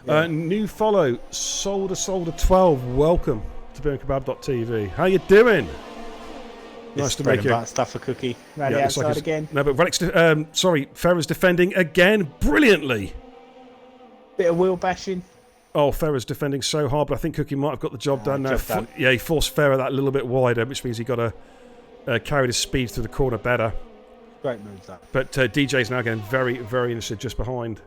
Yeah. New follow, Solder 12. Welcome to BeerandKebab.tv. How you doing? Nice to meet you. Stuff for Cookie. Round the outside again. No, but Relic's Farrah's defending again brilliantly. Bit of wheel bashing. Oh, Farrah's defending so hard, but I think Cookie might have got the job done now. Yeah, he forced Farrah that little bit wider, which means he got to carry his speed through the corner better. Great move, that. But DJ's now getting very, very interested just behind.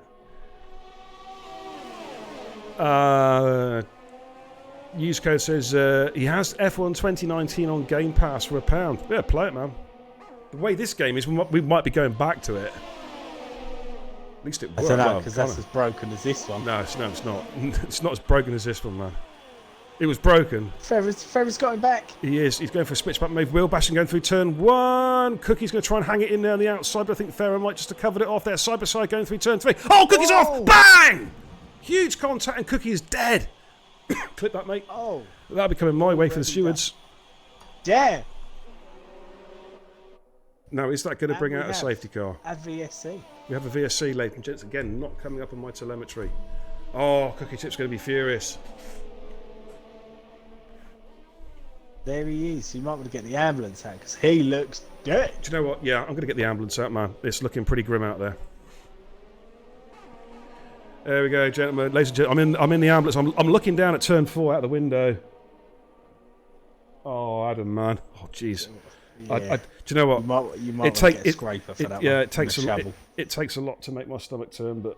Use code says he has F1 2019 on Game Pass for £1. Yeah, play it, man. The way this game is, we might be going back to it. At least it worked. I don't know, because that's as broken as this one. No, it's not. It's not as broken as this one, man. It was broken. Farrah's got him back. He is. He's going for a switch back move. Wheel bashing going through turn 1. Cookie's going to try and hang it in there on the outside, but I think Farrah might just have covered it off there. Side by side going through turn 3. Oh, Cookie's off! Bang! Huge contact and Cookie is dead. Clip that, mate. Oh. That'll be coming my way for the stewards. Yeah. Now, is that going to bring out a safety car? A VSC. We have a VSC, ladies and gents. Again, not coming up on my telemetry. Oh, Cookie Chip's going to be furious. There he is. You might want to get the ambulance out because he looks dead. Do you know what? Yeah, I'm going to get the ambulance out, man. It's looking pretty grim out there. There we go, gentlemen. Ladies and gentlemen, I'm in the ambulance. I'm looking down at turn 4 out the window. Oh, Adam, man. Oh, jeez. Yeah. Do you know what? You might get a scraper for that one. Yeah, it takes a lot to make my stomach turn, but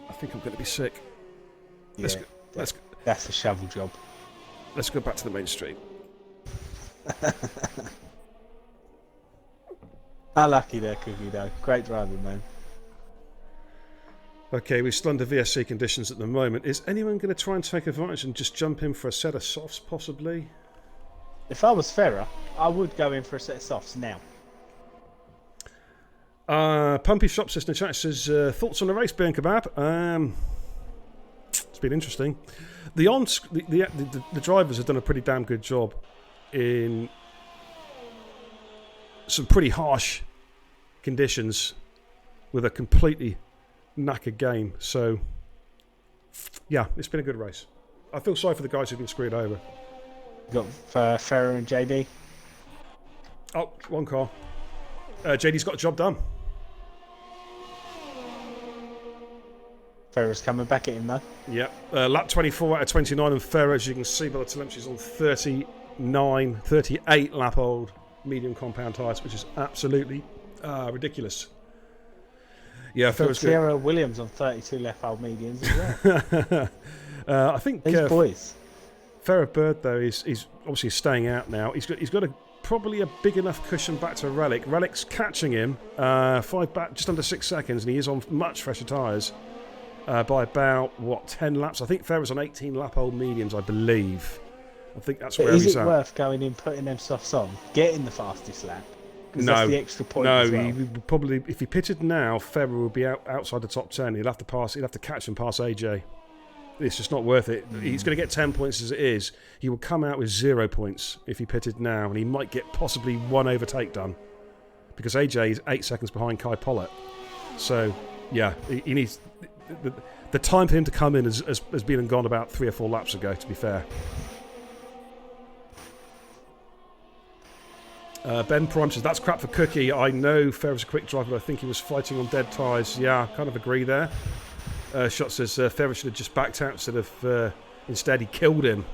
I think I'm going to be sick. Yeah, that's a shovel job. Let's go back to the main street. How lucky there, Cookie, though. Great driving, man. Okay, we're still under VSC conditions at the moment. Is anyone going to try and take advantage and just jump in for a set of softs, possibly? If I was Farrah, I would go in for a set of softs now. Pumpy Shop Sister Chat says, thoughts on the race, Beer and Kebab? It's been interesting. The drivers have done a pretty damn good job in some pretty harsh conditions with a completely knackered game. So, yeah, it's been a good race. I feel sorry for the guys who've been screwed over. You got Farrah and JD. Oh, one car. JD's got a job done. Farrah's coming back at him, though. Yep. Lap 24 out of 29, and Farrah, as you can see by the telemetry, is on 38 lap old medium compound tyres, which is absolutely ridiculous. Yeah, Farrah's good. Sierra Williams on 32 lap old mediums as well. I think these boys. Farrah Bird, though, he's obviously staying out now. He's got probably a big enough cushion back to Relic. Relic's catching him 5 back, just under 6 seconds, and he is on much fresher tyres by about 10 laps. I think Farrah's on 18 lap old mediums, I believe. I think that's But where is he's it at. worth going in, putting them softs on, getting the fastest lap? Because No, that's the extra point no. as well. He would probably, if he pitted now, February would be outside the top 10. He'd have to pass. He'd have to catch and pass AJ. It's just not worth it. He's going to get 10 points as it is. He will come out with 0 points if he pitted now, and he might get possibly 1 overtake done because AJ is 8 seconds behind Kai Pollitt. So yeah, he needs the time for him to come in has been and gone about 3 or 4 laps ago. To be fair. Ben Prime says, that's crap for Cookie. I know Ferrer's a quick driver, but I think he was fighting on dead tyres. Yeah, I kind of agree there. Shot says Ferrer should have just backed out instead he killed him.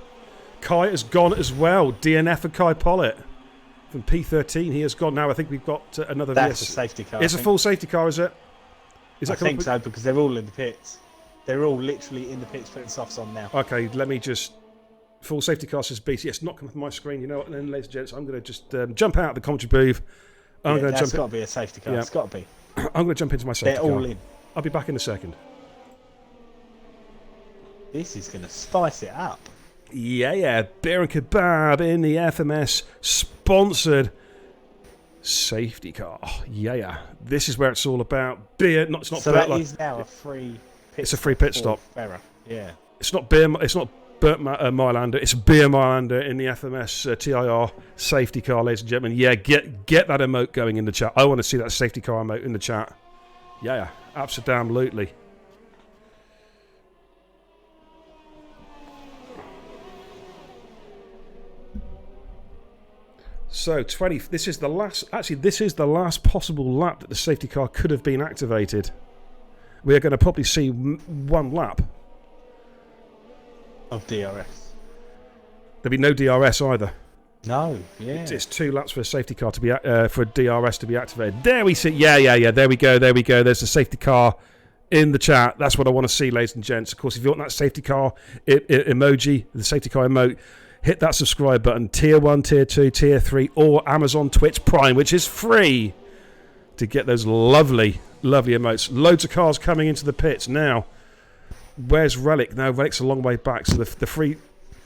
Kai has gone as well. DNF for Kai Pollitt. From P13, he has gone. Now I think we've got another... That's a safety car. It's a full safety car, is it? I think so, because they're all in the pits. They're all literally in the pits putting softs on now. Okay, let me just... Full safety car says BC. Yes, not coming from my screen. You know what, then, ladies and gents, I'm going to just jump out of the commentary booth. That's got to be a safety car. Yeah. It's got to be. I'm going to jump into my safety car. They're all in. I'll be back in a second. This is going to spice it up. Yeah. Beer and Kebab in the FMS sponsored safety car. Yeah. This is where it's all about. Beer, it's not. So that is now a free pit It's a free pit stop. Ferrer. Yeah. It's not beer. It's not Burt Mylander. It's Beer Mylander in the FMS TIR safety car, ladies and gentlemen. Yeah, get that emote going in the chat. I want to see that safety car emote in the chat. Yeah, absolutely. So 20. This is the last. Actually, this is the last possible lap that the safety car could have been activated. We are going to probably see 1 lap of DRS. There'll be no DRS either. No, yeah. It's 2 laps for a safety car to be for DRS to be activated. There we see. Yeah. There we go. There's the safety car in the chat. That's what I want to see, ladies and gents. Of course, if you want that safety car emoji, the safety car emote, hit that subscribe button. Tier 1, Tier 2, Tier 3, or Amazon Twitch Prime, which is free, to get those lovely emotes. Loads of cars coming into the pits now. Where's Relic? No, Relic's a long way back. So the free,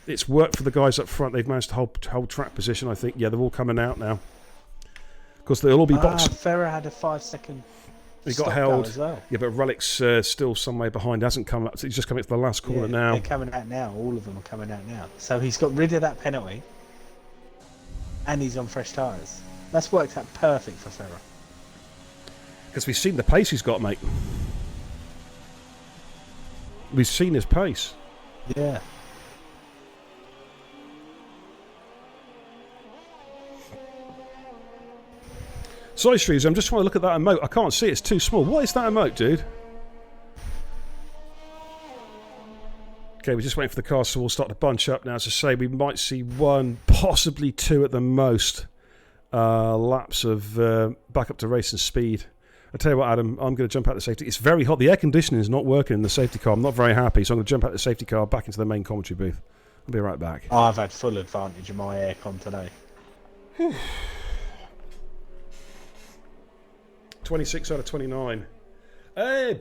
it's worked for the guys up front. They've managed to hold track position, I think. Yeah, they're all coming out now. Of course, they'll all be boxed. Ferrer had a 5-second. He got held as well. Yeah, but Relic's still some way behind. Hasn't come up. He's just coming to the last corner now. They're coming out now. All of them are coming out now. So he's got rid of that penalty, and he's on fresh tyres. That's worked out perfect for Ferrer. Because we've seen the pace he's got, mate. We've seen his pace. Yeah. Sorry, Shrews, I'm just trying to look at that emote. I can't see it. It's too small. What is that emote, dude? Okay, we're just waiting for the cars, so we'll start to bunch up now. As I say, we might see 1, possibly 2 at the most laps of back up to racing speed. I tell you what, Adam, I'm going to jump out the safety. It's very hot. The air conditioning is not working in the safety car. I'm not very happy, so I'm going to jump out the safety car back into the main commentary booth. I'll be right back. I've had full advantage of my aircon today. 26 out of 29. Hey,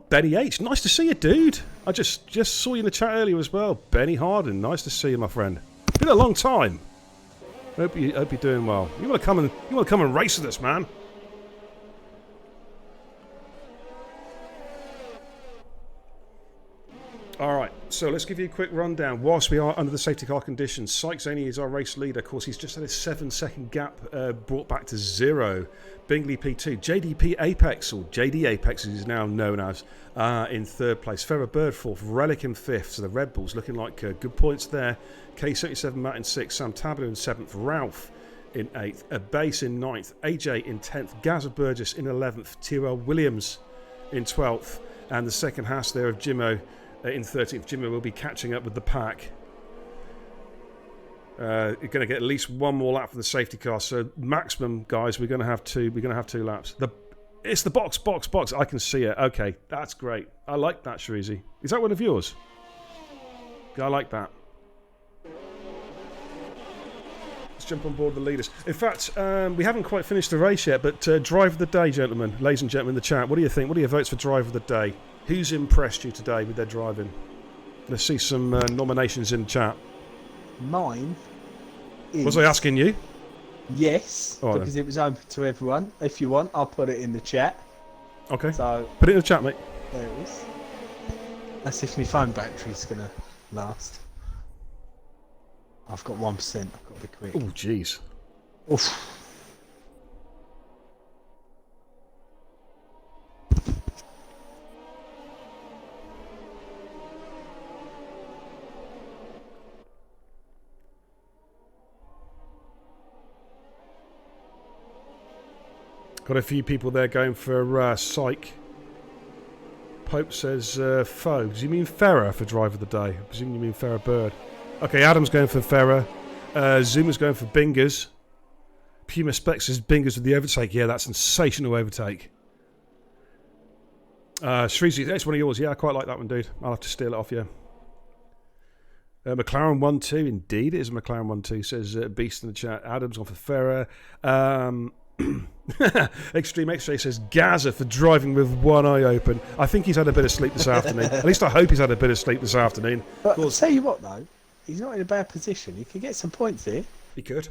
Benny H. Nice to see you, dude. I just saw you in the chat earlier as well. Benny Harden. Nice to see you, my friend. Been a long time. Hope you're doing well. You want to come and race with us, man? Alright, so let's give you a quick rundown. Whilst we are under the safety car conditions, Sykes Aney is our race leader. Of course, he's just had a 7-second gap brought back to 0. Bingley P2. JDP Apex, or JD Apex as he's now known as, in 3rd place. Ferrer Bird 4th. Relic in 5th. So the Red Bulls looking like good points there. K77 Matt in 6th. Sam Tabalu in 7th. Ralph in 8th. Abase in 9th. AJ in 10th. Gaza Burgess in 11th. Tyrell Williams in 12th. And the second house there of Jimmo in 13th. Jimmo will be catching up with the pack. You're going to get at least 1 more lap for the safety car. So maximum, guys, we're going to have 2. We're going to have 2 laps. It's the box. I can see it. Okay, that's great. I like that, Shreezy. Is that one of yours? I like that. Let's jump on board the leaders. In fact, we haven't quite finished the race yet, but drive of the day, gentlemen, ladies and gentlemen in the chat. What do you think? What are your votes for drive of the day? Who's impressed you today with their driving? Let's see some nominations in the chat. Mine is... Was I asking you? Yes, All right, because it was open to everyone. If you want, I'll put it in the chat. Okay. So Put it in the chat, mate. there it is. That's if my phone battery's gonna last. I've got 1%. I've got to be quick. Oh, jeez. Oof. Got a few people there going for Psych. Pope says Foe. Does he mean Ferrer for drive of the day? I presume you mean Ferrer Bird. Okay, Adam's going for Ferrer. Zuma's going for Bingers. Puma Specs says Bingers with the overtake. Yeah, that's sensational overtake. Shreezy, that's one of yours. Yeah, I quite like that one, dude. I'll have to steal it off you. McLaren 1-2. Indeed, it is a McLaren 1-2, says Beast in the chat. Adam's on for Ferrer. Extreme X-Ray says Gaza for driving with one eye open. I think he's had a bit of sleep this afternoon. At least I hope he's had a bit of sleep this afternoon. But I'll tell you what, though, he's not in a bad position. He could get some points here. He could.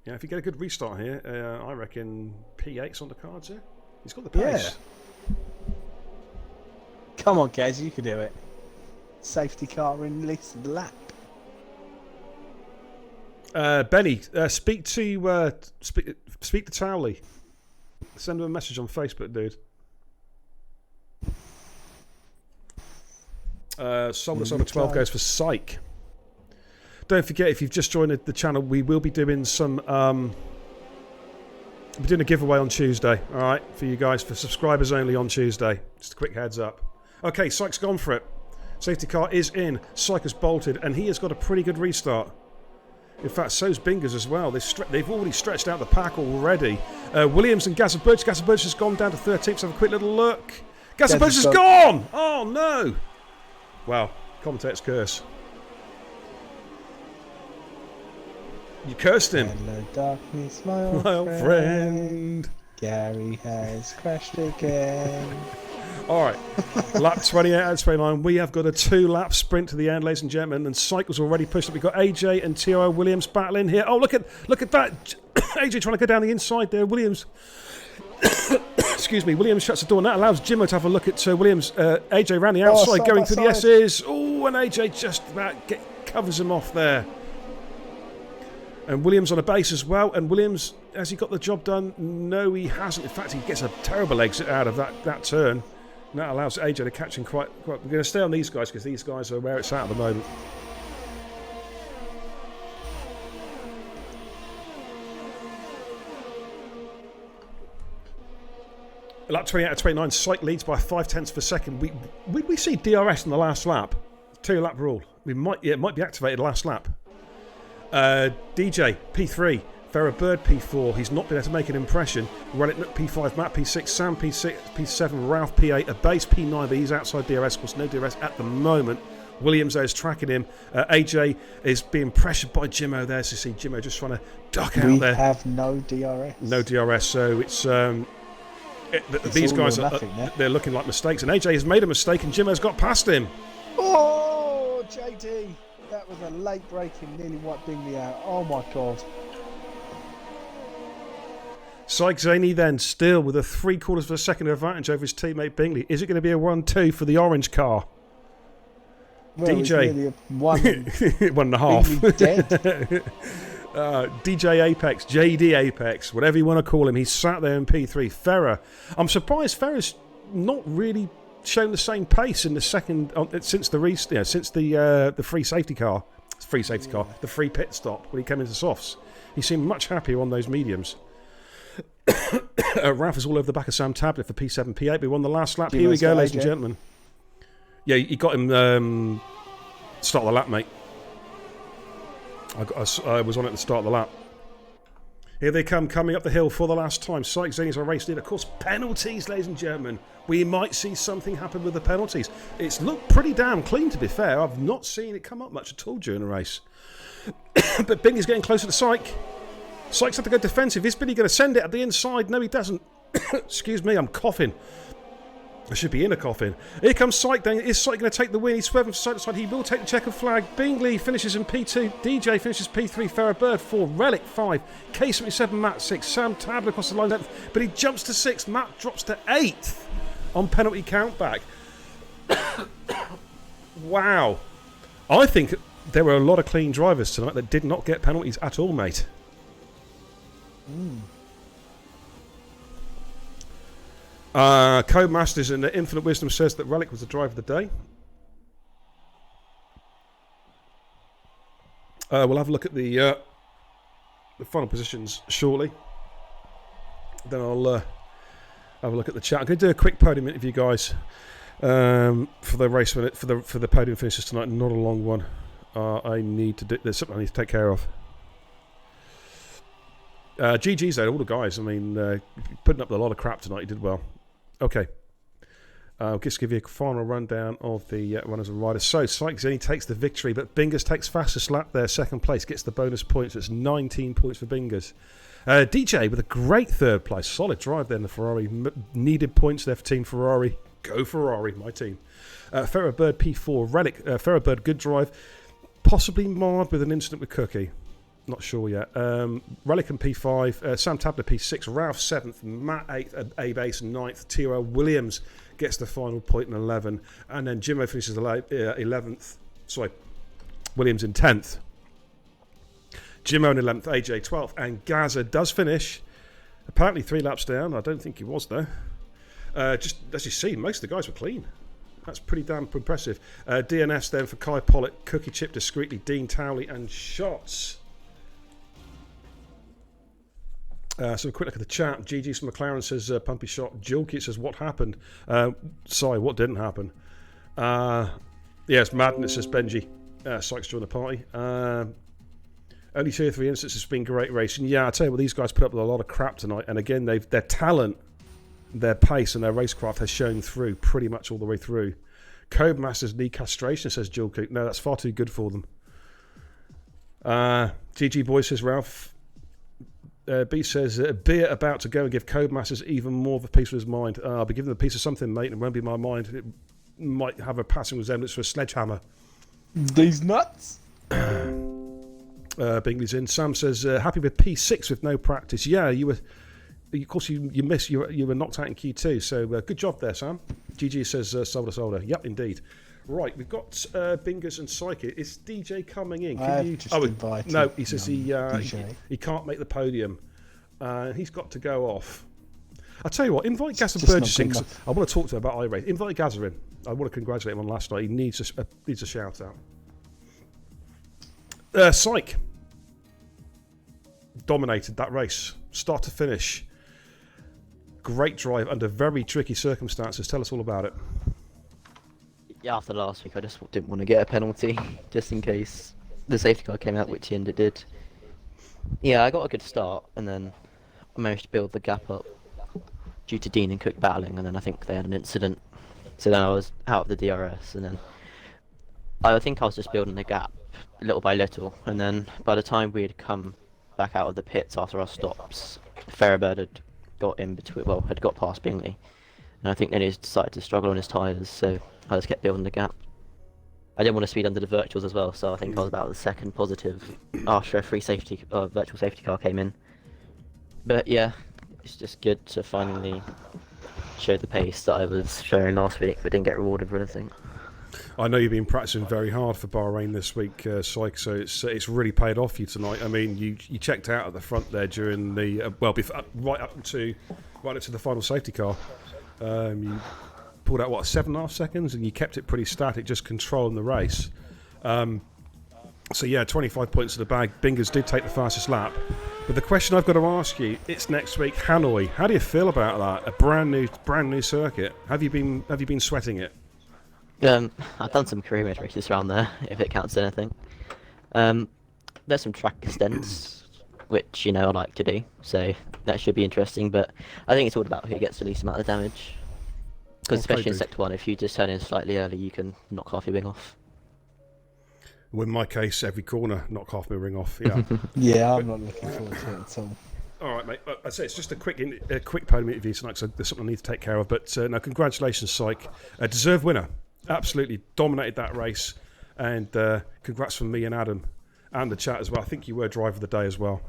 Yeah, if you get a good restart here, I reckon P8's on the cards here. He's got the pace. Yeah. Come on, Gaz, you can do it. Safety car in least of the lap. Benny, speak to Towley. Send him a message on Facebook, dude. Solus over 12 goes for Psych. Don't forget, if you've just joined the channel, we will be doing some. We're doing a giveaway on Tuesday. All right, for you guys, for subscribers only on Tuesday. Just a quick heads up. Okay, Psych's gone for it. Safety car is in. Psych has bolted, and he has got a pretty good restart. In fact, so's Bingers as well. They've already stretched out the pack already. Williams and Gaza Birch. Gaza Birch has gone down to 13th. Let's have a quick little look. Gaza Birch has gone! Oh, no! Wow. Commentator's curse. You cursed him. Hello, darkness, my old friend. Gary has crashed again. Alright, lap 28 out of 29. We have got a 2-lap sprint to the end, ladies and gentlemen, and Cycle's already pushed up. We've got AJ and TIR Williams battling here. Oh, look at that. AJ trying to go down the inside there. Williams. Excuse me. Williams shuts the door, and that allows Jimmo to have a look at Williams. AJ ran the outside, going through the S's. Oh, and AJ just about covers him off there. And Williams on a base as well. And Williams, has he got the job done? No, he hasn't. In fact, he gets a terrible exit out of that turn. And that allows AJ to catch him quite. We're going to stay on these guys because these guys are where it's at the moment. Lap 20 out of 29, Psych leads by 0.5 per second. We see DRS in the last lap. 2-lap rule. It might be activated last lap. DJ P3, Ferrer Bird P4. He's not been able to make an impression. Relic P5, Matt P6, Sam P6, P7, Ralph P8, a base P9, but he's outside DRS. Of course, no DRS at the moment. Williams there is tracking him. AJ is being pressured by Jimmo there. So you see Jimmo just trying to duck out there. We have no DRS. No DRS, so it's these guys they're looking like mistakes. And AJ has made a mistake, and Jimmo's got past him. Oh, JD. That was a late breaking, nearly wiped Bingley out. Oh my god. Syke Zaney then still with a 3/4 of a second advantage over his teammate Bingley. Is it going to be a 1-2 for the orange car? Well, DJ. It's 1.5. dead. DJ Apex, JD Apex, whatever you want to call him. He's sat there in P3. Ferrer. I'm surprised Ferrer's not really shown the same pace in the second since the free safety car, the free pit stop when he came into softs. He seemed much happier on those mediums. Ralph is all over the back of Sam Tablet for P7, P8. We won the last lap. Here we go, ladies and gentlemen. Yeah, you got him start of the lap, mate. I was on at the start of the lap. Here they come, coming up the hill for the last time. Syke Zaney's a race leader. Of course, penalties, ladies and gentlemen. We might see something happen with the penalties. It's looked pretty damn clean, to be fair. I've not seen it come up much at all during the race. But Bingley's getting closer to Syke. Syke's had to go defensive. Is Bingley going to send it at the inside? No, he doesn't. Excuse me, I'm coughing. I should be in a coffin. Here comes Syke then. Is Syke going to take the win? He's swerving from side to side. He will take the checkered flag. Bingley finishes in P2. DJ finishes P3. Farrah Bird 4. Relic 5. K77 Matt 6. Sam Tabler across the line 7th. But he jumps to 6th. Matt drops to 8th on penalty countback. Wow. I think there were a lot of clean drivers tonight that did not get penalties at all, mate. Codemasters and Infinite Wisdom says that Relic was the driver of the day. We'll have a look at the final positions shortly. Then I'll have a look at the chat. I'm going to do a quick podium interview, guys, for the race for the podium finishes tonight. Not a long one. I need to do. There's something I need to take care of. GG's though, all the guys. I mean, putting up a lot of crap tonight. You did well. Okay. I'll just give you a final rundown of the runners and riders. So, Sykes only takes the victory, but Bingers takes fastest lap there, second place, gets the bonus points. It's 19 points for Bingers. DJ with a great third place. Solid drive there in the Ferrari. Needed points there for Team Ferrari. Go Ferrari, my team. Farrah Bird P4. Relic. Farrah Bird, good drive. Possibly marred with an incident with Cookie. Not sure yet. Relic and P5. Sam Tabler P6. Ralph 7th. Matt 8th. A-Base 9th. TIR Williams gets the final point in 11. And then Jimmo finishes 11th. Sorry. Williams in 10th. Jimmo in 11th. AJ 12th. And Gaza does finish. Apparently 3 laps down. I don't think he was though. Just as you see, most of the guys were clean. That's pretty damn impressive. DNS then for Kai Pollock. Cookie Chip discreetly. Dean Towley and Shots. So a quick look at the chat. GG's from McLaren says pumpy shot. Julkit says what happened? Sorry, what didn't happen? Yes, madness says Benji. Sykes joined the party. Only 2 or 3 instances has been great racing. Yeah, I tell you what, these guys put up with a lot of crap tonight. And again, their talent, their pace, and their racecraft has shown through pretty much all the way through. Codemasters need castration, says Julkit. No, that's far too good for them. GG boys, says Ralph. B says, beer about to go and give Codemasters even more of a piece of his mind. I'll be giving them a piece of something, mate, and it won't be my mind. It might have a passing resemblance to a sledgehammer. These nuts? Bingley's in. Sam says, happy with P6 with no practice. Yeah, you were. Of course, you missed. You were knocked out in Q2. So good job there, Sam. GG says, solder. Yep, indeed. Right, we've got Bingers and Psyche. Is DJ coming in? Can you just invite? No, he says he can't make the podium. He's got to go off. I'll tell you what, invite Gaz and Burgess in. I want to talk to him about iRace. Invite Gaz in. I want to congratulate him on last night. He needs a shout out. Psyche dominated that race, start to finish. Great drive under very tricky circumstances. Tell us all about it. Yeah, after last week, I just didn't want to get a penalty, just in case the safety car came out, which in it did. Yeah, I got a good start, and then I managed to build the gap up due to Dean and Cook battling, and then I think they had an incident. So then I was out of the DRS, and then I think I was just building the gap little by little, and then by the time we had come back out of the pits after our stops, Farrah Bird had got in between, well, had got past Bingley, and I think then he decided to struggle on his tyres, so I just kept building the gap. I didn't want to speed under the virtuals as well, so I think I was about the second positive after a free safety, virtual safety car came in. But yeah, it's just good to finally show the pace that I was showing last week, but didn't get rewarded for anything. I know you've been practicing very hard for Bahrain this week, Syke, so it's really paid off for you tonight. I mean, you checked out at the front there during the right up to the final safety car. You pulled out 7.5 seconds, and you kept it pretty static, just controlling the race. So yeah, 25 points to the bag. Bingers did take the fastest lap. But the question I've got to ask you, it's next week, Hanoi. How do you feel about that? A brand new circuit. Have you been sweating it? I've done some career mode races around there, if it counts anything. There's some track extents, which, I like to do, so that should be interesting, but I think it's all about who gets the least amount of damage. Because especially in Sector 1, if you just turn in slightly early, you can knock half your wing off. Well, in my case, every corner, knock half my wing off, yeah. Yeah, I'm not looking forward to it at all. All right, mate. I say it's just a quick podium interview tonight, so there's something I need to take care of. But no, congratulations, Syke. A deserved winner. Absolutely dominated that race. And congrats from me and Adam and the chat as well. I think you were driver of the day as well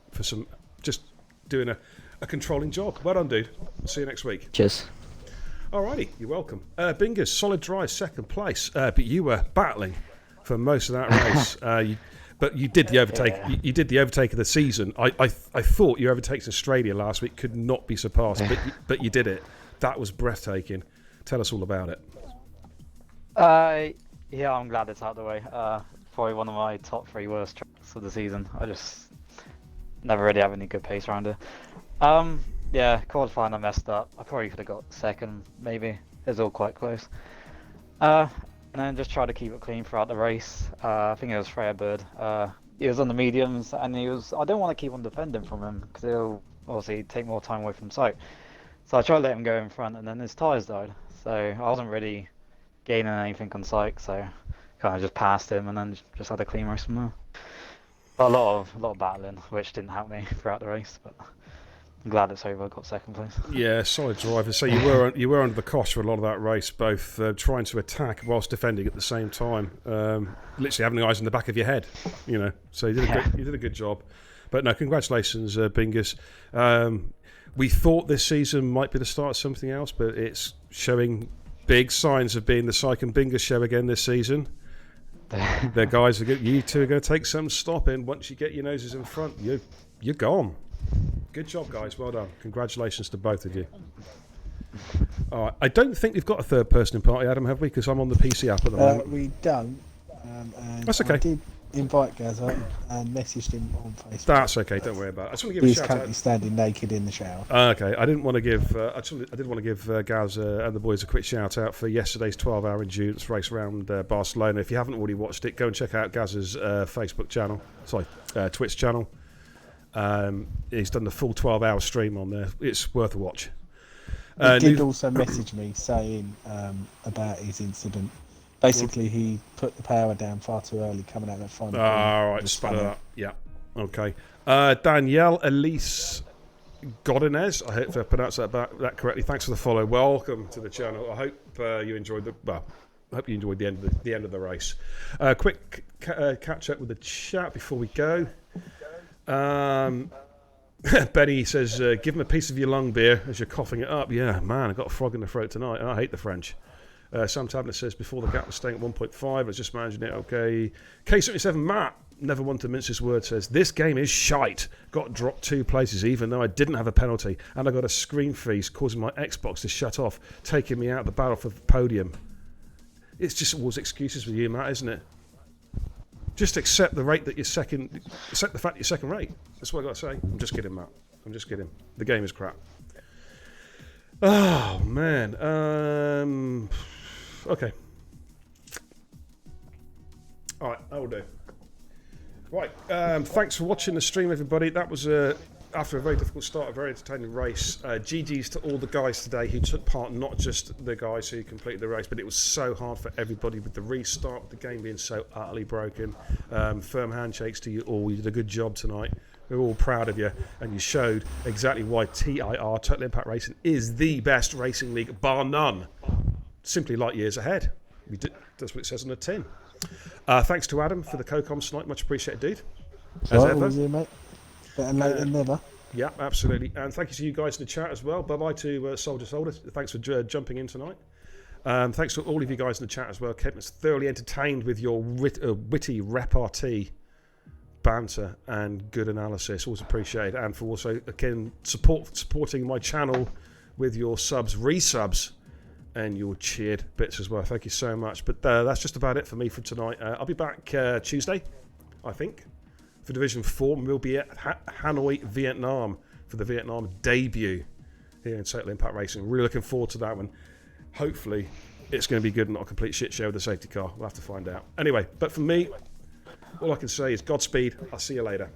for some just doing a controlling job. Well done, dude. See you next week. Cheers. Alrighty, you're welcome. Bingers, solid drive, second place. But you were battling for most of that race. But you did the overtake. You did the overtake of the season. I thought your overtakes in Australia last week could not be surpassed, but you did it. That was breathtaking. Tell us all about it. Yeah, I'm glad it's out of the way. Probably one of my top 3 worst tracks of the season. I just never really have any good pace around it. Yeah, qualifying I messed up. I probably could have got second, maybe. It was all quite close. And then just try to keep it clean throughout the race. I think it was Freya Bird. He was on the mediums, and I don't want to keep on defending from him because he'll obviously take more time away from sight. So I tried to let him go in front, and then his tyres died. So I wasn't really gaining anything on sight, so kind of just passed him, and then just had a clean race from there. But a lot of battling, which didn't help me throughout the race. But I'm glad it's over. I got second place. Yeah, solid driver. So you were under the cosh for a lot of that race, both trying to attack whilst defending at the same time. Literally having the eyes in the back of your head, you know. So you did a good job. But no, congratulations, Bingus. We thought this season might be the start of something else, but it's showing big signs of being the Syke and Bingus show again this season. The guys are good. You two are going to take some stopping. Once you get your noses in front, you're gone. Good job, guys. Well done. Congratulations to both of you. All right. I don't think we've got a third person in party, Adam, have we? Because I'm on the PC app at the moment. We don't. And that's okay. I did invite Gazza and messaged him on Facebook. That's okay. Don't worry about it. I just want to give a shout out. He's currently standing naked in the shower. Okay. I didn't want to give. I did want to give Gaz and the boys a quick shout out for yesterday's 12-hour endurance race around Barcelona. If you haven't already watched it, go and check out Gaz's Facebook channel. Sorry, Twitch channel. He's done the full 12-hour stream on there. It's worth a watch. He did also message me saying about his incident. Basically, he put the power down far too early coming out of that final. All right, spell it up. Yeah, okay. Danielle Elise Godinez, I hope I pronounced that correctly. Thanks for the follow. Welcome to the channel. I hope you enjoyed the end of the race. Quick catch up with the chat before we go. Benny says, give him a piece of your lung beer as you're coughing it up. Yeah, man, I got a frog in the throat tonight. I hate the French. Sam Tabner says, before the gap was staying at 1.5, I was just managing it. Okay. K77 Matt, never one to mince his word, says, this game is shite. Got dropped 2 places even though I didn't have a penalty. And I got a screen freeze causing my Xbox to shut off, taking me out of the battle for the podium. It's just always excuses with you, Matt, isn't it? Just accept the rate that you're second. Accept the fact that you're second rate. That's what I got to say. I'm just kidding, Matt. I'm just kidding. The game is crap. Oh man. Okay. All right, I will do. Right. Thanks for watching the stream, everybody. That was after a very difficult start, a very entertaining race. GG's to all the guys today who took part, not just the guys who completed the race, but it was so hard for everybody with the restart, with the game being so utterly broken. Firm handshakes to you all. You did a good job tonight. We're all proud of you, and you showed exactly why TIR, Total Impact Racing, is the best racing league, bar none. Simply light years ahead. That's what it says on the tin. Thanks to Adam for the co-coms tonight. Much appreciated, dude. As ever. You, mate. Better late than never. Yeah, absolutely. And thank you to you guys in the chat as well. Bye-bye to Soldier. Thanks for jumping in tonight. Thanks to all of you guys in the chat as well. Kept us thoroughly entertained with your witty repartee, banter, and good analysis. Always appreciated. And for also, again, supporting my channel with your subs, resubs, and your cheered bits as well. Thank you so much. But that's just about it for me for tonight. I'll be back Tuesday, I think, for Division 4. We'll be at Hanoi, Vietnam for the Vietnam debut here in Total Impact Racing. Really looking forward to that one. Hopefully, it's going to be good and not a complete shit show with the safety car. We'll have to find out. Anyway, but for me, all I can say is Godspeed. I'll see you later.